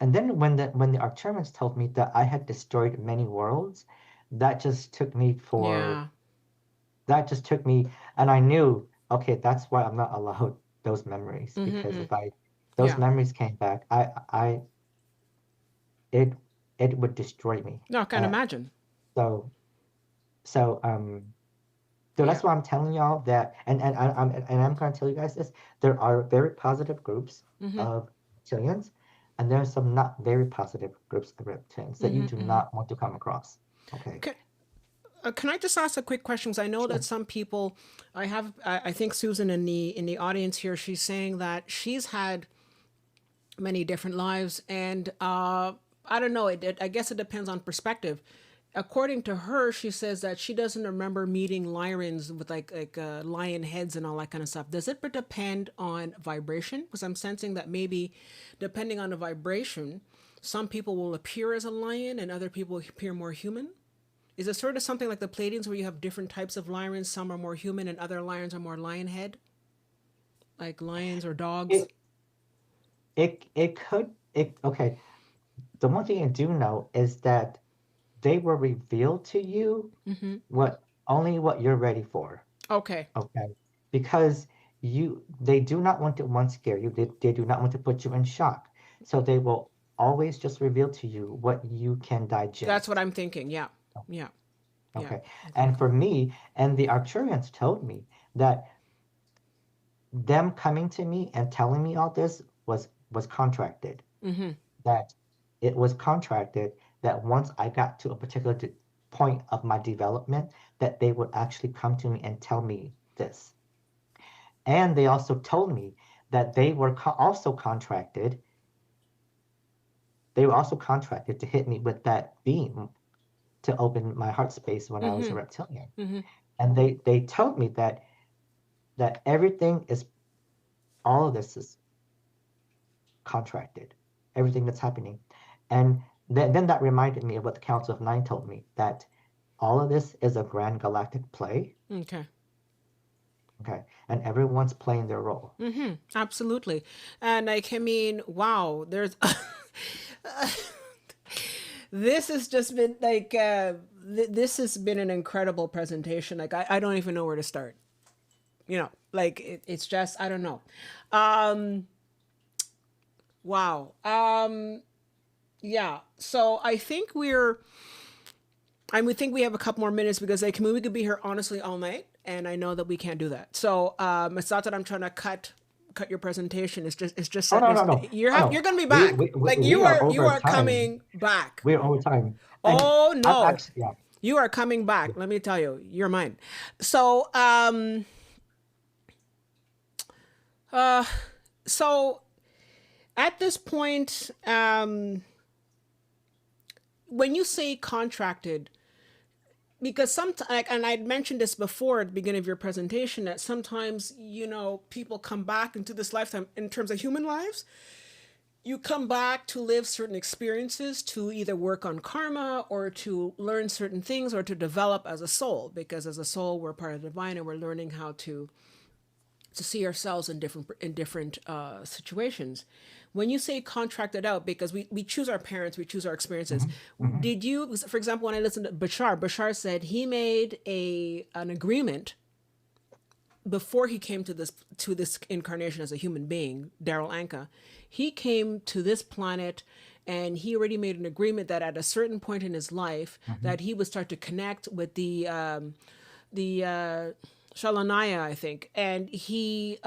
then when the Arcturians told me that I had destroyed many worlds, that just took me for Yeah. that just took me, and I knew, okay, that's why I'm not allowed those memories, because Mm-hmm. if I those Yeah. memories came back, I it it would destroy me. No, I can imagine. So so so Yeah. that's why I'm telling y'all that, and I'm going to tell you guys this. There are very positive groups Mm-hmm. of reptilians, and there are some not very positive groups of reptilians that you Mm-hmm. do Mm-hmm. not want to come across. Okay. Can I just ask a quick question? Because I know that Sure. some people, I think Susan in the audience here, she's saying that she's had many different lives, and I don't know. I guess it depends on perspective. According to her, she says that she doesn't remember meeting lions with like lion heads and all that kind of stuff. Does it depend on vibration? Because I'm sensing that maybe depending on the vibration, some people will appear as a lion and other people appear more human. Is it sort of something like the Pleiadians where you have different types of lions? Some are more human and other lions are more lion head, like lions or dogs? It it could it okay. The one thing I do know is that they will reveal to you what only what you're ready for. Okay. Okay. Because they do not want to one scare you. They do not want to put you in shock. So they will always just reveal to you what you can That's what digest. I'm thinking. Yeah. Yeah. Yeah. Okay. And Exactly. for me, and the Arcturians told me that them coming to me and telling me all this was contracted. That it was contracted that once I got to a particular point of my development, that they would actually come to me and tell me this. And they also told me that they were also contracted. They were also contracted to hit me with that beam to open my heart space when I was a reptilian. And they told me that everything is all of this is contracted, everything that's happening. And then that reminded me of what the Council of Nine told me, that all of this is a grand galactic play. Okay. Okay. And everyone's playing their role. Absolutely. And like, I mean, wow, there's this has just been like, this has been an incredible presentation. Like, I don't even know where to start. Like it's just, I don't know. Um, wow. Yeah. So I think we think we have a couple more minutes because like, I mean, we could be here honestly all night, and I know that we can't do that. So it's not that I'm trying to cut your presentation. It's just Oh that no, no, no. Oh you're no. gonna be We back. we, we Like we are you over are time. coming back. We're over time. And Oh I'm no, actually, yeah. you are coming back. Let me tell you, you're mine. So so at this point, when you say contracted, because sometimes, like, and I'd mentioned this before at the beginning of your presentation, that sometimes, people come back into this lifetime in terms of human lives. You come back to live certain experiences, to either work on karma or to learn certain things or to develop as a soul, because as a soul we're part of the divine and we're learning how to see ourselves in different situations. When you say contracted out, because we choose our parents, we choose our experiences. Hmm. Hmm. Did you, for example, when I listened to Bashar said he made an agreement before he came to this incarnation as a human being, Daryl Anka. He came to this planet and he already made an agreement that at a certain point in his life Hmm. that he would start to connect with the Shalanaya, I think, and he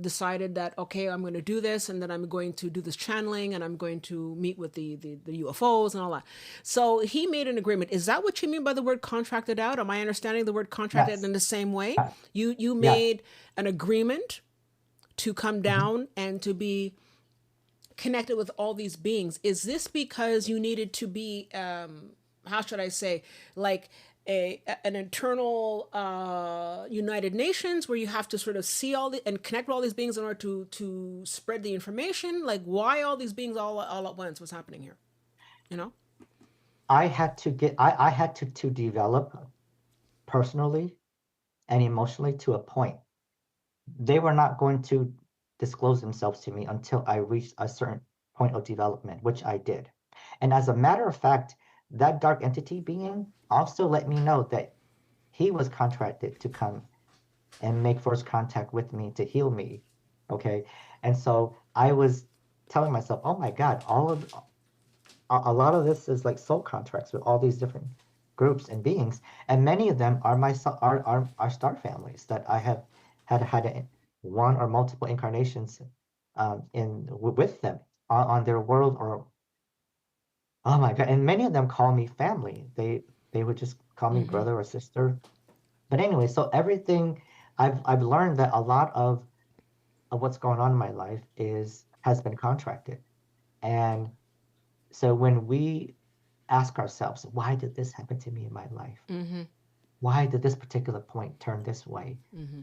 decided that, okay, I'm going to do this, and then I'm going to do this channeling, and I'm going to meet with the UFOs and all that. So he made an agreement. Is that what you mean by the word contracted out? Am I understanding the word contracted Yes. in the same way? Uh, You yes. made an agreement to come Hmm. down and to be connected with all these beings. Is this because you needed to be, how should I say, like an internal United Nations where you have to sort of see and connect with all these beings in order to spread the information? Like, why all these beings all at once? What's happening here? You know? I had to develop personally and emotionally to a point. They were not going to disclose themselves to me until I reached a certain point of development, which I did. And as a matter of fact, that dark entity being also let me know that he was contracted to come and make first contact with me to heal me. Okay. And so I was telling myself, oh my God, a lot of this is like soul contracts with all these different groups and beings, and many of them are are star families that I have had one or multiple incarnations with them on their world. Or oh my God, and many of them call me family. They would just call me Mm-hmm. brother or sister. But anyway, so everything I've learned that a lot of what's going on in my life is has been contracted. And so when we ask ourselves, why did this happen to me in my life? Mm-hmm. Why did this particular point turn this way? Mm-hmm.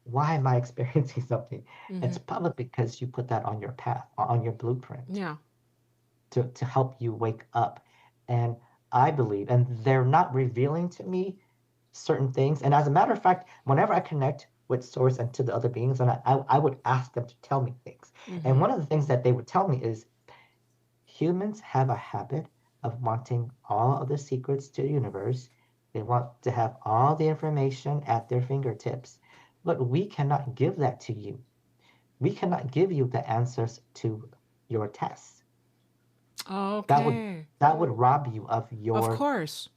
Why am I experiencing something? Mm-hmm. It's probably because you put that on your path, on your blueprint Yeah. to help you wake up. And I believe, and they're not revealing to me certain things. And as a matter of fact, whenever I connect with source and to the other beings, and I would ask them to tell me things. Mm-hmm. And one of the things that they would tell me is humans have a habit of wanting all of the secrets to the universe. They want to have all the information at their fingertips. But we cannot give that to you. We cannot give you the answers to your tests. That would Okay. that would rob you Of course.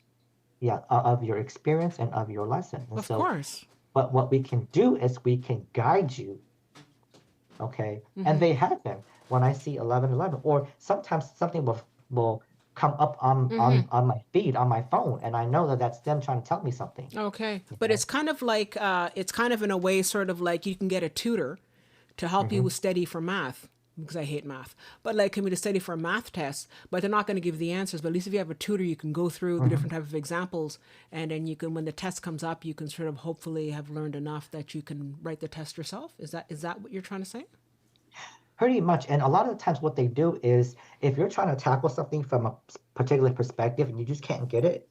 of your experience and of your lesson. And Of so, course. but what we can do is we can guide you, okay? And Mm-hmm. they have been when I see 1111, or sometimes something will come up Mm-hmm. on my feed on my phone, and I know that that's them trying to tell me something, Okay. you But know? it's kind of like, it's kind of in a way, sort of like you can get a tutor to help you Hmm. with study for math, because I hate math, but like can be to study for a math test, but they're not going to give you the answers. But at least if you have a tutor, you can go through the Hmm. different type of examples, and then you can, when the test comes up, you can sort of hopefully have learned enough that you can write the test yourself. Is that what you're trying to say? Pretty much. And a lot of the times, what they do is if you're trying to tackle something from a particular perspective and you just can't get it,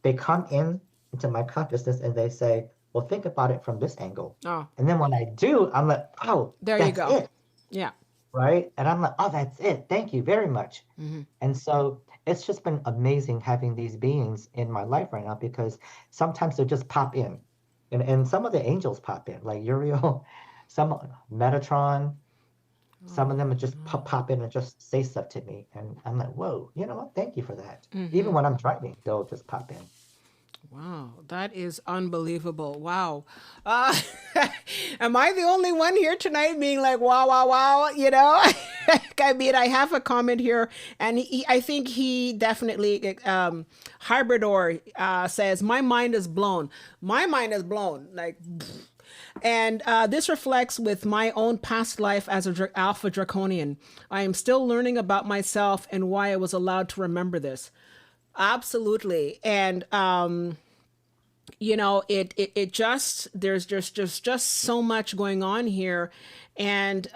they come in into my consciousness and they say, well, think about it from this angle. Oh, And then when I do, I'm like, oh, there you that's go. it. Yeah. Right. And I'm like, oh, that's it. Thank you very much. Mm-hmm. And so it's just been amazing having these beings in my life right now because sometimes they just pop in. And some of the angels pop in, like Uriel, some Metatron, some of them would just pop in and just say stuff to me. And I'm like, whoa, you know what? Thank you for that. Even Mm-hmm. when I'm driving, they'll just pop in. Wow, that is unbelievable. Wow. Uh, am I the only one here tonight being like, wow, wow, wow? I mean, I have a comment here, and I think he definitely, Hybridor says, my mind is blown. My mind is blown. Like, and this reflects with my own past life as a alpha draconian. I am still learning about myself and why I was allowed to remember this. Absolutely. And it just there's just so much going on here, and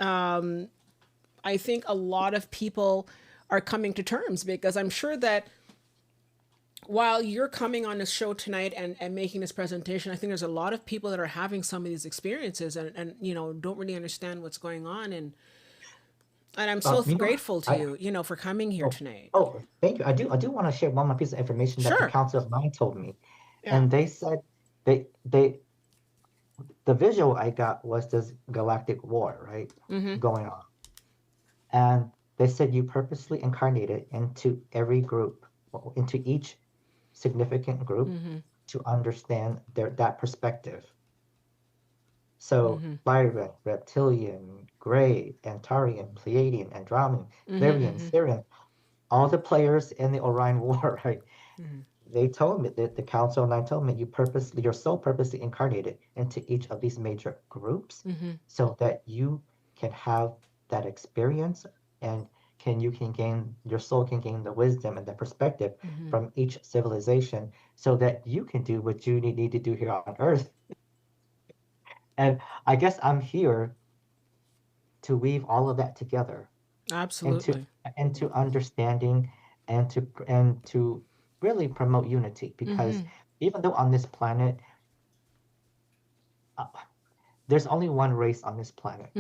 I think a lot of people are coming to terms, because I'm sure that while you're coming on this show tonight and making this presentation, I think there's a lot of people that are having some of these experiences, and don't really understand what's going on, and I'm so You know, grateful to I you, for coming here oh, tonight. thank you. I do want to share one more piece of information that the Sure. Council of Nine told me, Yeah. and they said they the visual I got was this galactic war, right, going on, and they said you purposely incarnated into every group, well, into each significant group to understand that perspective. So Lyran, Reptilian, Grey, Antarian, Pleiadian, Andromedan, Lyrian, Syrian, all the players in the Orion War, right? They told me that the Council of Nine told me your soul purposely incarnated into each of these major groups so that you can have that experience and you can gain your soul can gain the wisdom and the perspective from each civilization so that you can do what you need to do here on Earth. And I guess I'm here to weave all of that together into Absolutely. into understanding and to really promote unity because even though on this planet uh, there's only one race on this planet,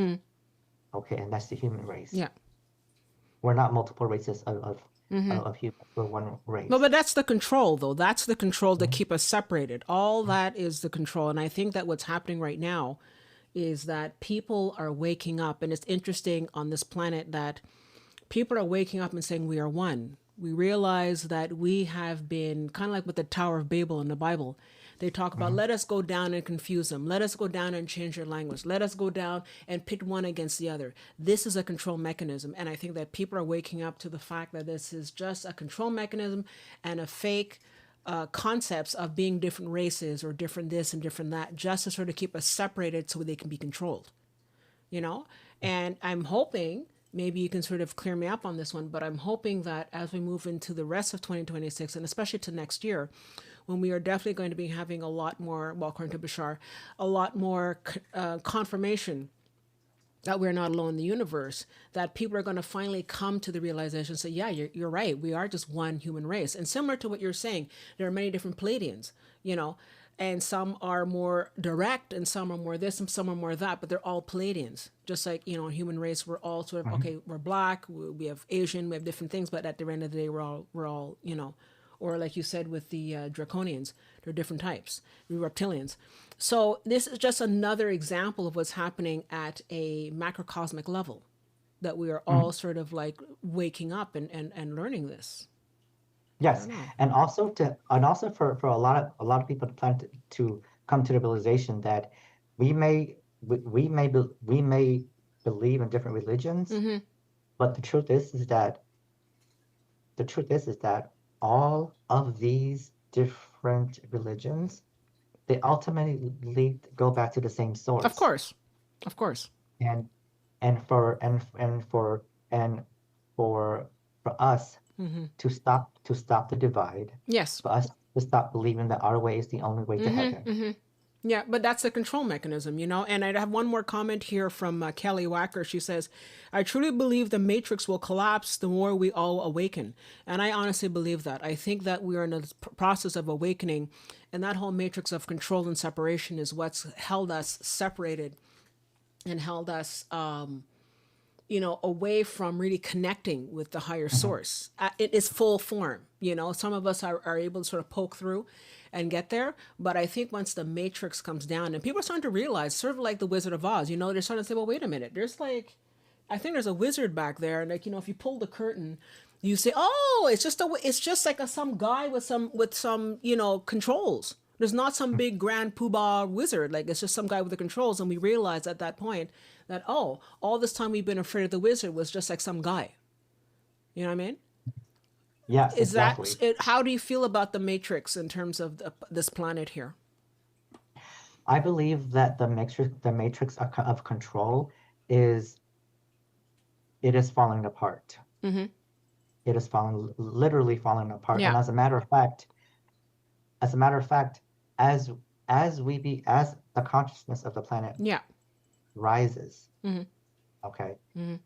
okay, and that's the human race. Yeah. We're not multiple races of humans. We're one No, but race. that's the control, though. That's the control to Mhm. keep us separated. All that is the control. And I think that what's happening right now is that people are waking up. And it's interesting on this planet that people are waking up and saying, we are one. We realize that we have been kind of like with the Tower of Babel in the Bible. They talk about, Mhm. let us go down and confuse them. Let us go down and change their language. Let us go down and pit one against the other. This is a control mechanism. And I think that people are waking up to the fact that this is just a control mechanism and a fake concepts of being different races or different this and different that, just to sort of keep us separated so they can be controlled, you know? And I'm hoping, maybe you can sort of clear me up on this one, but I'm hoping that as we move into the rest of 2026 and especially to next year, when we are definitely going to be having a lot more, well, according to Bashar, a lot more confirmation that we're not alone in the universe, that people are going to finally come to the realization, say, yeah, you're right. We are just one human race. And similar to what you're saying, there are many different Palladians, you know, and some are more direct and some are more this and some are more that, but they're all Palladians. Just like, human race, we're all sort of, Mhm. okay, we're black, we have Asian, we have different things, but at the end of the day, we're all, or like you said with the draconians, they're different types, the reptilians. So this is just another example of what's happening at a macrocosmic level, that we are all Mhm. sort of like waking up and learning this. I Yes, don't know. and also for a lot of people to plan to come to the realization that we may believe in different religions, but the truth is that all of these different religions, they ultimately go back to the same Of source. course. Of course. And and for us to stop the divide, Yes. for us to stop believing that our way is the only way to heaven. Yeah, but that's the control mechanism, And I have one more comment here from Kelly Wacker. She says, I truly believe the matrix will collapse the more we all awaken. And I honestly believe that. I think that we are in a process of awakening, and that whole matrix of control and separation is what's held us separated and held us away from really connecting with the higher Mhm. source in its full form. Some of us are able to sort of poke through and get there. But I think once the matrix comes down and people are starting to realize, sort of like the Wizard of Oz, they're starting to say, well, wait a minute, there's like, I think there's a wizard back there. And like, if you pull the curtain, you say, oh, it's just like some guy with some, controls. There's not some big grand poobah wizard. Like, it's just some guy with the controls. And we realize at that point that, oh, all this time we've been afraid of the wizard was just like some guy. You know what I mean? Yes, Is that exactly. it? How do you feel about the Matrix in terms of this planet here? I believe that the matrix of control is it is falling apart. it is falling, literally falling apart. Yeah. And as a matter of fact, as as the consciousness of the planet Yeah. rises, Mm-hmm. okay, Mm-hmm.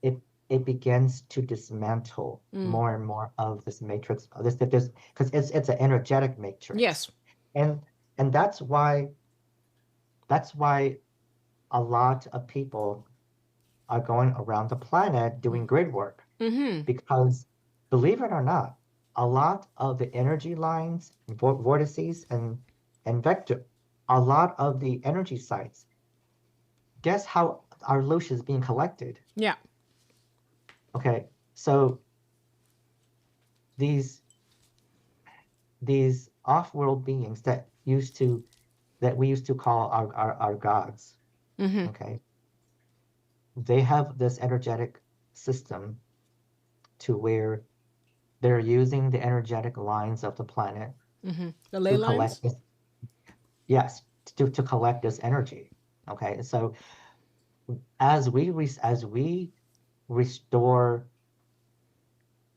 it it begins to dismantle Mm. more and more of this matrix, this because it's an energetic matrix, Yes. and and that's why a lot of people are going around the planet doing grid work, Mm-hmm. because believe it or not, a lot of the energy lines, vortices, and vector, a lot of the energy sites, guess how our loosh is being collected? Yeah. Okay, so these these off-world beings that we used to call our gods, Mm-hmm. okay, they have this energetic system to where they're using the energetic lines of the planet Mm-hmm. The ley to collect lines. this, yes, to collect this energy. Okay, so as we restore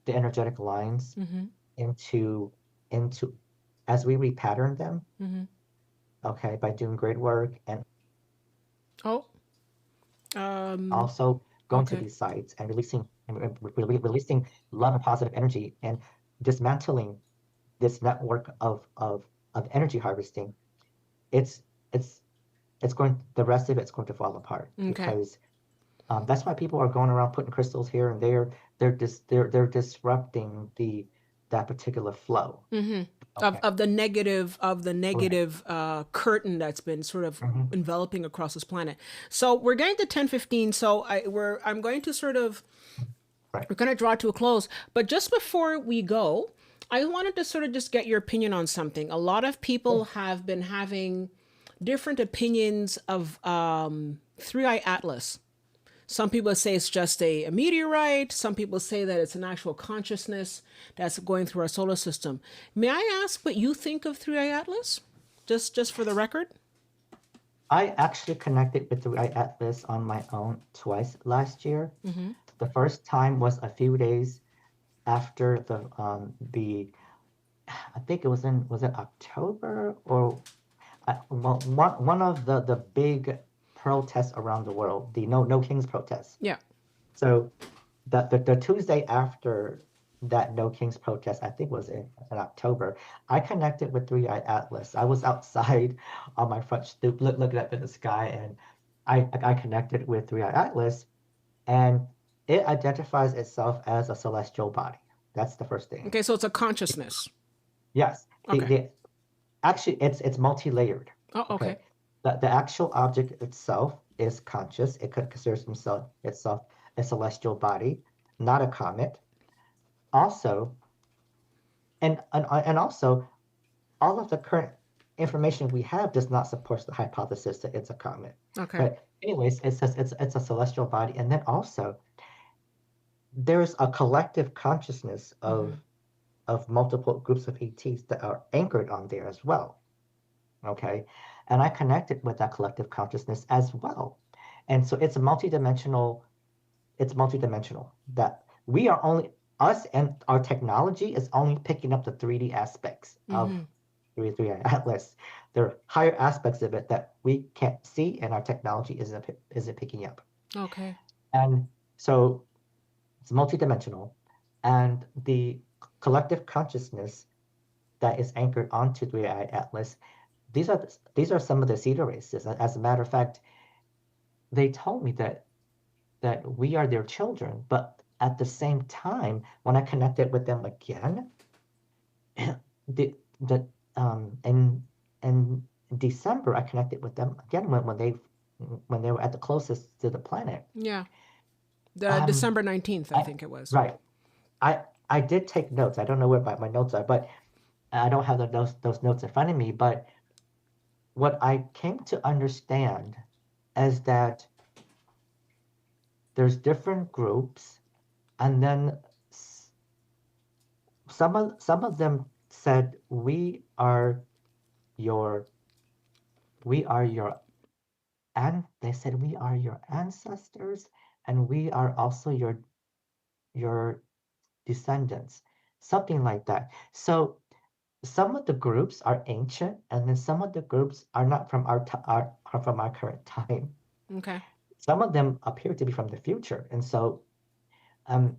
the energetic lines Mm-hmm. into as we repattern them, Mm-hmm. okay, by doing great work, and Oh. Um. also going to Okay. these sites and releasing love and positive energy, and dismantling this network of energy harvesting, it's it's it's going the rest of it's going to fall apart, Okay. because that's why people are going around putting crystals here and there. They're disrupting that particular flow. Mm-hmm. Okay, Of the negative right. curtain that's been sort of Hmm. enveloping across this planet. So we're getting to 10:15. So I'm going to sort of Right. we're going to draw to a close. But just before we go, I wanted to sort of just get your opinion on something. A lot of Yeah. people have been having different opinions of Three Eye Atlas. Some people say it's just a meteorite. Some people say that it's an actual consciousness that's going through our solar system. May I ask what you think of Three Eye Atlas? Just for the record. I actually connected with the Atlas on my own twice last year. Mm-hmm. The first time was a few days after the I think it was it October, or well, one of the big protests around the world, the No Kings protests. Yeah. So the Tuesday after that No Kings protest, I think was in October, I connected with Three Eye Atlas. I was outside on my front stoop, looking up in the sky, and I connected with Three Eye Atlas, and it identifies itself as a celestial body. That's the first thing. Okay, so it's a consciousness. Yes, Okay. the actually it's multi-layered. Oh, Okay, okay. the actual object itself is conscious. It could consider itself a celestial body, not a comet. Also, and also, all of the current information we have does not support the hypothesis that it's a comet. Okay. But anyways, it says it's a celestial body, and then also there's a collective consciousness Mm-hmm. of multiple groups of ETs that are anchored on there as well. Okay, and I connected with that collective consciousness as well, and so it's a multidimensional. It's multidimensional. That we are only us and our technology is only picking up the 3D aspects of Mm-hmm. 3 Atlas. There are higher aspects of it that we can't see, and our technology isn't picking up. Okay. And so it's multidimensional, and the collective consciousness that is anchored onto 3 Atlas. These are some of the Cedar races. As a matter of fact, they told me that we are their children, but at the same time, when I connected with them again, the the in December I connected with them again when they were at the closest to the planet. Yeah. The Um, December 19th, I I think it was. right. I I did take notes. I don't know where my notes are, but I don't have those notes in front of me. But what I came to understand is that there's different groups, and then some of them said your we are your and they said we are your ancestors, and we are also your descendants, something like that. So some of the groups are ancient, and then some of the groups are not from are from our current time. Okay. Some of them appear to be from the future, and so um,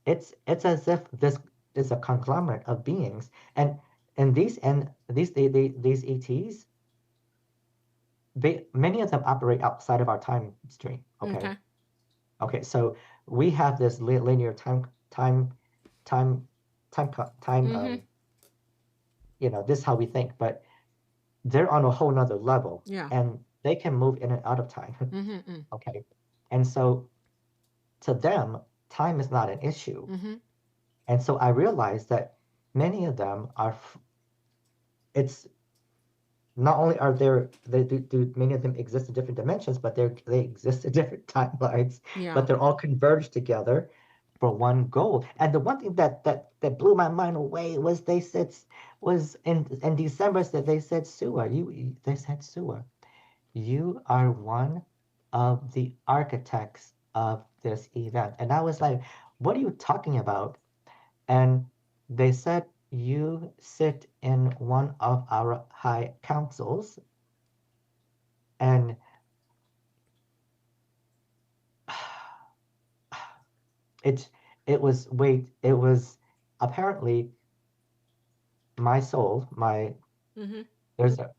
it's as if this is a conglomerate of beings, and these ETs, they many of them operate outside of our time stream. Okay, Okay. okay, so we have this linear time time Mm-hmm. this is how we think, but they're on a whole nother level, Yeah. and they can move in and out of time. Mm-hmm. Okay, and so to them, time is not an issue. Mm-hmm. And so I realized that many of them are, it's not only are there, do many of them exist in different dimensions, but they exist in different timelines, Yeah. but they're all converged together for one goal. And the one thing that blew my mind away was they said, was in December, that they said, Soua, they said, Soua, you are one of the architects of this event. And I was like, what are you talking about? And they said, you sit in one of our high councils. And it it was apparently my soul, Mm-hmm. there's a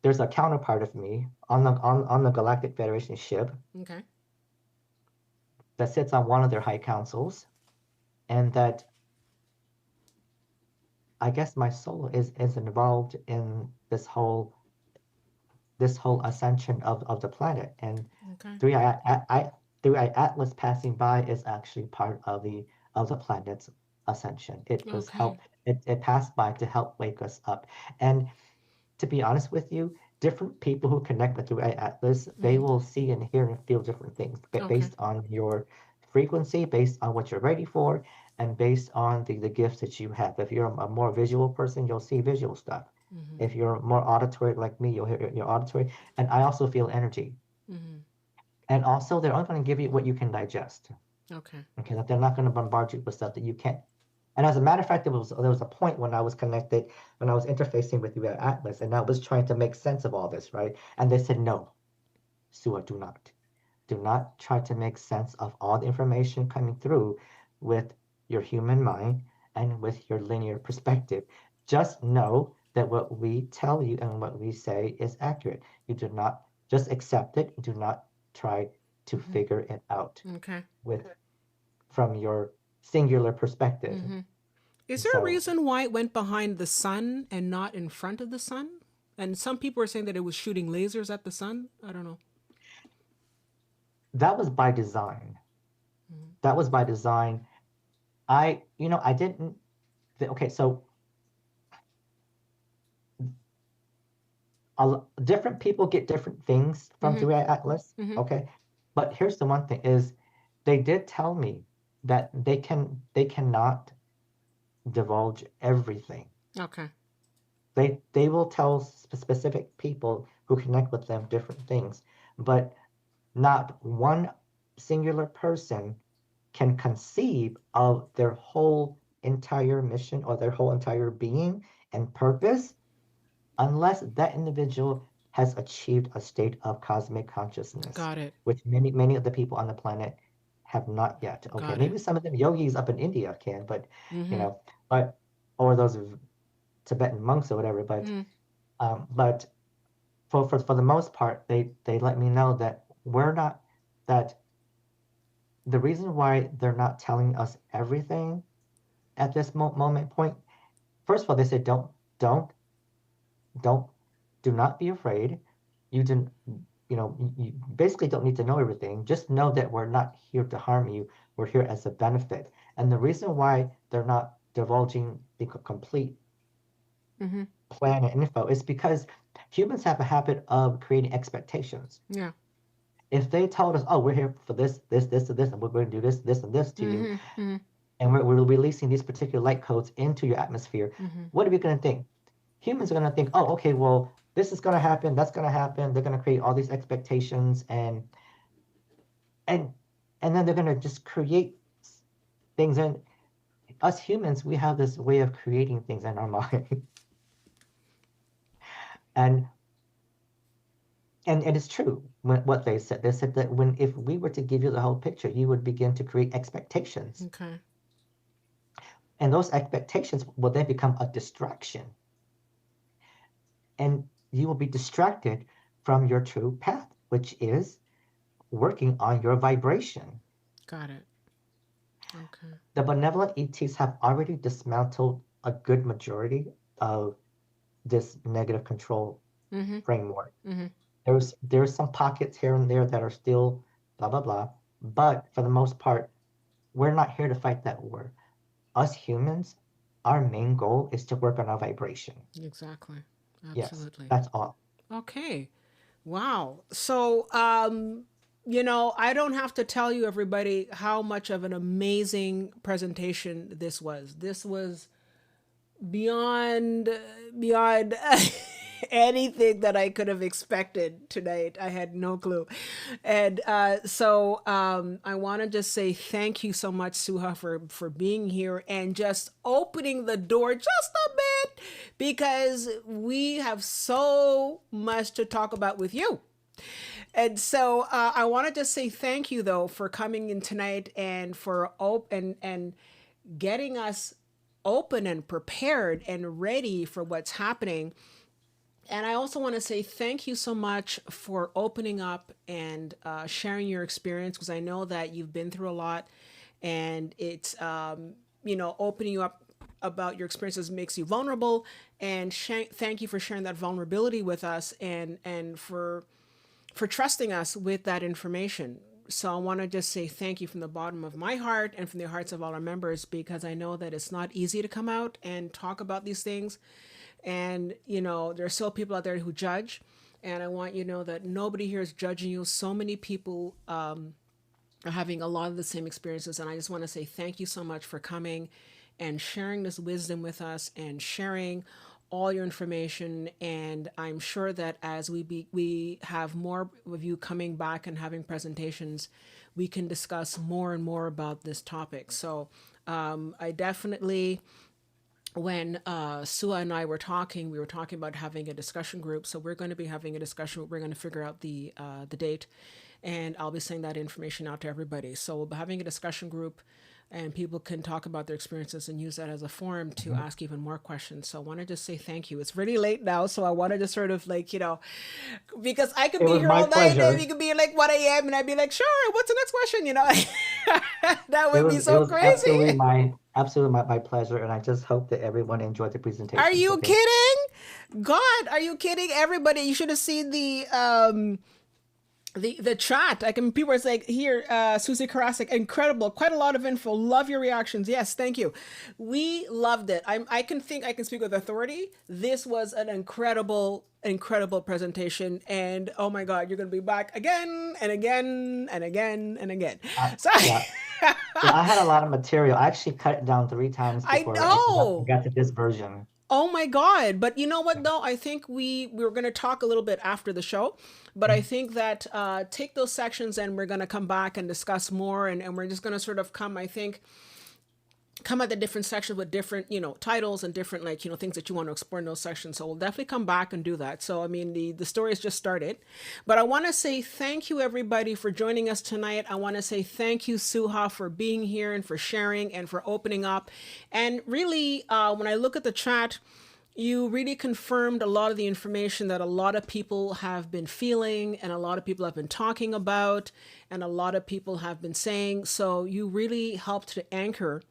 there's a counterpart of me on the Galactic Federation ship Okay. that sits on one of their high councils, and that I guess my soul is involved in this whole ascension of the planet. And Okay. three I three eye Atlas passing by is actually part of the planet's ascension. Okay. It passed by to help wake us up. And to be honest with you, different people who connect with the Atlas, they Mm-hmm. will see and hear and feel different things Okay. based on your frequency, based on what you're ready for, and based on the gifts that you have. If you're a more visual person, you'll see visual stuff. Mm-hmm. If you're more auditory like me, you'll hear your auditory. And I also feel energy. Mm-hmm. And also, they're only going to give you what you can digest. Okay. Okay, that they're not going to bombard you with stuff that you can't. And as a matter of fact, there was a point when I was connected, when I was interfacing with you at Atlas, and I was trying to make sense of all this, right? And they said, no, Sua, do not. Do not try to make sense of all the information coming through with your human mind and with your linear perspective. Just know that what we tell you and what we say is accurate. You do not just accept it. Do not try to Mm-hmm. figure it out Okay. with from your singular perspective. Mm-hmm. Is there a So reason why it went behind the sun and not in front of the sun? And some people are saying that it was shooting lasers at the sun. I don't know. that was by design. Mm-hmm. That was by design. I didn't. Okay, so different people get different things from Mm-hmm. 3i Atlas. Mm-hmm. Okay, but here's the one thing: is they did tell me that they cannot divulge everything. Okay. They will tell specific people who connect with them different things, but not one singular person can conceive of their whole entire mission or their whole entire being and purpose unless that individual has achieved a state of cosmic consciousness, Got it. which many of the people on the planet have not yet. Okay, Got it. maybe some of them yogis up in India can, but you Mm-hmm. know, but or those Tibetan monks or whatever. Mm-hmm. But for the most part, they let me know that we're not that the reason why they're not telling us everything at this moment point. First of all, they said don't don't do not be afraid. You didn't you basically don't need to know everything. Just know that we're not here to harm you. We're here as a benefit. And the reason why they're not divulging the complete Mm-hmm. plan and info is because humans have a habit of creating expectations. Yeah. If they told us, oh, we're here for this, and this, and we're going to do this, and this to you, Mm-hmm. Mm-hmm. and we're releasing these particular light codes into your atmosphere, Mm-hmm. what are we going to think? Humans are going to think, oh, okay, well, this is going to happen, that's going to happen. They're going to create all these expectations, and and then they're going to just create things. And us humans, we have this way of creating things in our mind. and and it's true what they said. They said that if we were to give you the whole picture, you would begin to create expectations. Okay. And those expectations will then become a distraction. And you will be distracted from your true path, which is working on your vibration. Got it. Okay. The benevolent ETs have already dismantled a good majority of this negative control framework. There's some pockets here and there that are still blah, blah, blah. But for the most part, we're not here to fight that war. Us humans, our main goal is to work on our vibration. Exactly. Absolutely. Yes, that's all. Okay. Wow. So, I don't have to tell you, everybody, how much of an amazing presentation this was. This was beyond anything that I could have expected tonight. I had no clue. And so I want to just say thank you so much, Suha, for being here and just opening the door just a bit, because we have so much to talk about with you. And so I want to just say thank you, though, for coming in tonight and for and getting us open and prepared and ready for what's happening. And I also want to say thank you so much for opening up and sharing your experience, because I know that you've been through a lot, and it's, opening you up about your experiences makes you vulnerable. And thank you for sharing that vulnerability with us, and for trusting us with that information. So I want to just say thank you from the bottom of my heart and from the hearts of all our members, because I know that it's not easy to come out and talk about these things. And, there are still people out there who judge. And I want you to know that nobody here is judging you. So many people are having a lot of the same experiences. And I just want to say thank you so much for coming and sharing this wisdom with us and sharing all your information. And I'm sure that as we have more of you coming back and having presentations, we can discuss more and more about this topic. So I definitely, when Suha and I were talking, we were talking about having a discussion group. So we're going to be having a discussion. We're going to figure out the date, and I'll be sending that information out to everybody. So we'll be having a discussion group, and people can talk about their experiences and use that as a forum to ask even more questions. So I want to just say thank you. It's really late now, so I want to just sort of because I could be here all night, and you could be like 1 a.m. and I'd be like, sure, what's the next question? That would be so crazy. Absolutely my pleasure, and I just hope that everyone enjoyed the presentation. Are you kidding? God, are you kidding? Everybody, you should have seen the chat. People are like, here, Susie Karasik, incredible, quite a lot of info, love your reactions. Yes, thank you. We loved it. I can speak with authority. This was an incredible presentation, and oh my God, you're gonna be back again and again and again and again. I had a lot of material. I actually cut it down 3 times before I got to this version. Oh my God. But you know what, though? I think we were going to talk a little bit after the show, but I think that take those sections and we're going to come back and discuss more. And we're just going to sort of come at the different sections with different, titles and different, things that you want to explore in those sections. So we'll definitely come back and do that. So, I mean, the story has just started, but I want to say thank you, everybody, for joining us tonight. I want to say thank you, Suha, for being here and for sharing and for opening up. And really, when I look at the chat, you really confirmed a lot of the information that a lot of people have been feeling and a lot of people have been talking about and a lot of people have been saying. So you really helped to anchor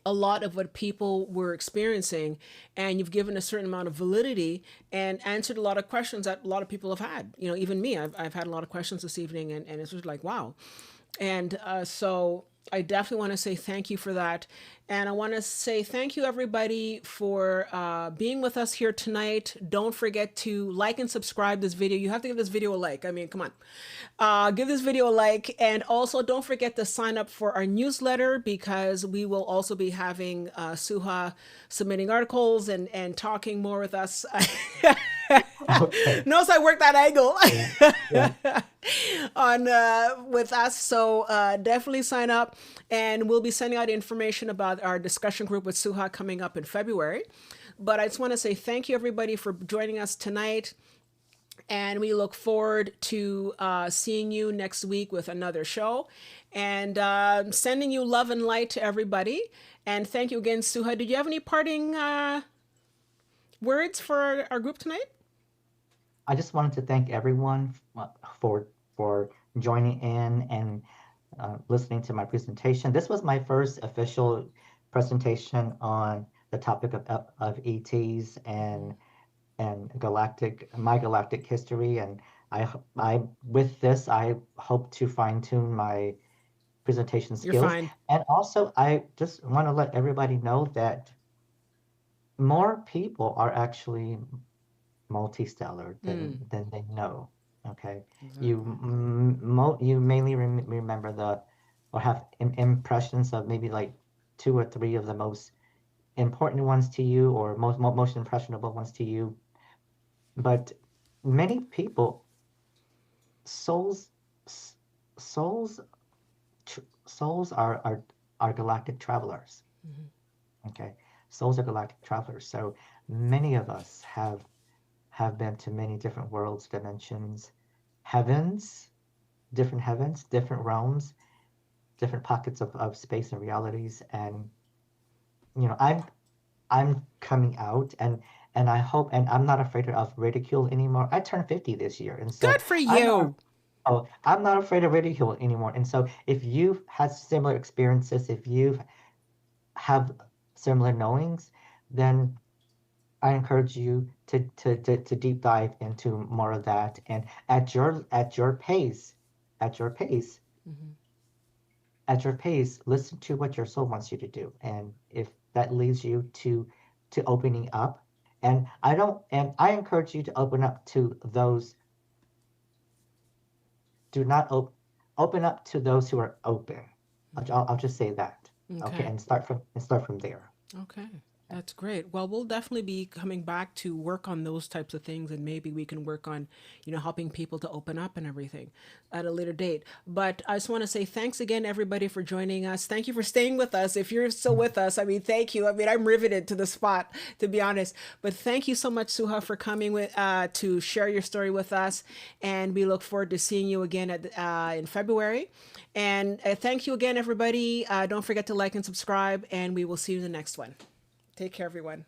a lot of what people were experiencing, and you've given a certain amount of validity and answered a lot of questions that a lot of people have had. Even me, I've had a lot of questions this evening, and it's just like, wow. And so I definitely want to say thank you for that. And I want to say thank you, everybody, for being with us here tonight. Don't forget to like and subscribe this video. You have to give this video a like. I mean, come on. Give this video a like. And also don't forget to sign up for our newsletter, because we will also be having Suha submitting articles and talking more with us. Okay. Knows I work that angle Yeah. Yeah. on with us. So definitely sign up, and we'll be sending out information about our discussion group with Suha coming up in February. But I just want to say thank you everybody for joining us tonight. And we look forward to seeing you next week with another show, and sending you love and light to everybody. And thank you again, Suha. Did you have any parting words for our group tonight? I just wanted to thank everyone for for joining in and listening to my presentation. This was my first official presentation on the topic of ETs and my galactic history. And I with this, I hope to fine tune my presentation You're skills. fine. And also, I just want to let everybody know that more people are actually multistellar than they know. Okay, you mainly remember or have impressions of maybe like two or three of the most important ones to you, or most impressionable ones to you. But many people, souls, souls, souls are galactic travelers. Okay, souls are galactic travelers. So many of us have been to many different worlds, dimensions, heavens, different realms, different pockets of space and realities. And I'm coming out, and I hope, and I'm not afraid of ridicule anymore. I turned 50 this year, and so Good for I'm not you. I'm not afraid of ridicule anymore. And so if you've had similar experiences, if you have similar knowings, then I encourage you to deep dive into more of that, and at your pace, at your pace, listen to what your soul wants you to do. And if that leads you to opening up, and I encourage you to open up to those, do not open up to those who are open. I'll just say that. Okay, Okay. and start from there. Okay. That's great. Well, we'll definitely be coming back to work on those types of things, and maybe we can work on, helping people to open up and everything at a later date. But I just want to say thanks again, everybody, for joining us. Thank you for staying with us. If you're still with us, I mean, thank you. I mean, I'm riveted to the spot, to be honest. But thank you so much, Suha, for coming with to share your story with us. And we look forward to seeing you again in February. And thank you again, everybody. Don't forget to like and subscribe, and we will see you in the next one. Take care, everyone.